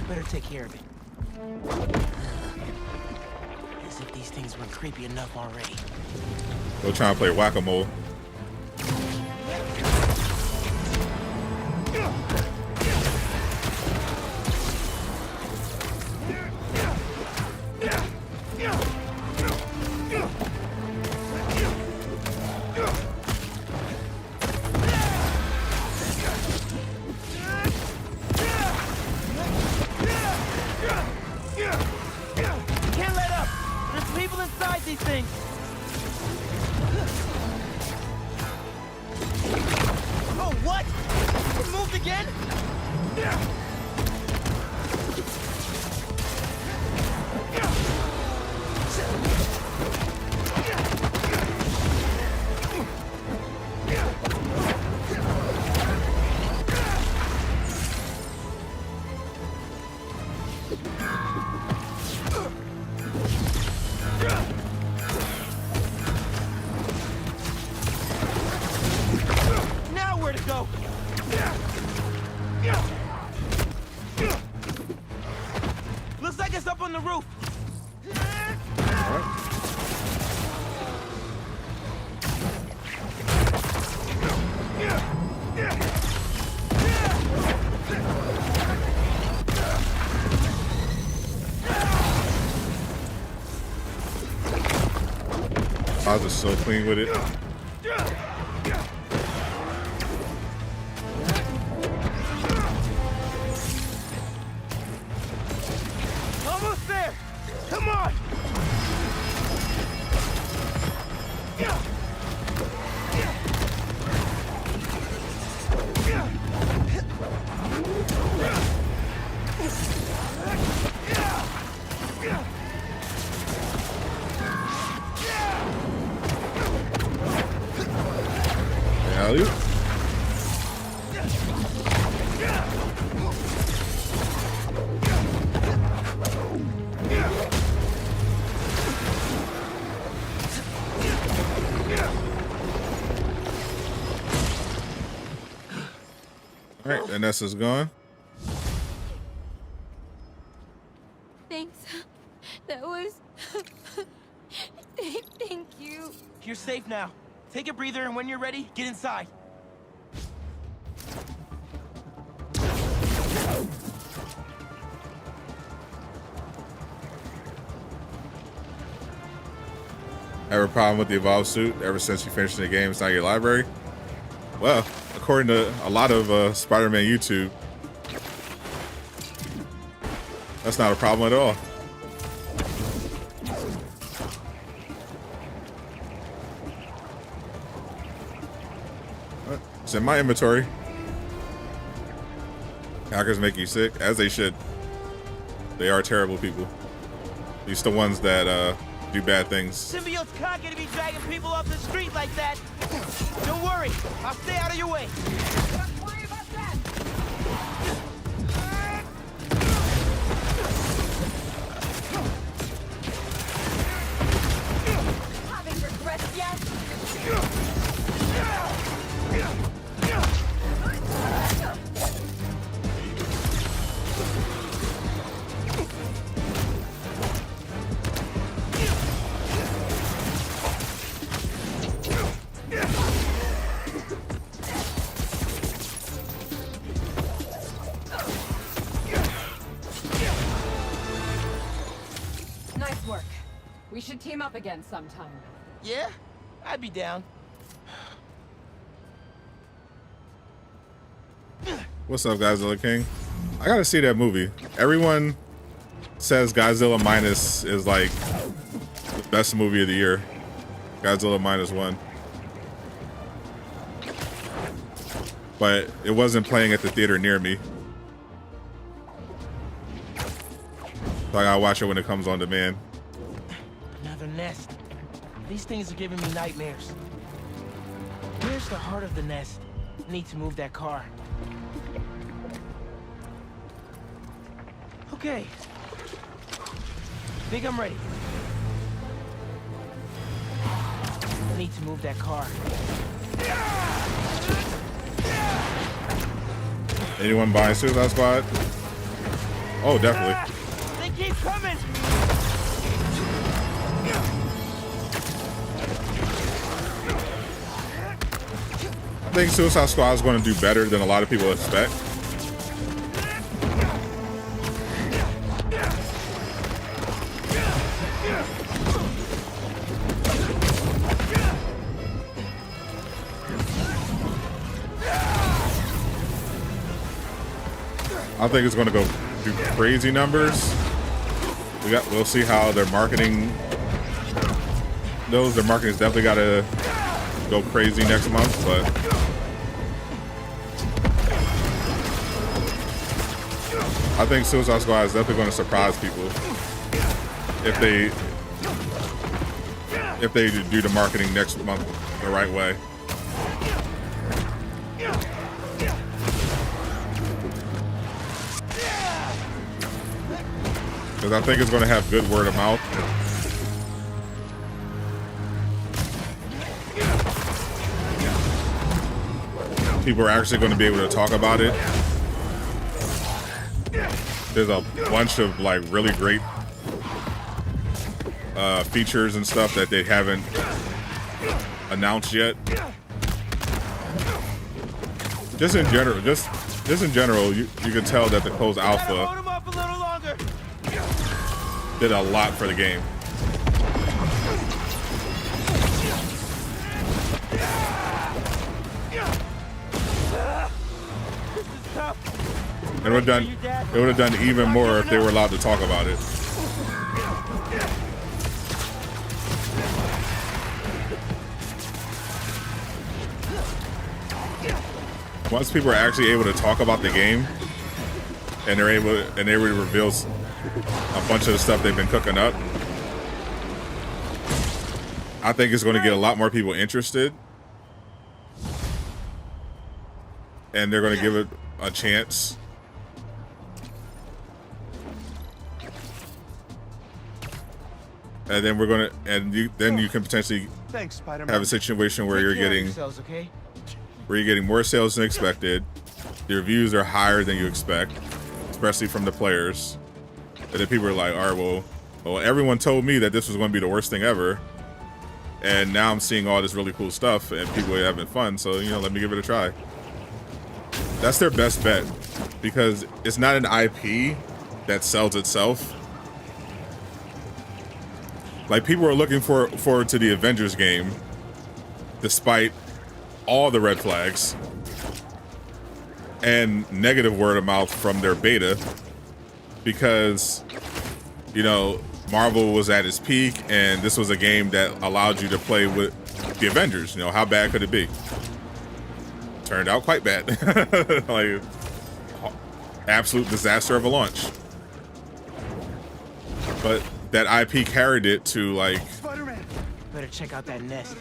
S15: Better take care of it. As if these things weren't creepy enough already.
S1: Go try and play whack-a-mole.
S15: Can't let up! There's people inside these things! Oh, what? It moved again? Now where to go? Looks like it's up on the roof.
S1: I was so clean with it.
S15: Almost there. Come on.
S1: Alley-oop. All right, Vanessa's gone.
S4: Thanks. That was... Thank you.
S15: You're safe now. Take a breather, and when you're ready, get inside.
S1: Have a problem with the Evolve suit ever since you finished the game? It's not your library? Well, according to a lot of Spider-Man YouTube, that's not a problem at all. It's in my inventory. Hackers make you sick, as they should. They are terrible people. At least the ones that do bad things.
S15: Symbiote's cocky to be dragging people off the street like that. Don't worry, I'll stay out of your way. Don't worry about that.
S4: Having regrets yet?
S6: Nice work. We should team up again sometime.
S15: Yeah, I'd be down.
S1: What's up, Godzilla King? I gotta see that movie. Everyone says Godzilla Minus is like the best movie of the year. Godzilla -1. But it wasn't playing at the theater near me. So I gotta watch it when it comes on demand.
S15: Another nest. These things are giving me nightmares. Where's the heart of the nest? Need to move that car. Okay. Think I'm ready. I need to move that car.
S1: Anyone buying Suicide Squad? Oh, definitely.
S15: They keep coming.
S1: I think Suicide Squad is going to do better than a lot of people expect. I think it's going to go do crazy numbers. We'll see how their marketing goes. Their marketing's definitely got to go crazy next month, but I think Suicide Squad is definitely going to surprise people if they do the marketing next month the right way. Because I think it's going to have good word of mouth. People are actually going to be able to talk about it. There's a bunch of like really great features and stuff that they haven't announced yet. Just in general, you can tell that the closed alpha did a lot for the game. It would have done even more if they were allowed to talk about it. Once people are actually able to talk about the game, and they're able to reveal a bunch of the stuff they've been cooking up, I think it's going to get a lot more people interested, and they're going to give it a chance. And then then you can potentially have a situation where you're getting more sales than expected. The reviews are higher than you expect, especially from the players. And then people are like, all right, well, everyone told me that this was going to be the worst thing ever, and now I'm seeing all this really cool stuff and people are having fun, so let me give it a try. That's their best bet, because it's not an IP that sells itself. Like, people are looking forward to the Avengers game, despite all the red flags and negative word of mouth from their beta, because Marvel was at its peak, and this was a game that allowed you to play with the Avengers. How bad could it be? Turned out quite bad. Like, absolute disaster of a launch. But that IP carried it to like,
S15: better check out that nest.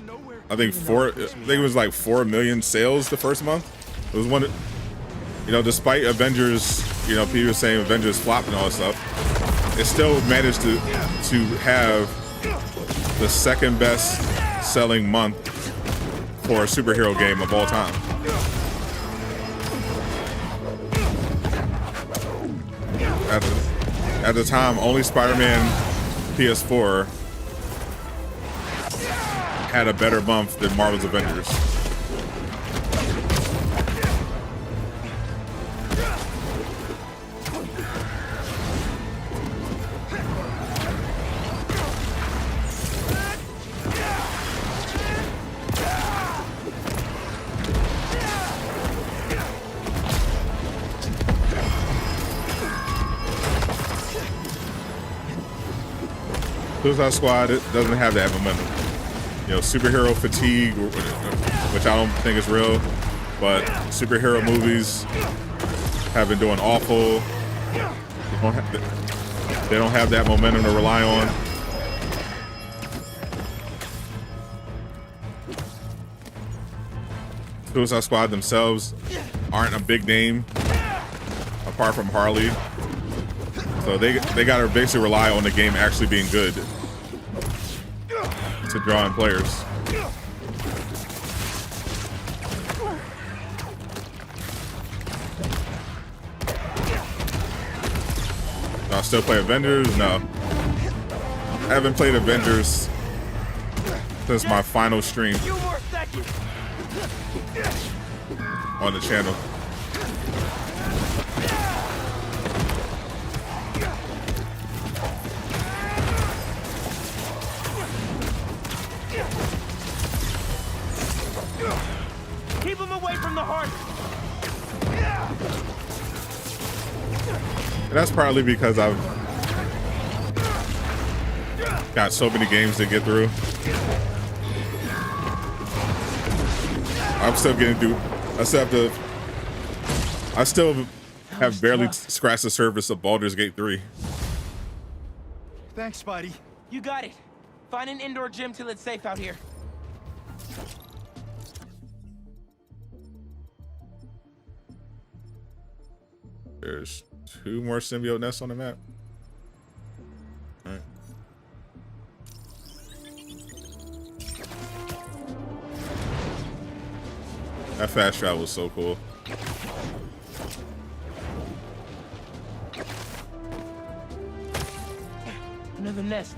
S1: I think it was like 4 million sales the first month. It was one, despite Avengers, people saying Avengers flopped and all that stuff, it still managed to have the second best selling month for a superhero game of all time. At the time, only Spider-Man PS4 had a better month than Marvel's Avengers. Suicide Squad, it doesn't have that momentum. Superhero fatigue, which I don't think is real, but superhero movies have been doing awful. They don't have that momentum to rely on. Suicide Squad themselves aren't a big name, apart from Harley. So they gotta basically rely on the game actually being good to draw in players. Do I still play Avengers? No. I haven't played Avengers since my final stream on the channel.
S15: Keep him away from the heart.
S1: And that's partly because I've got so many games to get through. I'm still getting through. I still have barely scratched the surface of Baldur's Gate 3.
S15: Thanks, Spidey. You got it. Find an indoor gym till it's safe out here.
S1: There's 2 more symbiote nests on the map. All right. That fast travel was so cool.
S15: Another nest.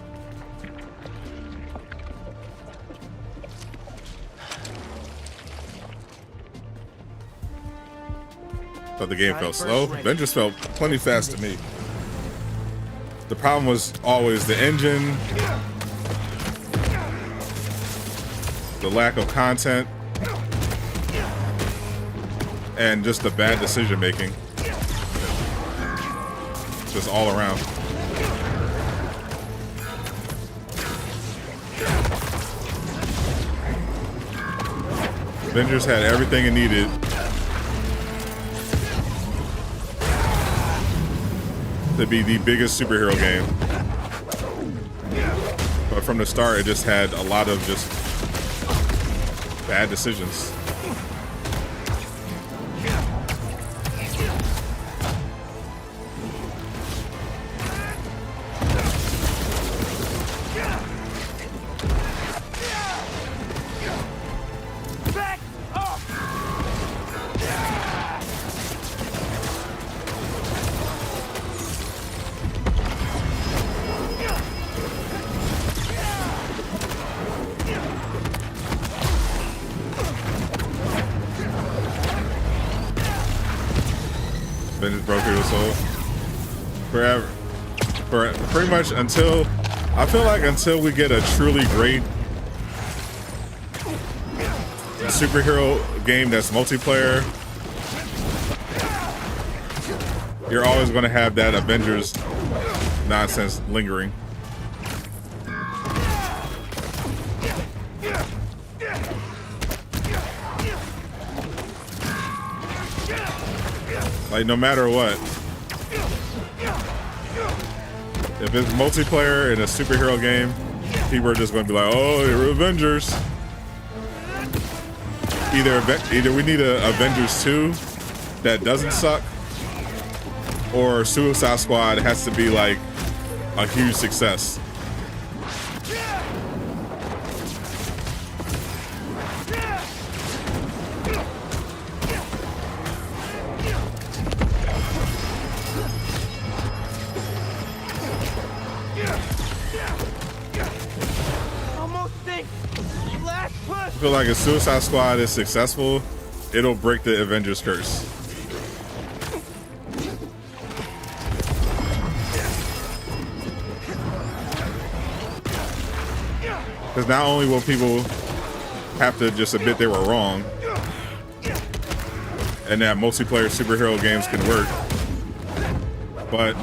S1: Thought the game felt slow. Avengers felt plenty fast to me. The problem was always the engine, the lack of content, and just the bad decision making. Just all around. Avengers had everything it needed to be the biggest superhero game. But from the start, it just had a lot of just bad decisions. Broke your soul forever, for pretty much until I feel like until we get a truly great superhero game that's multiplayer, you're always going to have that Avengers nonsense lingering. Like, no matter what, if it's multiplayer in a superhero game, people are just going to be like, oh, you're Avengers. Either we need a Avengers 2 that doesn't suck, or Suicide Squad has to be like a huge success. I feel like if Suicide Squad is successful, it'll break the Avengers curse. Because not only will people have to just admit they were wrong, and that multiplayer superhero games can work, but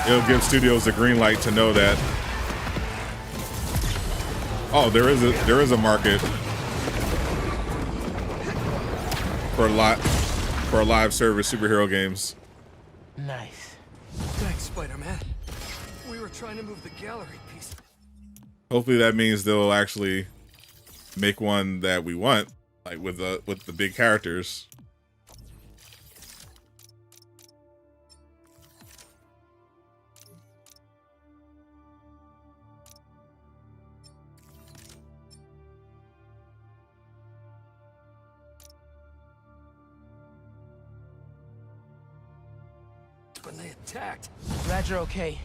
S1: it'll give studios the green light to know that, oh, there is a market for live service superhero games.
S5: Nice. Thanks, Spider-Man. We were trying to move the gallery piece.
S1: Hopefully that means they'll actually make one that we want, like with the big characters.
S2: when they attacked.
S20: Glad you're okay.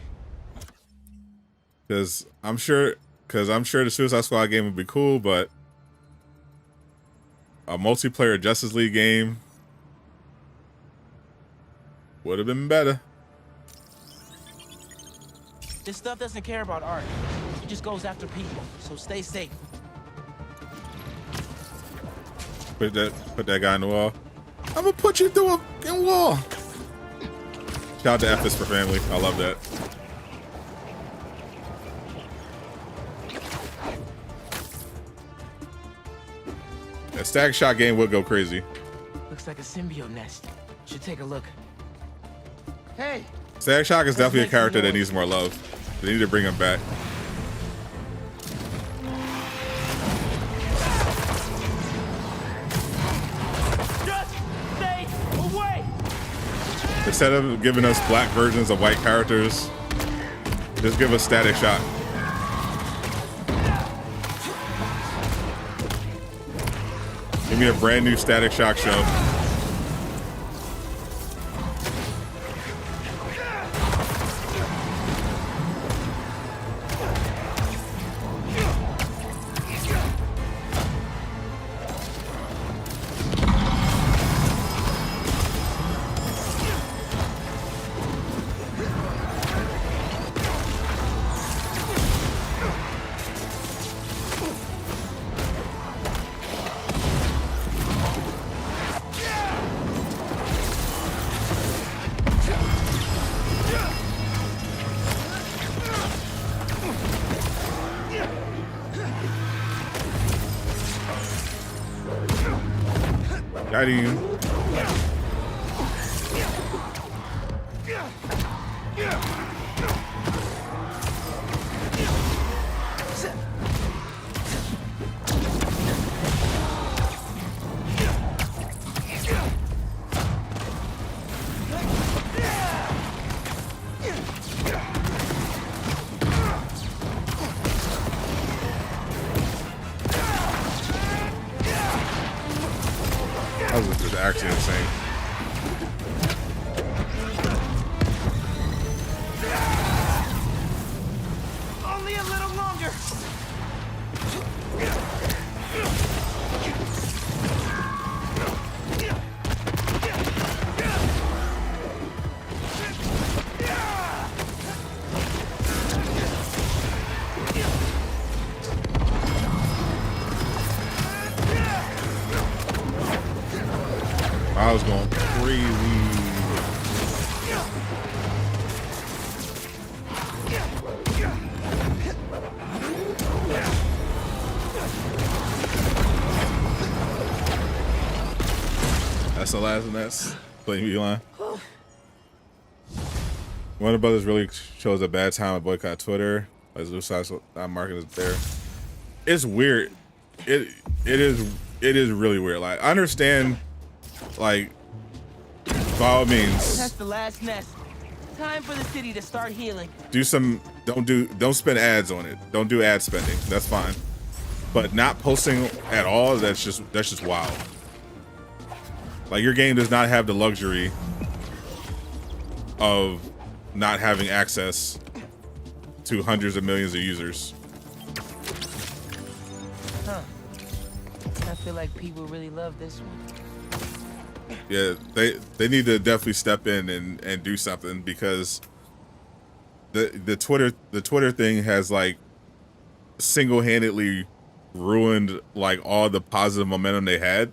S1: Because I'm sure the Suicide Squad game would be cool, but a multiplayer Justice League game would have been better.
S15: This stuff doesn't care about art. It just goes after people, so stay safe.
S1: Put that guy in the wall. I'm gonna put you through a fucking wall. Shout out to F is for family. I love that. That Static Shock game would go crazy.
S20: Looks like a symbiote nest. Should take a look.
S15: Hey!
S1: Static Shock is definitely a character that needs more love. They need to bring him back.
S15: Just stay away!
S1: Instead of giving us black versions of white characters, just give us Static Shock. Give me a brand new Static Shock show. Got him. That was just actually insane.
S15: Only a little longer!
S1: I was going crazy. That's the last, and that's playing V-Line. Warner Brothers really chose a bad time to boycott Twitter. As Suicide market is there. It's weird. It is really weird. Like, I understand. Like, by all means,
S15: That's the last nest. Time for the city to start healing.
S1: don't spend ads on it. Don't do ad spending. That's fine. But not posting at all, that's just wild. Like, your game does not have the luxury of not having access to hundreds of millions of users.
S15: Huh. I feel like people really love this one.
S1: Yeah, they need to definitely step in and do something, because the Twitter thing has, like, single-handedly ruined, like, all the positive momentum they had.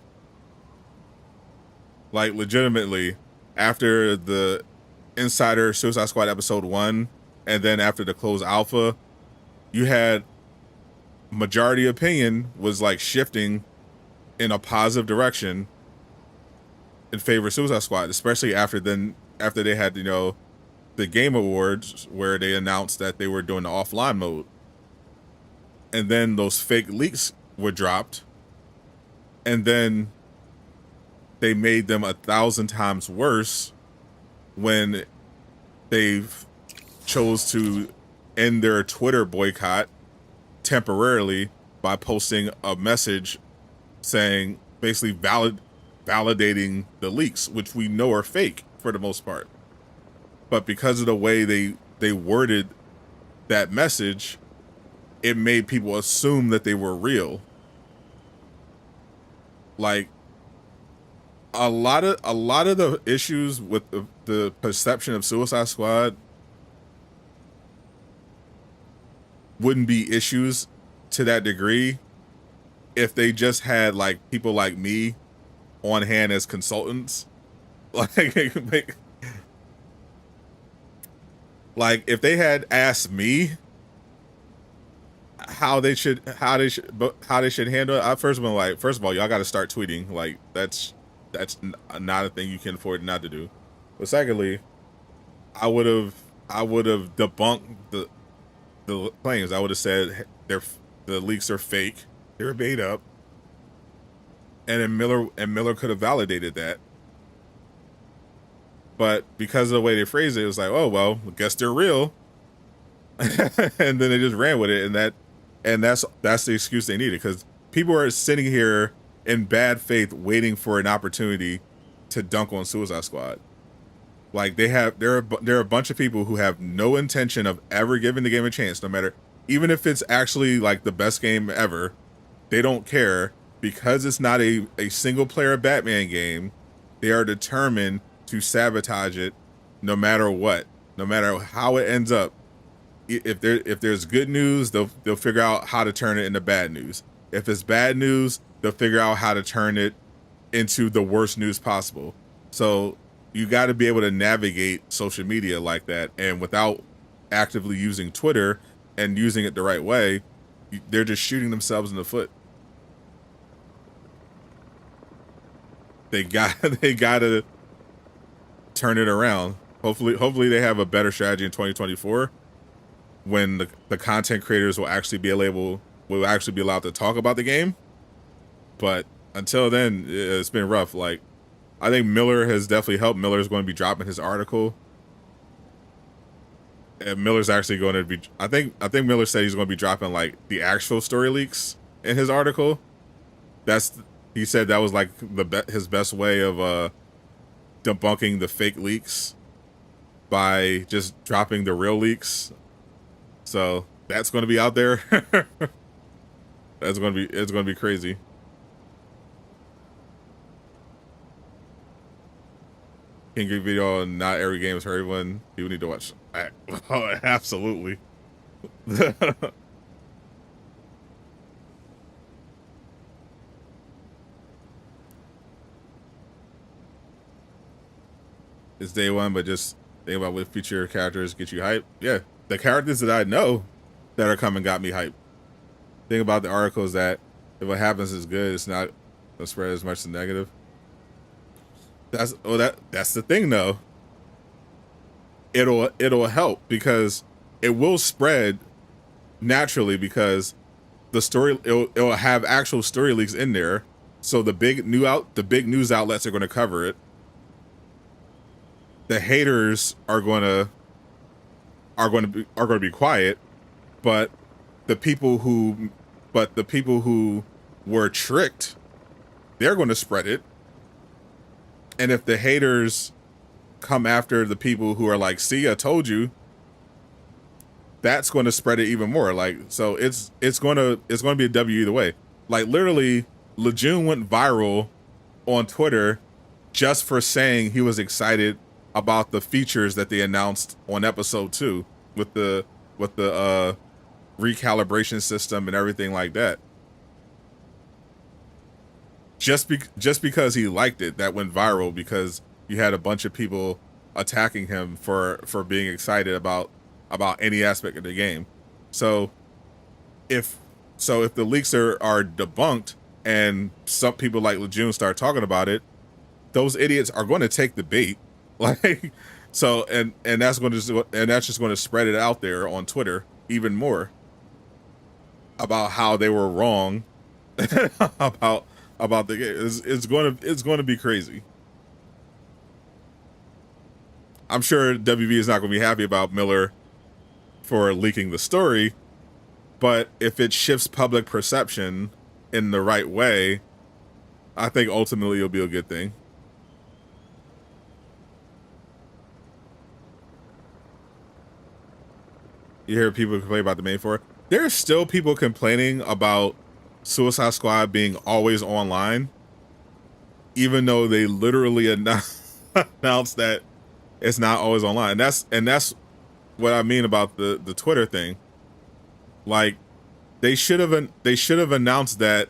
S1: Like, legitimately, after the Insider Suicide Squad episode 1 and then after the closed alpha, you had majority opinion was, like, shifting in a positive direction in favor of Suicide Squad, especially after they had, you know, the Game Awards where they announced that they were doing the offline mode, and then those fake leaks were dropped, and then they made them 1,000 times worse when they chose to end their Twitter boycott temporarily by posting a message saying, basically validating the leaks, which we know are fake for the most part. but because of the way they worded that message, it made people assume that they were real. Like a lot of the issues with the perception of Suicide Squad wouldn't be issues to that degree if they just had like people like me on hand as consultants. Like if they had asked me how they should handle it, I first of all, y'all got to start tweeting. Like that's not a thing you can afford not to do. But secondly, I would have debunked the claims. I would have said the leaks are fake. They were made up. And then Miller could have validated that. But because of the way they phrased it, it was like, oh well, I guess they're real. And then they just ran with it, and that's the excuse they needed, because people are sitting here in bad faith waiting for an opportunity to dunk on Suicide Squad. Like there are a bunch of people who have no intention of ever giving the game a chance, no matter, even if it's actually like the best game ever. They don't care, because it's not a single player Batman game. They are determined to sabotage it no matter what, no matter how it ends up. If there's good news, they'll figure out how to turn it into bad news. If it's bad news, they'll figure out how to turn it into the worst news possible. So you got to be able to navigate social media like that, and without actively using Twitter and using it the right way, they're just shooting themselves in the foot. They gotta turn it around. Hopefully they have a better strategy in 2024, when the content creators will actually be allowed to talk about the game. But until then, it's been rough. Like, I think Miller has definitely helped. Miller's going to be dropping his article, and Miller's actually going to be, I think Miller said he's going to be dropping like the actual story leaks in his article. He said that was like his best way of debunking the fake leaks, by just dropping the real leaks. So that's going to be out there. It's going to be crazy. King Geek video on not every game is for everyone. People need to watch. Oh, absolutely. It's day one, but just think about what future characters get you hyped. Yeah, the characters that I know that are coming got me hyped. Think about the articles that if what happens is good, it's not gonna spread as much as negative. That's the thing though. It'll help, because it will spread naturally, because the story it'll have actual story leaks in there. So the big news outlets are going to cover it. The haters are going to be quiet, but the people who were tricked, they're going to spread it. And if the haters come after the people who are like, "See, I told you," that's going to spread it even more. Like, so it's going to be a W either way. Like, literally, Lejeune went viral on Twitter just for saying he was excited about the features that they announced on episode 2 with the recalibration system and everything like that. Just because he liked it, that went viral, because you had a bunch of people attacking him for being excited about any aspect of the game. So if the leaks are debunked and some people like Lejeune start talking about it, those idiots are going to take the bait. Like, so and that's just going to spread it out there on Twitter even more about how they were wrong about the game. It's going to be crazy. I'm sure WB is not going to be happy about Miller for leaking the story, but if it shifts public perception in the right way, I think ultimately it'll be a good thing. You hear people complain about the main four. There are still people complaining about Suicide Squad being always online, even though they literally announced that it's not always online. And that's what I mean about the Twitter thing. Like, they should have announced that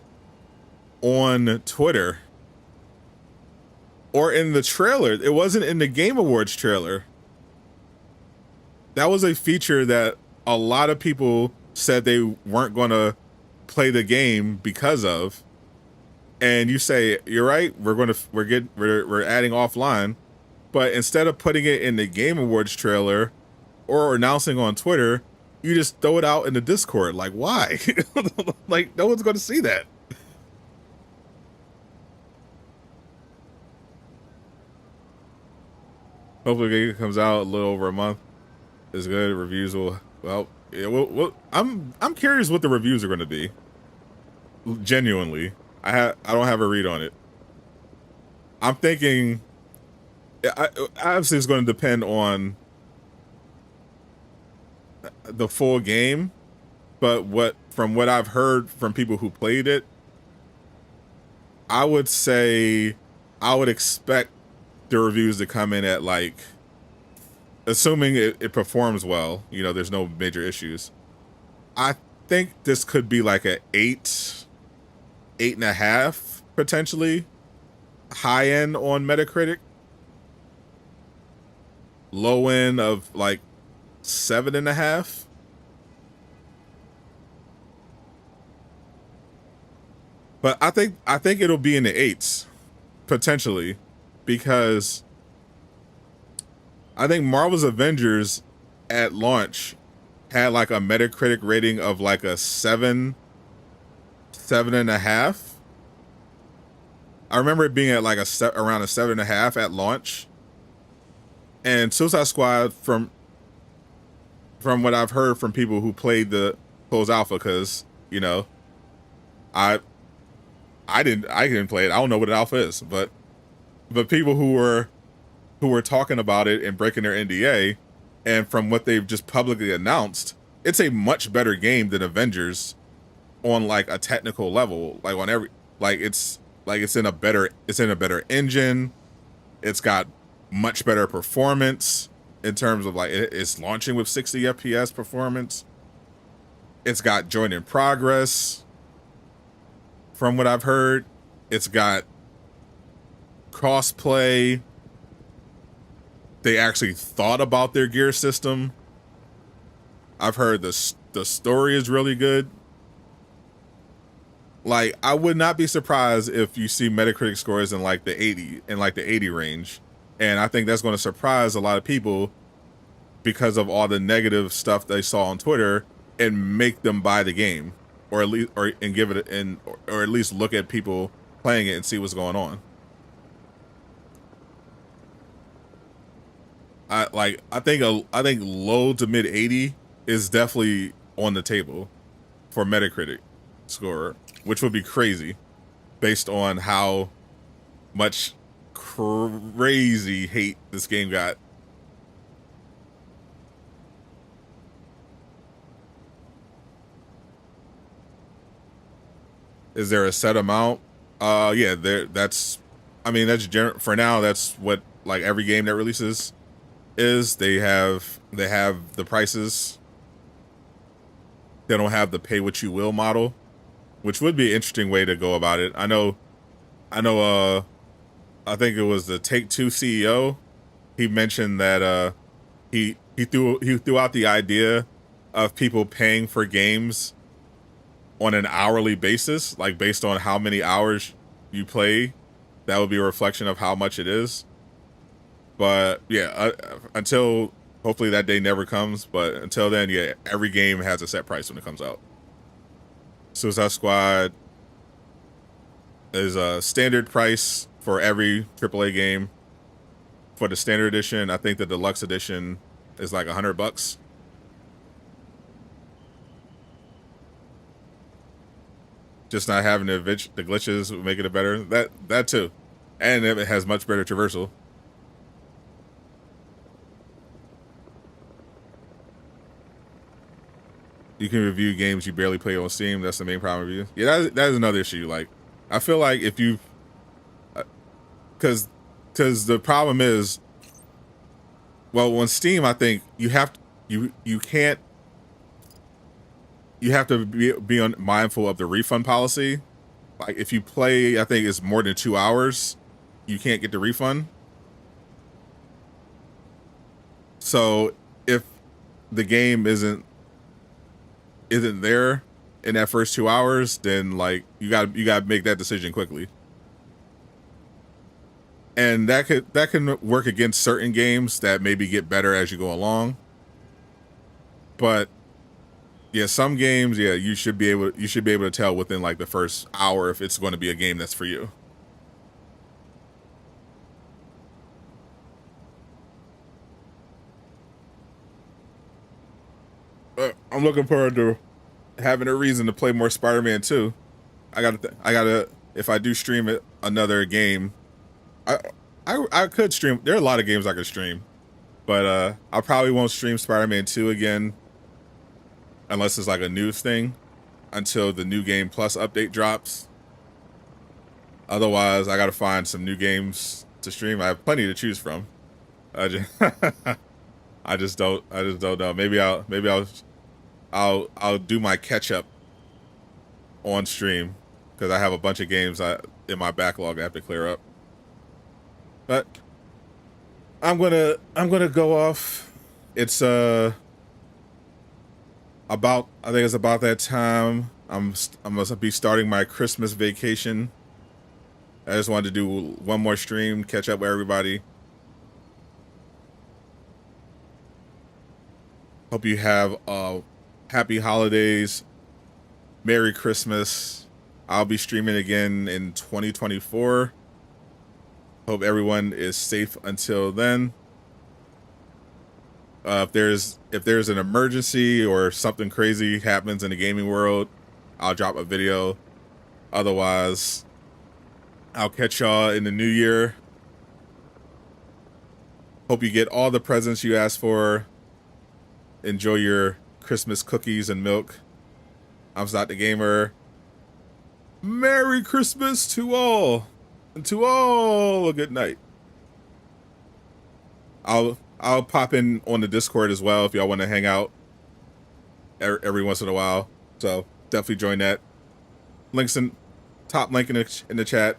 S1: on Twitter or in the trailer. It wasn't in the Game Awards trailer. That was a feature that a lot of people said they weren't going to play the game because of. And you say, you're right, we're adding offline. But instead of putting it in the Game Awards trailer or announcing on Twitter, you just throw it out in the Discord. Like, why? Like, no one's going to see that. Hopefully it comes out a little over a month. It's good. Reviews will, well, yeah, I'm curious what the reviews are going to be. Genuinely. I don't have a read on it. I'm thinking, obviously it's going to depend on the full game, but from what I've heard from people who played it, I would say I would expect the reviews to come in at, like, assuming it performs well, you know, there's no major issues. I think this could be like a 8.5 potentially, high end on Metacritic, low end of like 7.5. But I think it'll be in the 8s potentially, because I think Marvel's Avengers at launch had like a Metacritic rating of like a 7.5. I remember it being at like around a 7.5 at launch. And Suicide Squad, from what I've heard from people who played the closed alpha, because, you know, I didn't play it. I don't know what an alpha is, but people who were talking about it and breaking their NDA, and from what they've just publicly announced, it's a much better game than Avengers on like a technical level. Like on every, like it's in a better engine. It's got much better performance in terms of like it's launching with 60 FPS performance. It's got joint in progress. From what I've heard, it's got crossplay. They actually thought about their gear system. I've heard the story is really good. Like, I would not be surprised if you see Metacritic scores in like the 80 range. And I think that's going to surprise a lot of people because of all the negative stuff they saw on Twitter, and make them buy the game, or at least give it or at least look at people playing it and see what's going on. I think low to mid 80 is definitely on the table for Metacritic score, which would be crazy based on how much crazy hate this game got. Is there a set amount? Yeah, that's for now, that's what like every game that releases is. They have the prices. They don't have the pay what you will model, which would be an interesting way to go about it. I think it was the Take-Two CEO. He mentioned that he threw out the idea of people paying for games on an hourly basis, like based on how many hours you play. That would be a reflection of how much it is. But yeah, until hopefully that day never comes. But until then, yeah, every game has a set price when it comes out. Suicide Squad is a standard price for every AAA game. For the standard edition, I think the deluxe edition is like $100. Just not having the glitches would make it better. That too, and it has much better traversal. You can review games you barely play on Steam. That's the main problem with you. Yeah, that is another issue. Like, I feel like if you, because the problem is, well, on Steam, I think you have to, you can't, you have to be mindful of the refund policy. Like, if you play, I think it's more than 2 hours, you can't get the refund. So if the game isn't there in that first 2 hours, then like you gotta make that decision quickly. And that can work against certain games that maybe get better as you go along. But yeah, some games, yeah, you should be able to tell within like the first hour if it's going to be a game that's for you. I'm looking forward to having a reason to play more Spider-Man 2. I gotta, if I do stream it, another game, I could stream. There are a lot of games I could stream, but I probably won't stream Spider-Man 2 again unless it's like a news thing until the New Game Plus update drops. Otherwise, I gotta find some new games to stream. I have plenty to choose from. I just don't know. Maybe I'll do my catch up on stream because I have a bunch of games in my backlog I have to clear up. But I'm gonna go off. It's I think it's about that time. I'm gonna be starting my Christmas vacation. I just wanted to do one more stream, catch up with everybody. Hope you have happy holidays, Merry Christmas. I'll be streaming again in 2024. Hope everyone is safe until then. If there's an emergency or something crazy happens in the gaming world, I'll drop a video. Otherwise, I'll catch y'all in the new year. Hope you get all the presents you asked for. Enjoy your Christmas cookies and milk. I'm Sadot the Gamer. Merry Christmas to all. And to all a good night. I'll pop in on the Discord as well if y'all want to hang out every once in a while. So definitely join that. Links in top link in the chat.